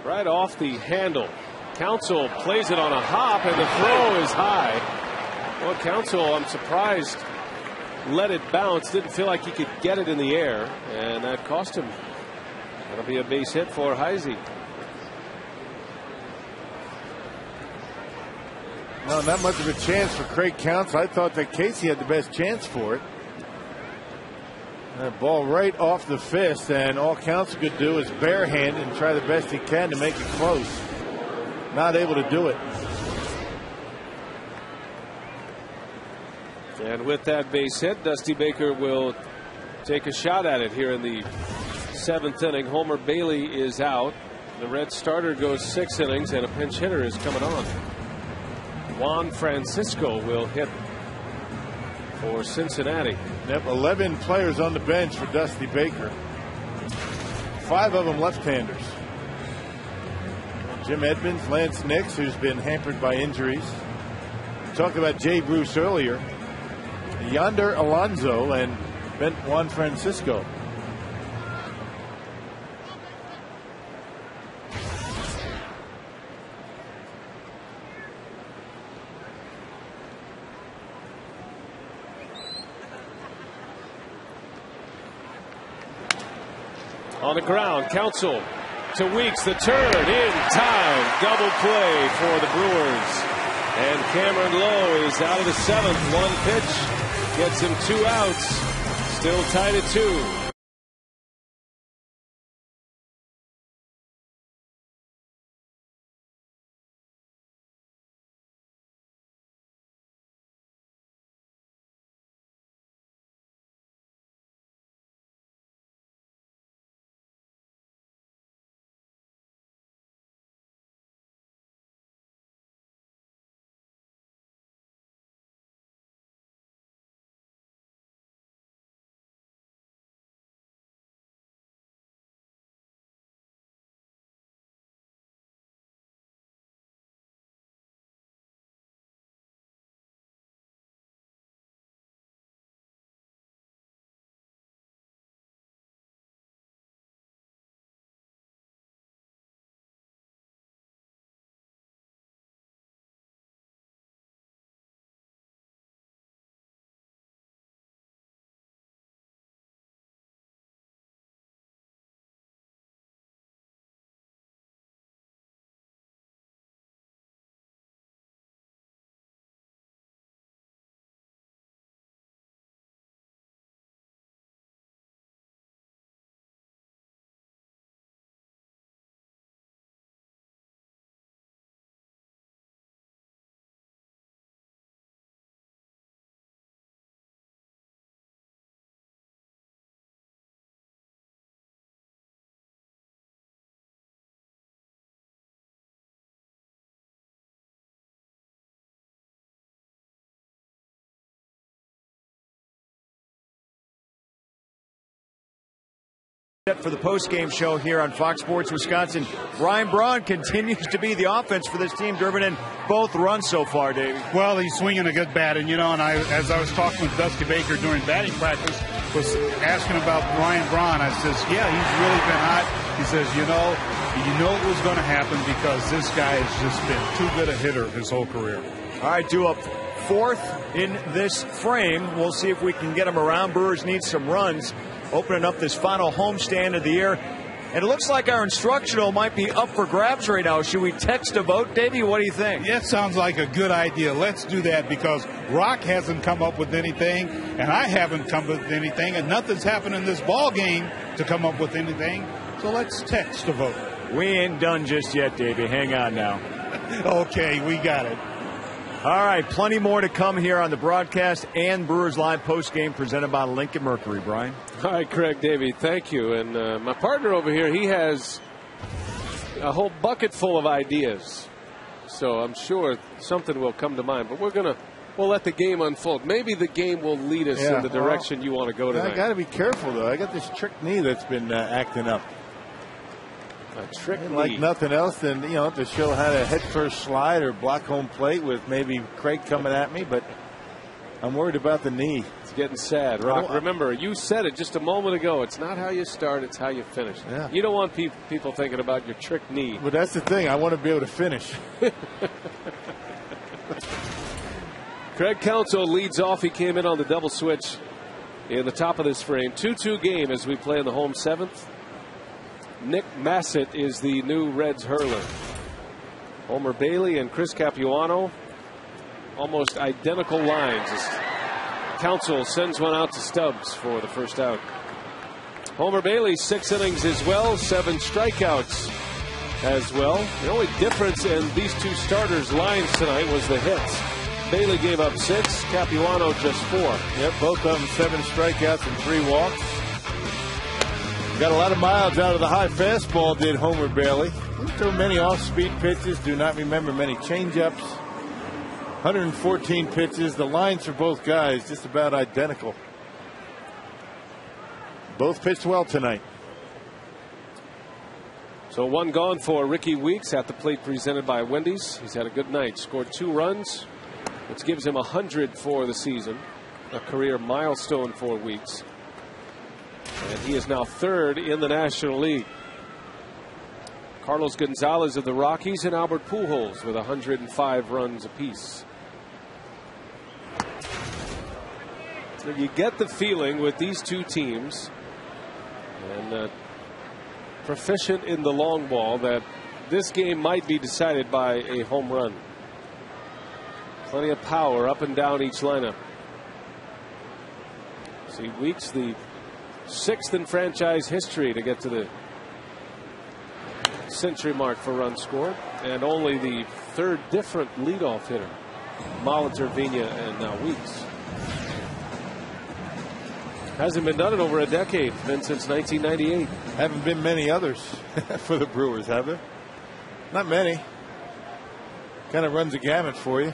Right off the handle. Counsell plays it on a hop, and the throw is high. Well, Counsell, I'm surprised, let it bounce. Didn't feel like he could get it in the air, and that cost him. That'll be a base hit for Heisey. No, not much of a chance for Craig Counsell. I thought that Casey had the best chance for it. That ball right off the fist, and all Counsell could do is barehand and try the best he can to make it close. Not able to do it. And with that base hit, Dusty Baker will take a shot at it here in the 7th inning. Homer Bailey is out. The Red starter goes 6 innings, and a pinch hitter is coming on. Juan Francisco will hit for Cincinnati. Yep, 11 players on the bench for Dusty Baker. 5 of them left-handers. Jim Edmonds, Lance Nix, who's been hampered by injuries. We talked about Jay Bruce earlier. Yonder Alonso and Ben Juan Francisco. On the ground, Counsell to Weeks, the turn in time. Double play for the Brewers. And Cameron Lowe is out of the 7th. 1 pitch gets him 2 outs. Still tied at 2. For the post-game show here on Fox Sports Wisconsin, Ryan Braun continues to be the offense for this team, driven in both runs so far, Davey. Well, he's swinging a good bat, and as I was talking with Dusty Baker during batting practice, was asking about Ryan Braun. I says, yeah, he's really been hot. He says, you know it was going to happen because this guy has just been too good a hitter his whole career. All right, due up 4th in this frame. We'll see if we can get him around. Brewers need some runs. opening up this final homestand of the year. And it looks like our instructional might be up for grabs right now. Should we text a vote, Davey? What do you think? That sounds like a good idea. Let's do that because Rock hasn't come up with anything, and I haven't come up with anything, and nothing's happened in this ball game to come up with anything. So let's text a vote. We ain't done just yet, Davey. Hang on now. Okay, we got it. All right, plenty more to come here on the broadcast and Brewers Live postgame presented by Lincoln Mercury. Brian? All right, Craig, Davey, thank you. And my partner over here, he has a whole bucket full of ideas. So I'm sure something will come to mind. But we'll let the game unfold. Maybe the game will lead us in the direction you want to go tonight. I got to be careful, though. I got this trick knee that's been acting up. A trick knee. Like nothing else than, to show how to head first slide or block home plate with maybe Craig coming at me, but I'm worried about the knee. It's getting sad, Rock. Remember, you said it just a moment ago. It's not how you start, it's how you finish. Yeah. You don't want people thinking about your trick knee. But that's the thing. I want to be able to finish. Craig Counsell leads off. He came in on the double switch in the top of this frame. 2-2 game as we play in the home seventh. Nick Massett is the new Reds hurler. Homer Bailey and Chris Capuano, almost identical lines. Counsell sends one out to Stubbs for the first out. Homer Bailey, 6 innings as well, 7 strikeouts as well. The only difference in these two starters' lines tonight was the hits. Bailey gave up 6, Capuano just 4. Yep, both of them 7 strikeouts and 3 walks. Got a lot of miles out of the high fastball, did Homer Bailey. Didn't throw many off-speed pitches. Do not remember many changeups. 114 pitches. The lines for both guys just about identical. Both pitched well tonight. So 1 gone for Ricky Weeks at the plate presented by Wendy's. He's had a good night. Scored 2 runs, which gives him 100 for the season. A career milestone for Weeks. And he is now 3rd in the National League. Carlos Gonzalez of the Rockies and Albert Pujols with 105 runs apiece. So you get the feeling with these two teams, and proficient in the long ball, that this game might be decided by a home run. Plenty of power up and down each lineup. See, Weeks, the 6th in franchise history to get to the century mark for runs scored, and only the 3rd different leadoff hitter. Molitor, Vina, and now Weeks. Hasn't been done in over a decade. Been since 1998. Haven't been many others for the Brewers, have there? Not many. Kind of runs a gamut for you.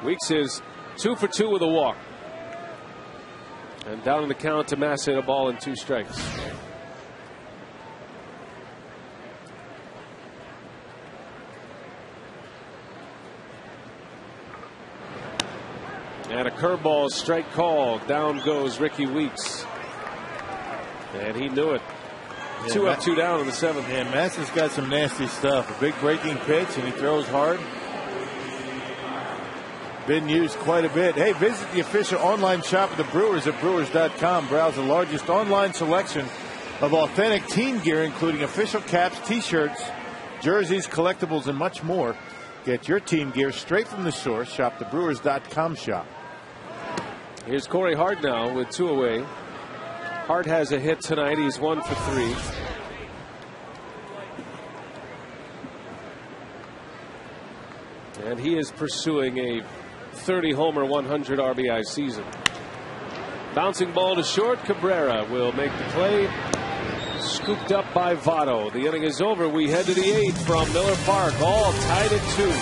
Weeks is 2 for 2 with a walk. And down in the count to Massett, a ball and 2 strikes. And a curveball, strike call. Down goes Ricky Weeks. And he knew it. Yeah, 2 up, 2 down in the 7th. Yeah, Massett's got some nasty stuff. A big breaking pitch, and he throws hard. Been used quite a bit. Hey, visit the official online shop of the Brewers at Brewers.com. Browse the largest online selection of authentic team gear, including official caps, T-shirts, jerseys, collectibles, and much more. Get your team gear straight from the source. Shop the Brewers.com shop. Here's Corey Hart now with 2 away. Hart has a hit tonight. He's 1 for 3. And he is pursuing a 30 homer, 100 RBI season. Bouncing ball to short. Cabrera will make the play. Scooped up by Votto. The inning is over. We head to the 8th from Miller Park. All tied at 2.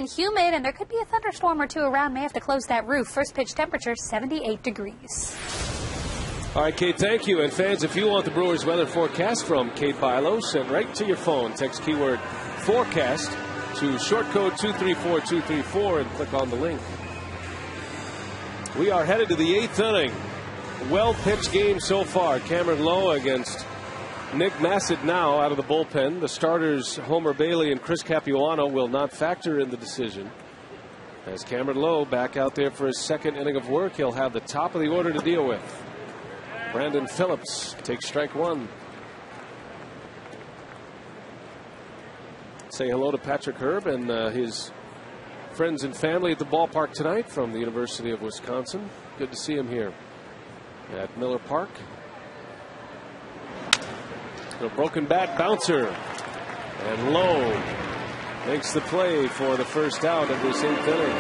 and humid, and there could be a thunderstorm or two around. May have to close that roof. First pitch temperature, 78 degrees. All right, Kate, thank you. And fans, if you want the Brewers weather forecast from Kate Bilo, send right to your phone. Text keyword forecast to short code 234234 and click on the link. We are headed to the 8th inning. Well-pitched game so far. Cameron Lowe against Nick Massett now out of the bullpen. The starters, Homer Bailey and Chris Capuano, will not factor in the decision. As Cameron Lowe back out there for his second inning of work, he'll have the top of the order to deal with. Brandon Phillips takes strike one. Say hello to Patrick Herb and his friends and family at the ballpark tonight from the University of Wisconsin. Good to see him here at Miller Park. A broken bat bouncer. And Lowe makes the play for the first out of this 8th inning.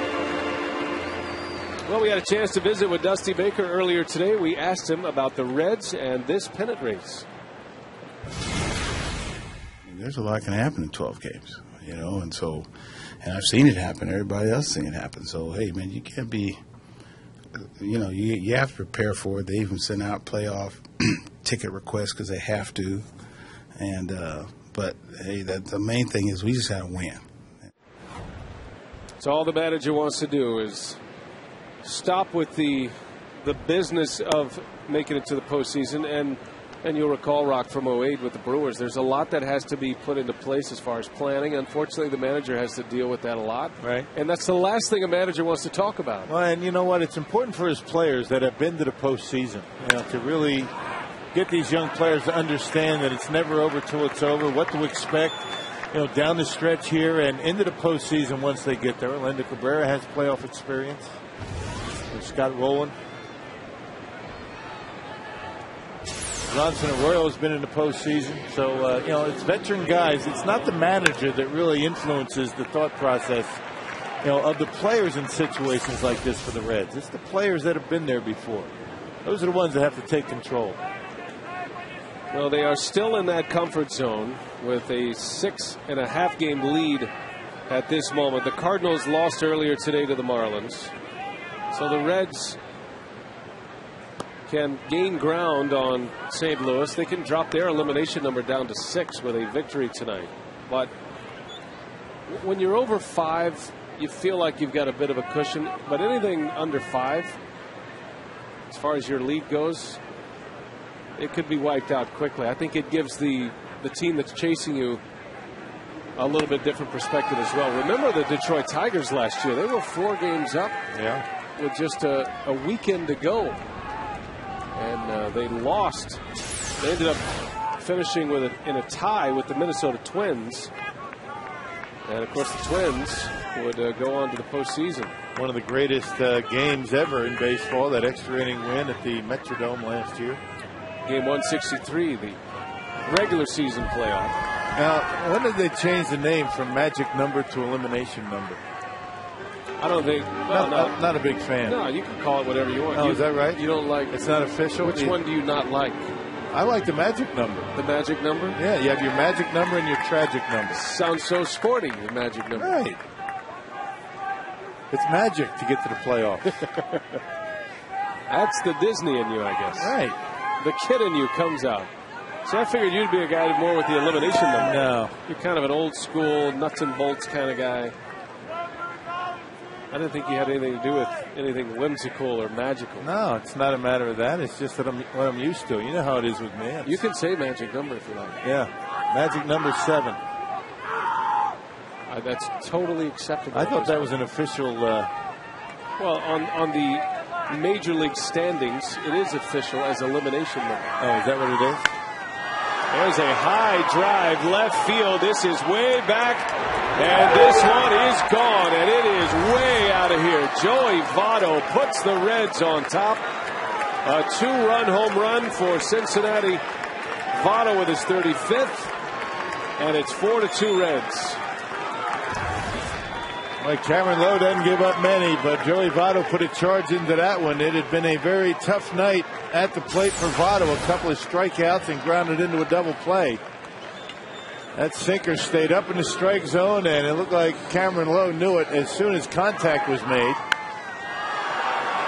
Well, we had a chance to visit with Dusty Baker earlier today. We asked him about the Reds and this pennant race. There's a lot can happen in 12 games, you know, and I've seen it happen. Everybody else has seen it happen. So, hey, man, you can't be, you know, you have to prepare for it. They even send out playoff ticket requests because they have to. And but hey, the main thing is we just got to win. So all the manager wants to do is stop with the business of making it to the postseason. And you'll recall, Rock, from 08 with the Brewers, there's a lot that has to be put into place as far as planning. Unfortunately, the manager has to deal with that a lot. Right. And that's the last thing a manager wants to talk about. Well, and you know what? It's important for his players that have been to the postseason, you know, to really get these young players to understand that it's never over till it's over, what to expect, you know, down the stretch here and into the postseason once they get there. Orlando Cabrera has playoff experience. Scott Rowland. Johnson Arroyo has been in the postseason. So, you know, it's veteran guys. It's not the manager that really influences the thought process, you know, of the players in situations like this for the Reds. It's the players that have been there before. Those are the ones that have to take control. Well, they are still in that comfort zone with a 6.5 game lead at this moment. The Cardinals lost earlier today to the Marlins. So the Reds can gain ground on St. Louis. They can drop their elimination number down to 6 with a victory tonight. But when you're over 5, you feel like you've got a bit of a cushion. But anything under 5, as far as your lead goes, it could be wiped out quickly. I think it gives the team that's chasing you a little bit different perspective as well. Remember the Detroit Tigers last year. They were 4 games up with just a weekend to go. And they lost. They ended up finishing in a tie with the Minnesota Twins. And, of course, the Twins would go on to the postseason. One of the greatest games ever in baseball, that extra inning win at the Metrodome last year. Game 163, the regular season playoff. Now, when did they change the name from magic number to elimination number? I don't think. Well, not a big fan. No, you can call it whatever you want. Oh, is that right? You don't like. It's not official. Which one do you not like? I like the magic number. The magic number? Yeah, you have your magic number and your tragic number. Sounds so sporty, the magic number. Right. It's magic to get to the playoffs. That's the Disney in you, I guess. Right. The kid in you comes out. So I figured you'd be a guy more with the elimination number. No. You're kind of an old school, nuts and bolts kind of guy. I didn't think you had anything to do with anything whimsical or magical. No, it's not a matter of that. It's just that what I'm used to. You know how it is with me. You can say magic number if you like. Yeah. Magic number 7. That's totally acceptable. I thought that was an official. Well, on the Major League standings, it is official as elimination number. Oh, is that what it is? There's a high drive left field. This is way back, and this one is gone, and it is way out of here. Joey Votto puts the Reds on top. A 2-run home run for Cincinnati. Votto with his 35th, and it's 4-2 Reds. Well, Cameron Lowe doesn't give up many, but Joey Votto put a charge into that one. It had been a very tough night at the plate for Votto. A couple of strikeouts and grounded into a double play. That sinker stayed up in the strike zone, and it looked like Cameron Lowe knew it as soon as contact was made.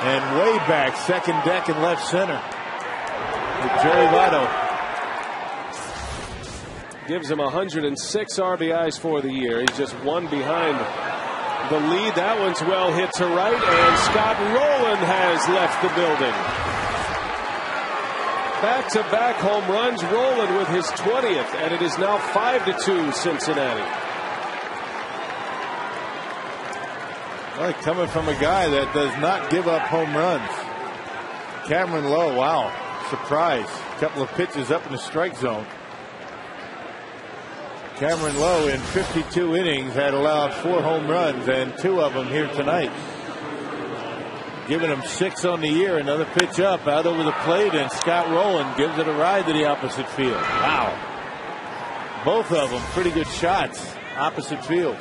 And way back, second deck and left center with Joey Votto. Gives him 106 RBIs for the year. He's just one behind the lead. That one's well hit to right, and Scott Rowland has left the building. Back-to-back home runs. Rowland with his 20th, and it is now 5-2 Cincinnati. Well, coming from a guy that does not give up home runs. Cameron Lowe, wow, surprise. A couple of pitches up in the strike zone. Cameron Lowe in 52 innings had allowed 4 home runs, and 2 of them here tonight. Giving him 6 on the year. Another pitch up out over the plate, and Scott Rowland gives it a ride to the opposite field. Wow. Both of them pretty good shots opposite field.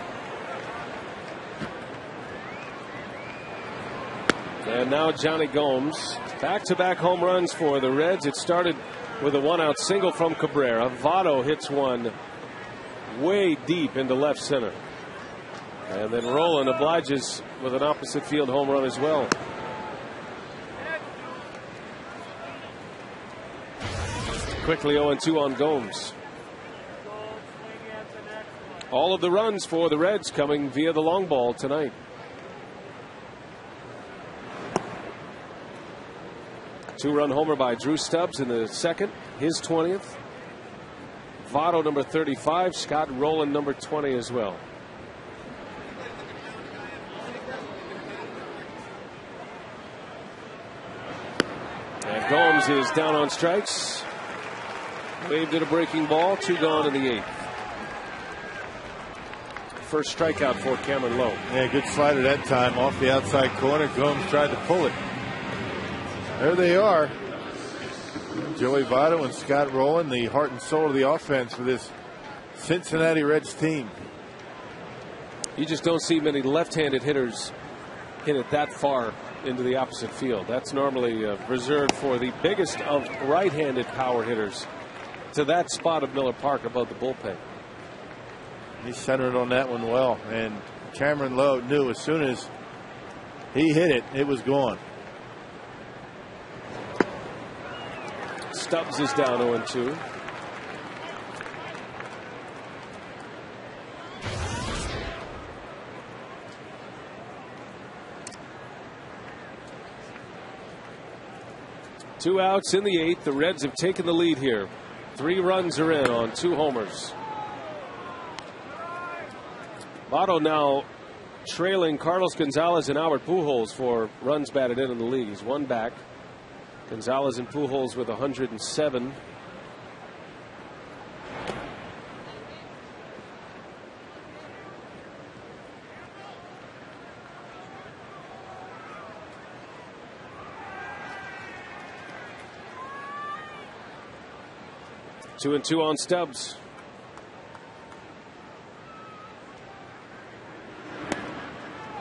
And now Johnny Gomes. Back-to-back home runs for the Reds. It started with a 1-out single from Cabrera. Votto hits one way deep into left center. And then Rowland obliges with an opposite field home run as well. Quickly 0-2 on Gomes. All of the runs for the Reds coming via the long ball tonight. Two-run homer by Drew Stubbs in the second, his 20th. Votto number 35, Scott Rowland number 20 as well. And Gomes is down on strikes. Waved at a breaking ball, 2 gone in the 8th. First strikeout for Cameron Lowe. Yeah, good slider that time off the outside corner. Gomes tried to pull it. There they are. Joey Votto and Scott Rowland, the heart and soul of the offense for this Cincinnati Reds team. You just don't see many left-handed hitters hit it that far into the opposite field. That's normally reserved for the biggest of right-handed power hitters to that spot of Miller Park above the bullpen. He centered on that one well, and Cameron Lowe knew as soon as he hit it, it was gone. Stubbs is down 0-2. Two outs in the 8th. The Reds have taken the lead here. 3 runs are in on 2 homers. Votto now trailing Carlos Gonzalez and Albert Pujols for runs batted in the league. He's 1 back. Gonzalez and Pujols with 107. Two and 2 on Stubbs.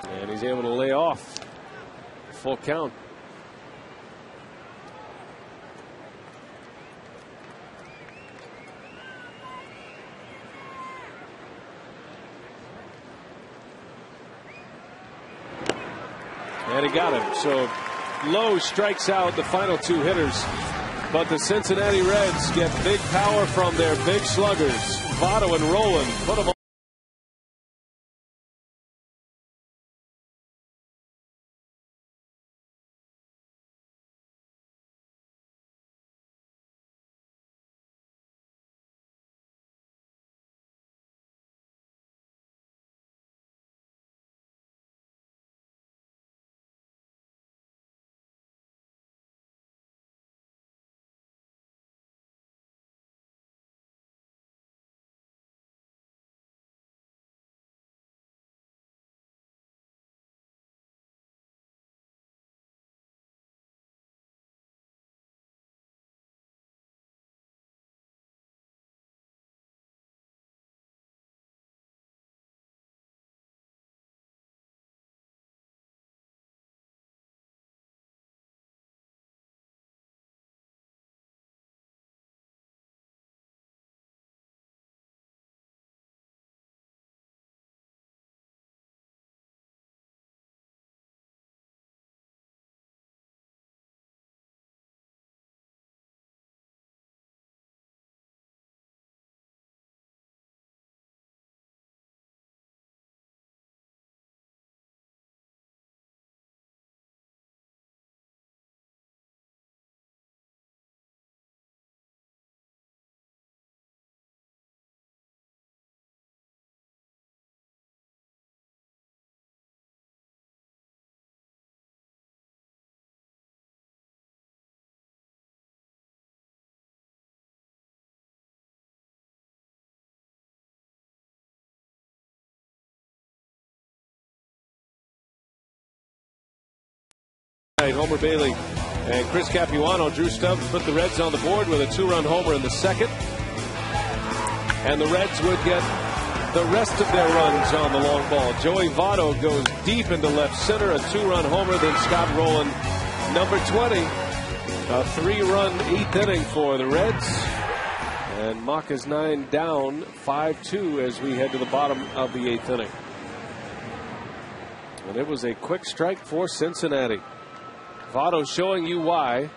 And he's able to lay off. Full count. And he got him. So Lowe strikes out the final 2 hitters. But the Cincinnati Reds get big power from their big sluggers. Votto and Rowland put them on. Homer Bailey and Chris Capuano. Drew Stubbs put the Reds on the board with a 2-run homer in the second. And the Reds would get the rest of their runs on the long ball. Joey Votto goes deep into left center, a 2-run homer. Then Scott Rowland, number 20, a 3-run 8th inning for the Reds. And Maka's 9 down, 5-2 as we head to the bottom of the 8th inning. And it was a quick strike for Cincinnati. Votto showing you why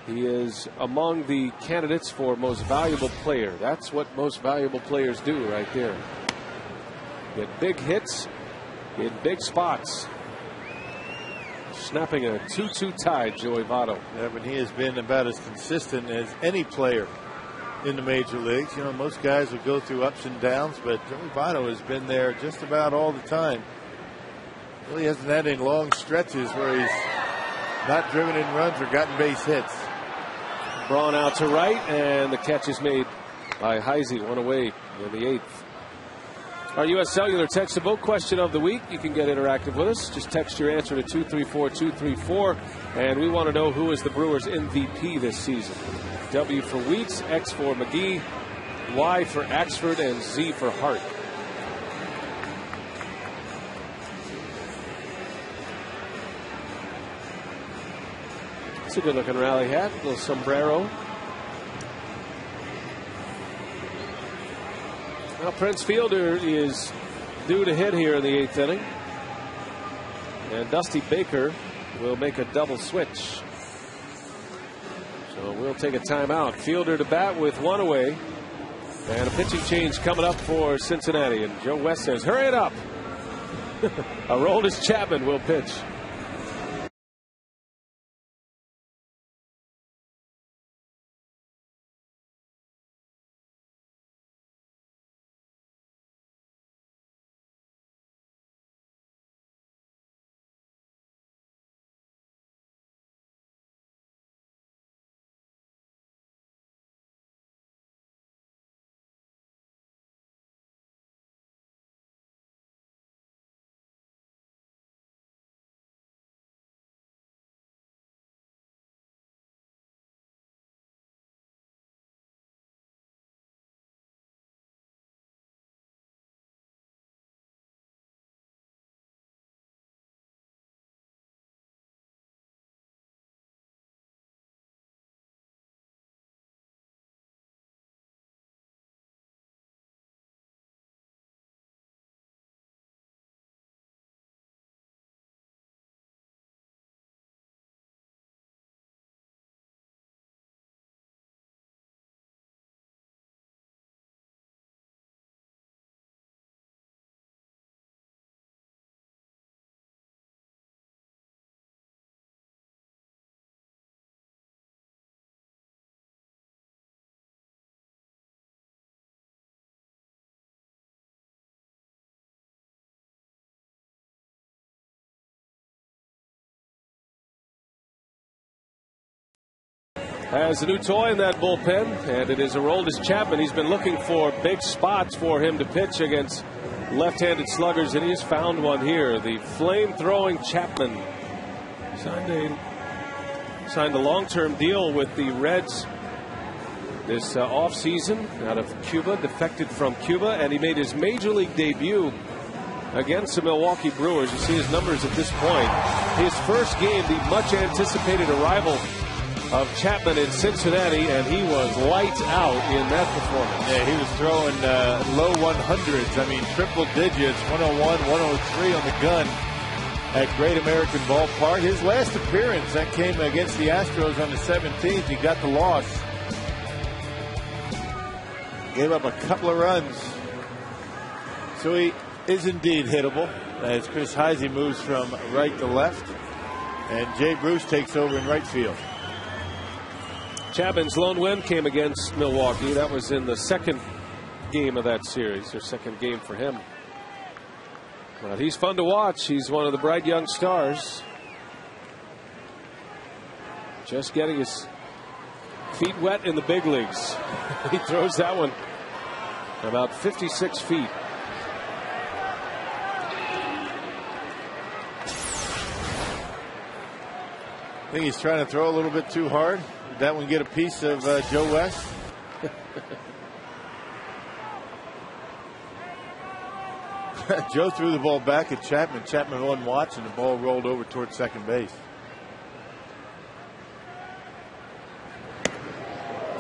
he is among the candidates for most valuable player. That's what most valuable players do right there. Get big hits in big spots. Snapping a 2-2 tie, Joey Votto. Yeah, but he has been about as consistent as any player in the major leagues. You know, most guys will go through ups and downs, but Joey Votto has been there just about all the time. Really hasn't had any long stretches where he's not driven in runs or gotten base hits. Braun out to right, and the catch is made by Heisey. One away in the 8th. Our U.S. Cellular text and vote question of the week. You can get interactive with us. Just text your answer to 234-234. And we want to know who is the Brewers MVP this season. W for Wheats, X for McGee, Y for Axford, and Z for Hart. It's a good looking rally hat, little sombrero. Well, Prince Fielder is due to hit here in the 8th inning. And Dusty Baker will make a double switch. So we'll take a timeout. Fielder to bat with 1 away. And a pitching change coming up for Cincinnati. And Joe West says, hurry it up. Aroldis Chapman will pitch. Has a new toy in that bullpen, and it is Aroldis Chapman. He's been looking for big spots for him to pitch against left-handed sluggers, and he's found one here. The flame-throwing Chapman signed a long-term deal with the Reds this offseason out of Cuba, defected from Cuba, and he made his major league debut against the Milwaukee Brewers. You see his numbers at this point. His first game, the much-anticipated arrival of Chapman in Cincinnati, and he was lights out in that performance. Yeah, he was throwing low 100s. I mean, triple digits, 101, 103 on the gun at Great American Ballpark. His last appearance, that came against the Astros on the 17th. He got the loss. Gave up a couple of runs. So he is indeed hittable as Chris Heisey moves from right to left. And Jay Bruce takes over in right field. Chapman's lone win came against Milwaukee. That was in the second game of that series, their second game for him. But he's fun to watch. He's one of the bright young stars. Just getting his feet wet in the big leagues. He throws that one about 56 feet. I think he's trying to throw a little bit too hard. Did that one get a piece of Joe West? Joe threw the ball back at Chapman. Chapman wasn't watching. The ball rolled over towards second base.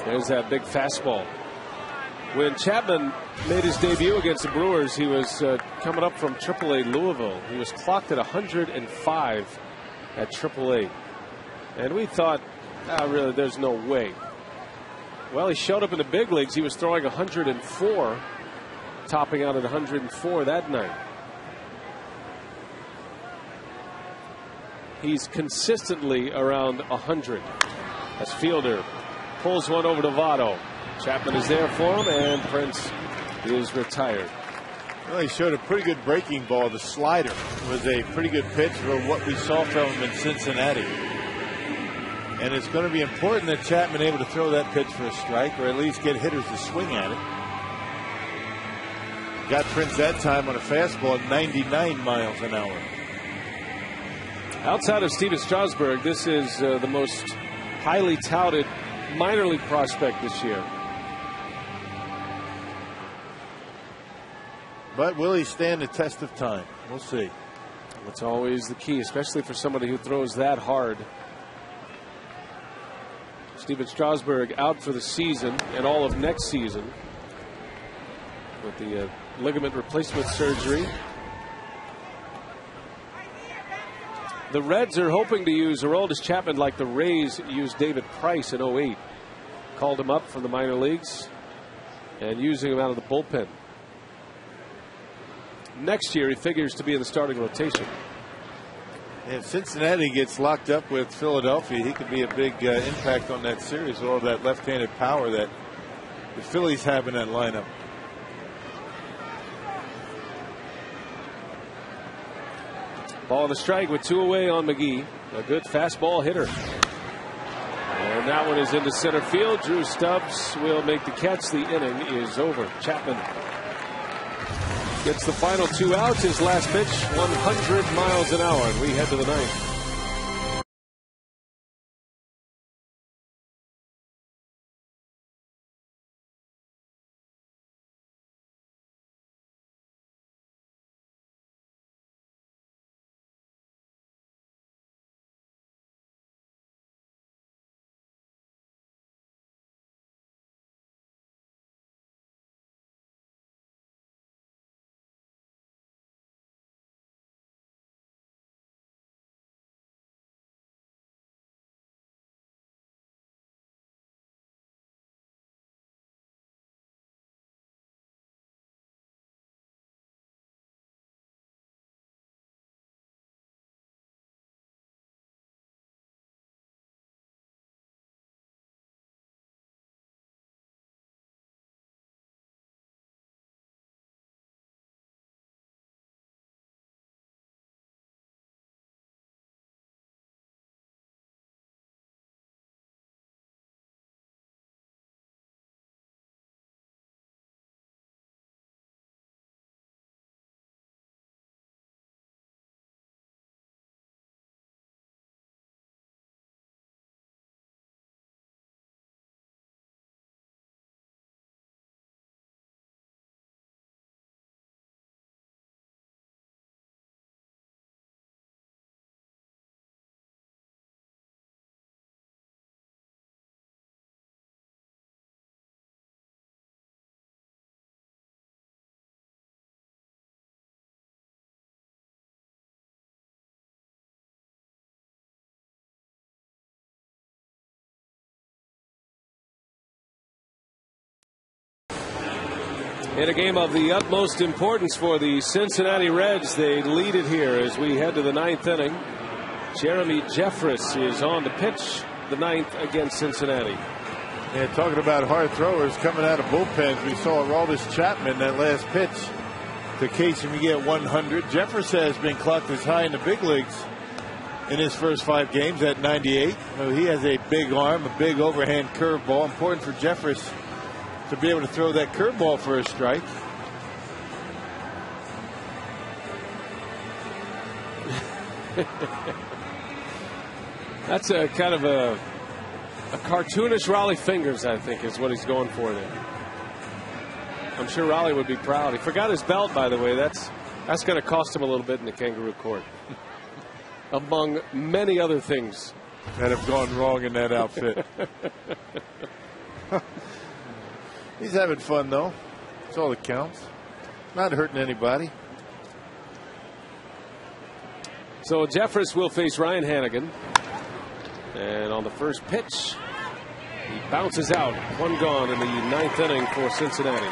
There's that big fastball. When Chapman made his debut against the Brewers, he was coming up from AAA Louisville. He was clocked at 105 at AAA. And we thought, really, there's no way. Well, he showed up in the big leagues. He was throwing 104, topping out at 104 that night. He's consistently around 100. As Fielder pulls one over to Votto. Chapman is there for him, and Prince is retired. Well, he showed a pretty good breaking ball. The slider was a pretty good pitch for what we saw from him in Cincinnati. And it's going to be important that Chapman able to throw that pitch for a strike, or at least get hitters to swing at it. Got Prince that time on a fastball at 99 miles an hour. Outside of Steven Strasburg, this is the most highly touted minor league prospect this year. But will he stand the test of time? We'll see. That's always the key, especially for somebody who throws that hard. Steven Strasburg out for the season and all of next season with the ligament replacement surgery. The Reds are hoping to use Aroldis Chapman like the Rays used David Price in 08. Called him up from the minor leagues and using him out of the bullpen. Next year, he figures to be in the starting rotation. If Cincinnati gets locked up with Philadelphia, he could be a big impact on that series, or that left-handed power that the Phillies have in that lineup. Ball on the strike with 2 away on McGee. A good fastball hitter. And that one is into center field. Drew Stubbs will make the catch. The inning is over. Chapman gets the final 2 outs. His last pitch, 100 miles an hour. And we head to the ninth. In a game of the utmost importance for the Cincinnati Reds, they lead it here as we head to the ninth inning. Jeremy Jeffress is on to pitch the ninth against Cincinnati. Yeah, talking about hard throwers coming out of bullpens, we saw Aroldis Chapman that last pitch to Casey McGee at 100. Jeffress has been clocked as high in the big leagues in his first 5 games at 98. He has a big arm, a big overhand curveball. Important for Jeffress to be able to throw that curveball for a strike. That's a kind of a cartoonish Raleigh fingers, I think, is what he's going for there. I'm sure Raleigh would be proud. He forgot his belt, by the way. That's going to cost him a little bit in the kangaroo court, among many other things that have gone wrong in that outfit. He's having fun, though. That's all that counts. Not hurting anybody. So Jeffress will face Ryan Hannigan. And on the first pitch, he bounces out. One gone in the ninth inning for Cincinnati.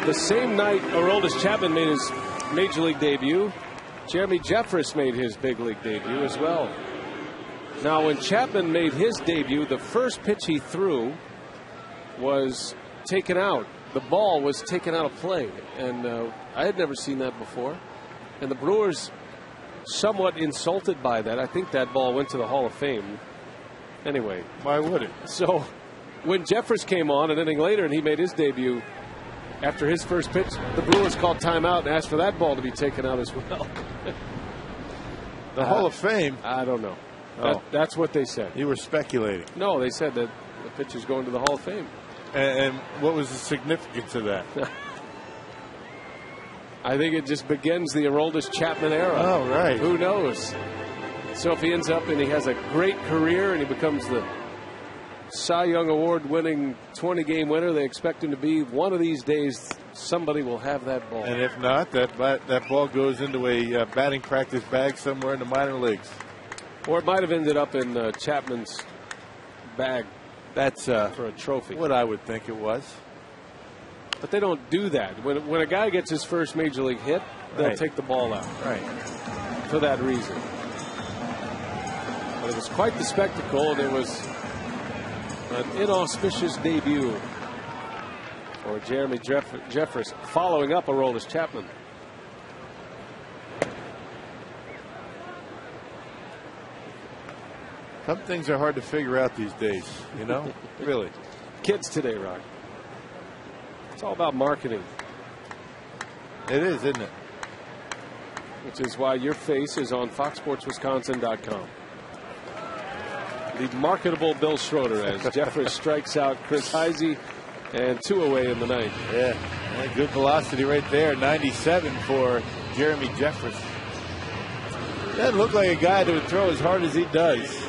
The same night Aroldis Chapman made his Major League debut, Jeremy Jeffress made his big league debut as well. Now, when Chapman made his debut, the first pitch he threw was taken out. The ball was taken out of play. And I had never seen that before. And the Brewers, somewhat insulted by that. I think that ball went to the Hall of Fame. Anyway. Why would it? So when Jeffress came on an inning later and he made his debut after his first pitch, the Brewers called timeout and asked for that ball to be taken out as well. The Hall of Fame? I don't know. That's what they said. You were speculating. No, they said that the pitcher's going to the Hall of Fame. And what was the significance of that? I think it just begins the Aroldis Chapman era. Oh, right. Who knows? So if he ends up and he has a great career and he becomes the Cy Young Award winning 20-game winner they expect him to be, one of these days somebody will have that ball. And if not, that ball goes into a batting practice bag somewhere in the minor leagues. Or it might have ended up in Chapman's bag. That's for a trophy. What I would think it was. But they don't do that. When a guy gets his first major league hit, they'll take the ball out. Right. For that reason. But it was quite the spectacle, and it was an inauspicious debut for Jeremy Jeffress, following up Aroldis Chapman. Some things are hard to figure out these days, you know? Really. Kids today, Rock. It's all about marketing. It is, isn't it? Which is why your face is on FoxSportsWisconsin.com. The marketable Bill Schroeder as Jeffress strikes out Chris Heisey, and 2 away in the ninth. Yeah, good velocity right there. 97 for Jeremy Jeffress. Doesn't look like a guy that would throw as hard as he does,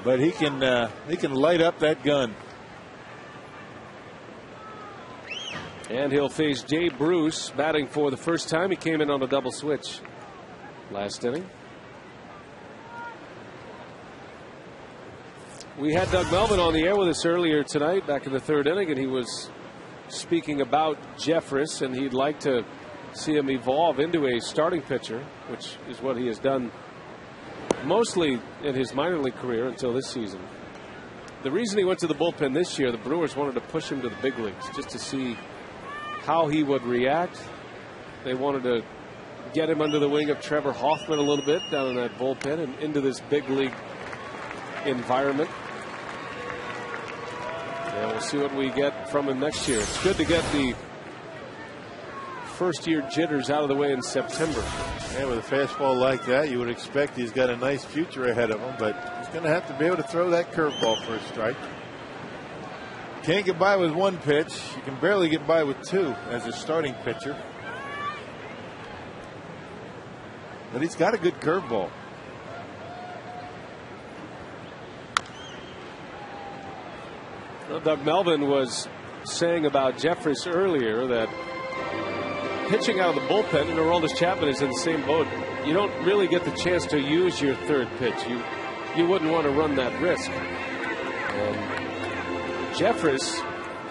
but he can light up that gun. And he'll face Jay Bruce batting for the first time. He came in on a double switch last inning. We had Doug Melvin on the air with us earlier tonight, back in the third inning, and he was speaking about Jeffress, and he'd like to see him evolve into a starting pitcher, which is what he has done mostly in his minor league career until this season. The reason he went to the bullpen this year, the Brewers wanted to push him to the big leagues just to see how he would react. They wanted to get him under the wing of Trevor Hoffman a little bit down in that bullpen and into this big league environment. And we'll see what we get from him next year. It's good to get the first year jitters out of the way in September. Yeah, with a fastball like that, you would expect he's got a nice future ahead of him, but he's going to have to be able to throw that curveball for a strike. Can't get by with one pitch. You can barely get by with two as a starting pitcher. But he's got a good curveball. Well, Doug Melvin was saying about Jeffress earlier that pitching out of the bullpen, and Aroldis Chapman is in the same boat. You don't really get the chance to use your third pitch. You wouldn't want to run that risk. And Jeffress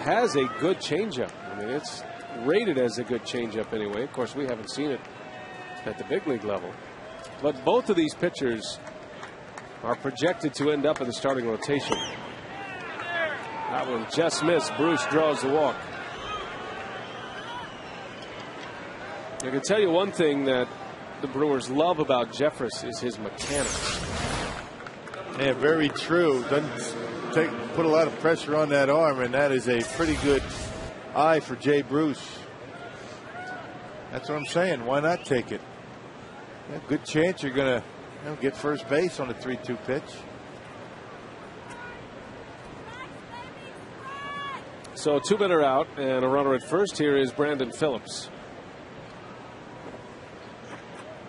has a good changeup. I mean, it's rated as a good changeup anyway. Of course, we haven't seen it at the big league level. But both of these pitchers are projected to end up in the starting rotation. That one just missed. Bruce draws the walk. I can tell you one thing that the Brewers love about Jeffress is his mechanics. Yeah, very true. Doesn't put a lot of pressure on that arm, and that is a pretty good eye for Jay Bruce. That's what I'm saying. Why not take it? Yeah, good chance you're going to He'll get first base on a 3-2 pitch. So 2 men are out, and a runner at first. Here is Brandon Phillips,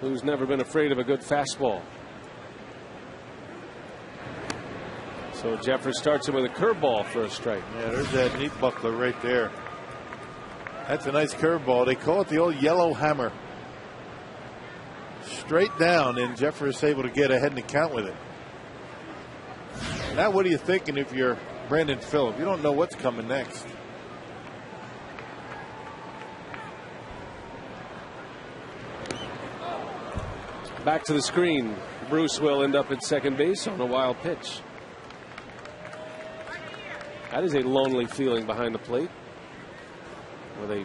who's never been afraid of a good fastball. So Jeffers starts him with a curveball for a strike. Yeah, there's that neat buckler right there. That's a nice curveball. They call it the old yellow hammer. Straight down, and Jeffers able to get ahead in the count with it. Now what are you thinking if you're Brandon Phillips? You don't know what's coming next. Back to the screen. Bruce will end up at second base on a wild pitch. That is a lonely feeling behind the plate, with a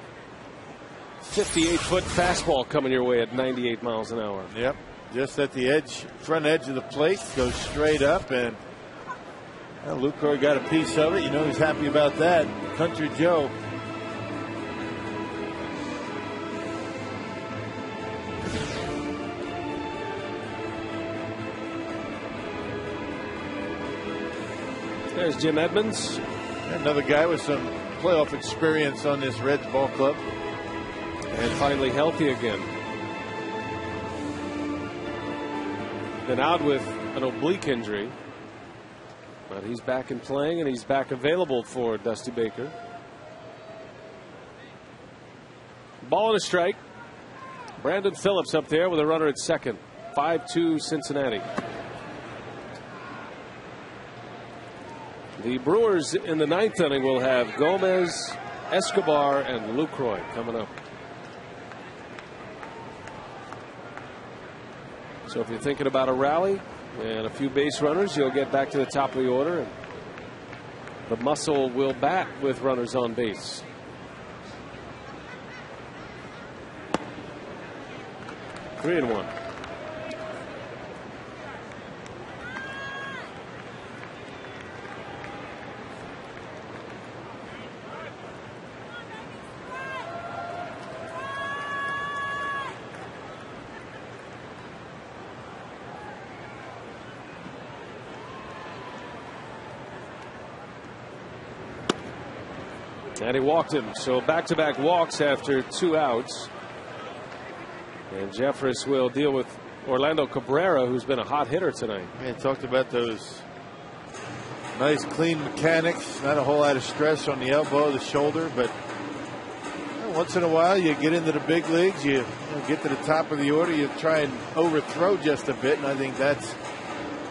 58-foot fastball coming your way at 98 miles an hour. Yep, just at the edge, front edge of the plate, goes straight up, and well, Lucroy got a piece of it. You know he's happy about that. Country Joe. There's Jim Edmonds. Another guy with some playoff experience on this Reds ball club. And finally healthy again. Been out with an oblique injury, but he's back in playing, and he's back available for Dusty Baker. Ball and a strike. Brandon Phillips up there with a runner at second. 5-2 Cincinnati. The Brewers in the 9th inning will have Gomez, Escobar, and Lucroy coming up. So if you're thinking about a rally and a few base runners, you'll get back to the top of the order. And the muscle will bat with runners on base. Three and one. And he walked him. So back-to-back walks after 2 outs. And Jeffers will deal with Orlando Cabrera, who's been a hot hitter tonight. Yeah, talked about those nice clean mechanics. Not a whole lot of stress on the elbow, the shoulder, but once in a while you get into the big leagues, you get to the top of the order, you try and overthrow just a bit, and I think that's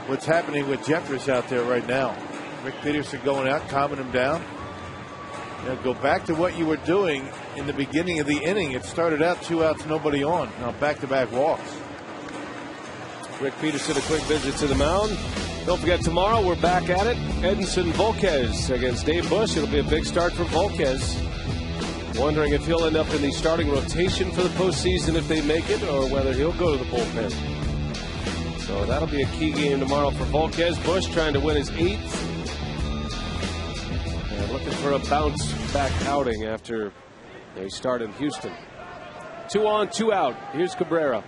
what's happening with Jeffers out there right now. Rick Peterson going out, calming him down. Go back to what you were doing in the beginning of the inning. It started out 2 outs, nobody on. Now back-to-back walks. Rick Peterson, a quick visit to the mound. Don't forget, tomorrow we're back at it. Edinson Volquez against Dave Bush. It'll be a big start for Volquez. Wondering if he'll end up in the starting rotation for the postseason if they make it, or whether he'll go to the bullpen. So that'll be a key game tomorrow for Volquez. Bush trying to win his 8th. And looking for a bounce-back outing after they start in Houston. 2 on, 2 out. Here's Cabrera.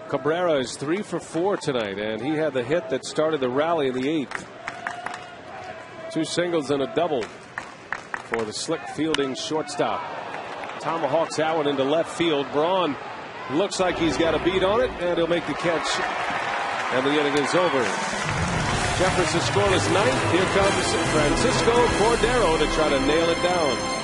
Cabrera is 3 for 4 tonight, and he had the hit that started the rally in the 8th. 2 singles and a double for the slick fielding shortstop. Tomahawks that one into left field. Braun looks like he's got a beat on it, and he'll make the catch, and the inning is over. Jefferson scoreless 9th. Here comes Francisco Cordero to try to nail it down.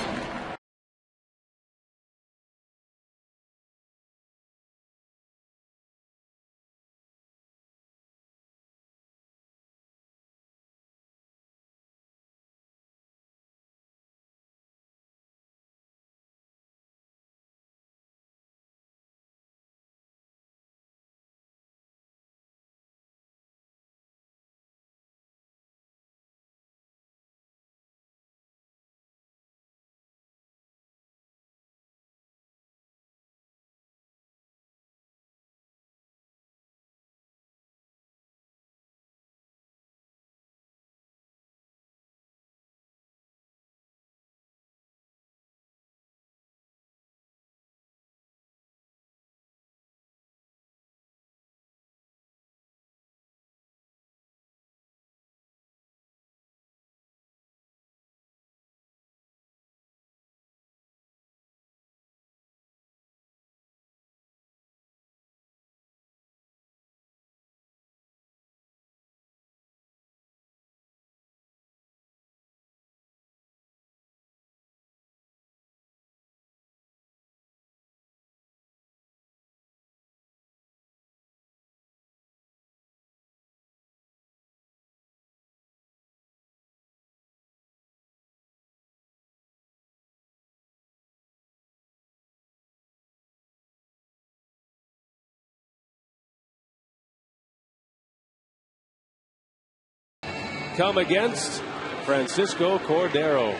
come against Francisco Cordero.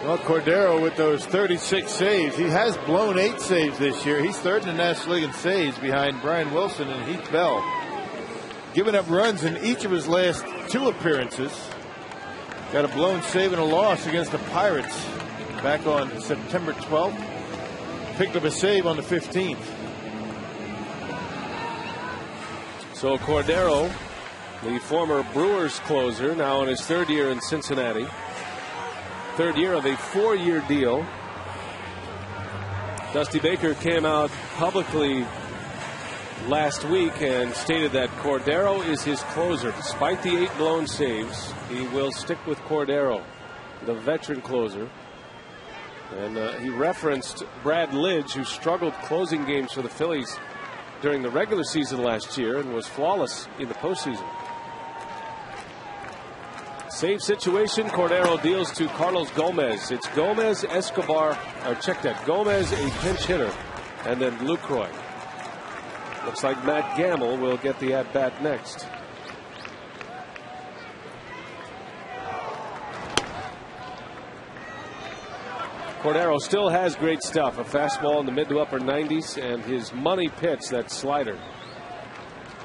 Well, Cordero with those 36 saves. He has blown 8 saves this year. He's third in the National League in saves behind Brian Wilson and Heath Bell. Giving up runs in each of his last 2 appearances. Got a blown save and a loss against the Pirates back on September 12th. Picked up a save on the 15th. So Cordero, the former Brewers closer, now in his 3rd year in Cincinnati. 3rd year of a 4-year deal. Dusty Baker came out publicly last week and stated that Cordero is his closer. Despite the 8 blown saves, he will stick with Cordero, the veteran closer. And he referenced Brad Lidge, who struggled closing games for the Phillies during the regular season last year and was flawless in the postseason. Save situation, Cordero deals to Carlos Gomez. It's Gomez, Escobar, or check that, Gomez, a pinch hitter, and then Lucroy. Looks like Matt Gamble will get the at-bat next. Cordero still has great stuff, a fastball in the mid to upper 90s, and his money pitch, that slider.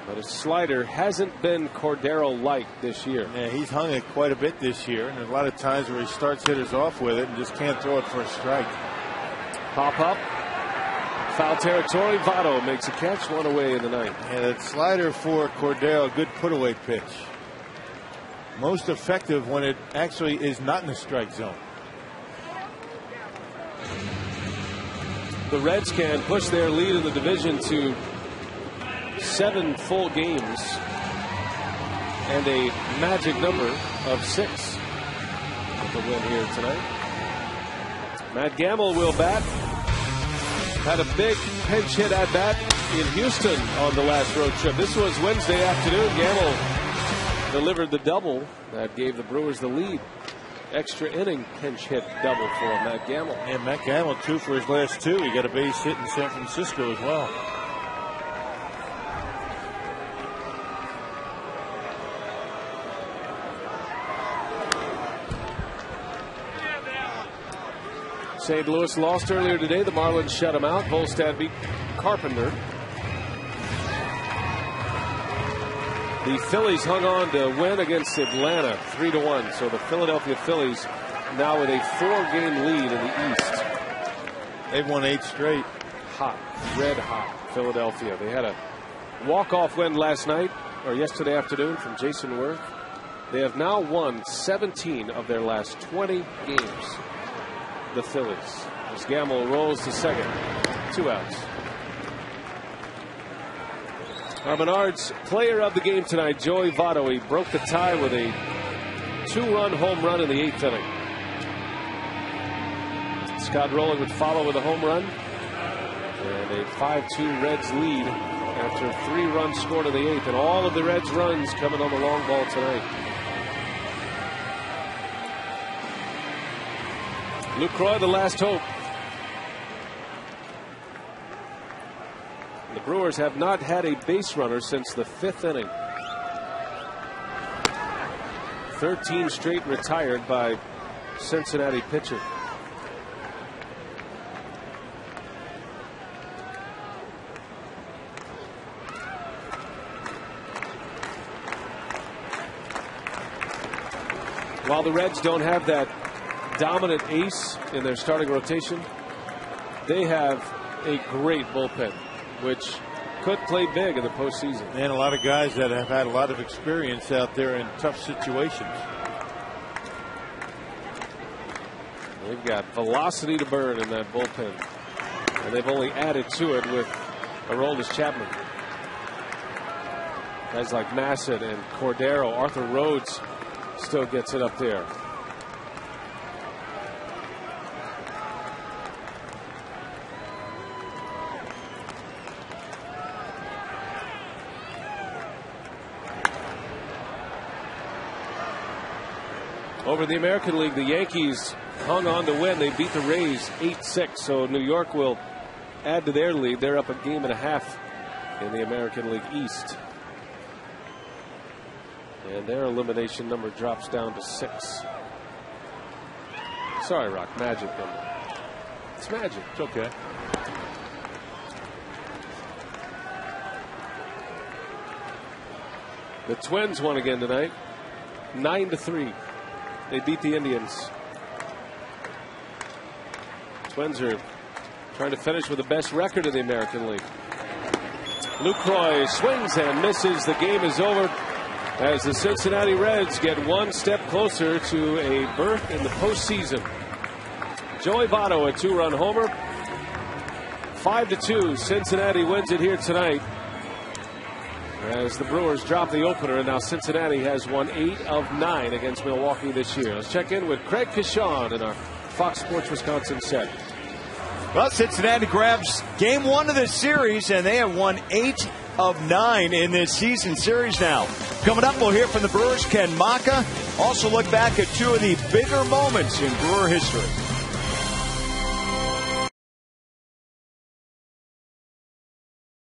But his slider hasn't been Cordero-like this year. Yeah, he's hung it quite a bit this year, and there's a lot of times where he starts hitters off with it and just can't throw it for a strike. Pop up. Foul territory. Votto makes a catch, 1 away in the 9th. Yeah, that slider for Cordero, good put-away pitch. Most effective when it actually is not in the strike zone. The Reds can push their lead in the division to 7 full games and a magic number of 6 with the win here tonight. Matt Gamble will bat. Had a big pinch hit at bat in Houston on the last road trip. This was Wednesday afternoon. Gamble delivered the double that gave the Brewers the lead. Extra inning pinch hit double for Matt Gamble. And Matt Gamble, 2 for his last 2. He got a base hit in San Francisco as well. St. Louis lost earlier today. The Marlins shut him out. Volstad beat Carpenter. The Phillies hung on to win against Atlanta 3-1. So the Philadelphia Phillies now with a 4-game lead in the East. They've won 8 straight. Hot, red hot Philadelphia. They had a walk-off win last night or yesterday afternoon from Jason Worth. They have now won 17 of their last 20 games. The Phillies. As Gamble rolls to second. 2 outs. Our Menards player of the game tonight, Joey Votto. He broke the tie with a 2-run home run in the 8th inning. Scott Rowland would follow with a home run. And a 5-2 Reds lead after 3 runs scored in the 8th. And all of the Reds runs coming on the long ball tonight. Lucroy, the last hope. The Brewers have not had a base runner since the 5th inning. 13 straight retired by Cincinnati pitcher. While the Reds don't have that dominant ace in their starting rotation, they have a great bullpen, which could play big in the postseason. And a lot of guys that have had a lot of experience out there in tough situations. They've got velocity to burn in that bullpen, and they've only added to it with Aroldis Chapman. Guys like Massett and Cordero. Arthur Rhodes still gets it up there. Over in the American League, the Yankees hung on to win. They beat the Rays 8-6. So New York will add to their lead. They're up 1.5 games in the American League East. And their elimination number drops down to 6. Sorry, Rock, magic number. It's magic. It's okay. The Twins won again tonight, 9-3. They beat the Indians. Twins are trying to finish with the best record in the American League. Lucroy swings and misses. The game is over as the Cincinnati Reds get one step closer to a berth in the postseason. Joey Votto, a 2-run homer. 5-2. Cincinnati wins it here tonight as the Brewers drop the opener, and now Cincinnati has won 8 of 9 against Milwaukee this year. Let's check in with Craig Kashan in our Fox Sports Wisconsin set. Well, Cincinnati grabs game 1 of this series, and they have won 8 of 9 in this season series now. Coming up, we'll hear from the Brewers' Ken Maka. Also look back at 2 of the bigger moments in Brewer history.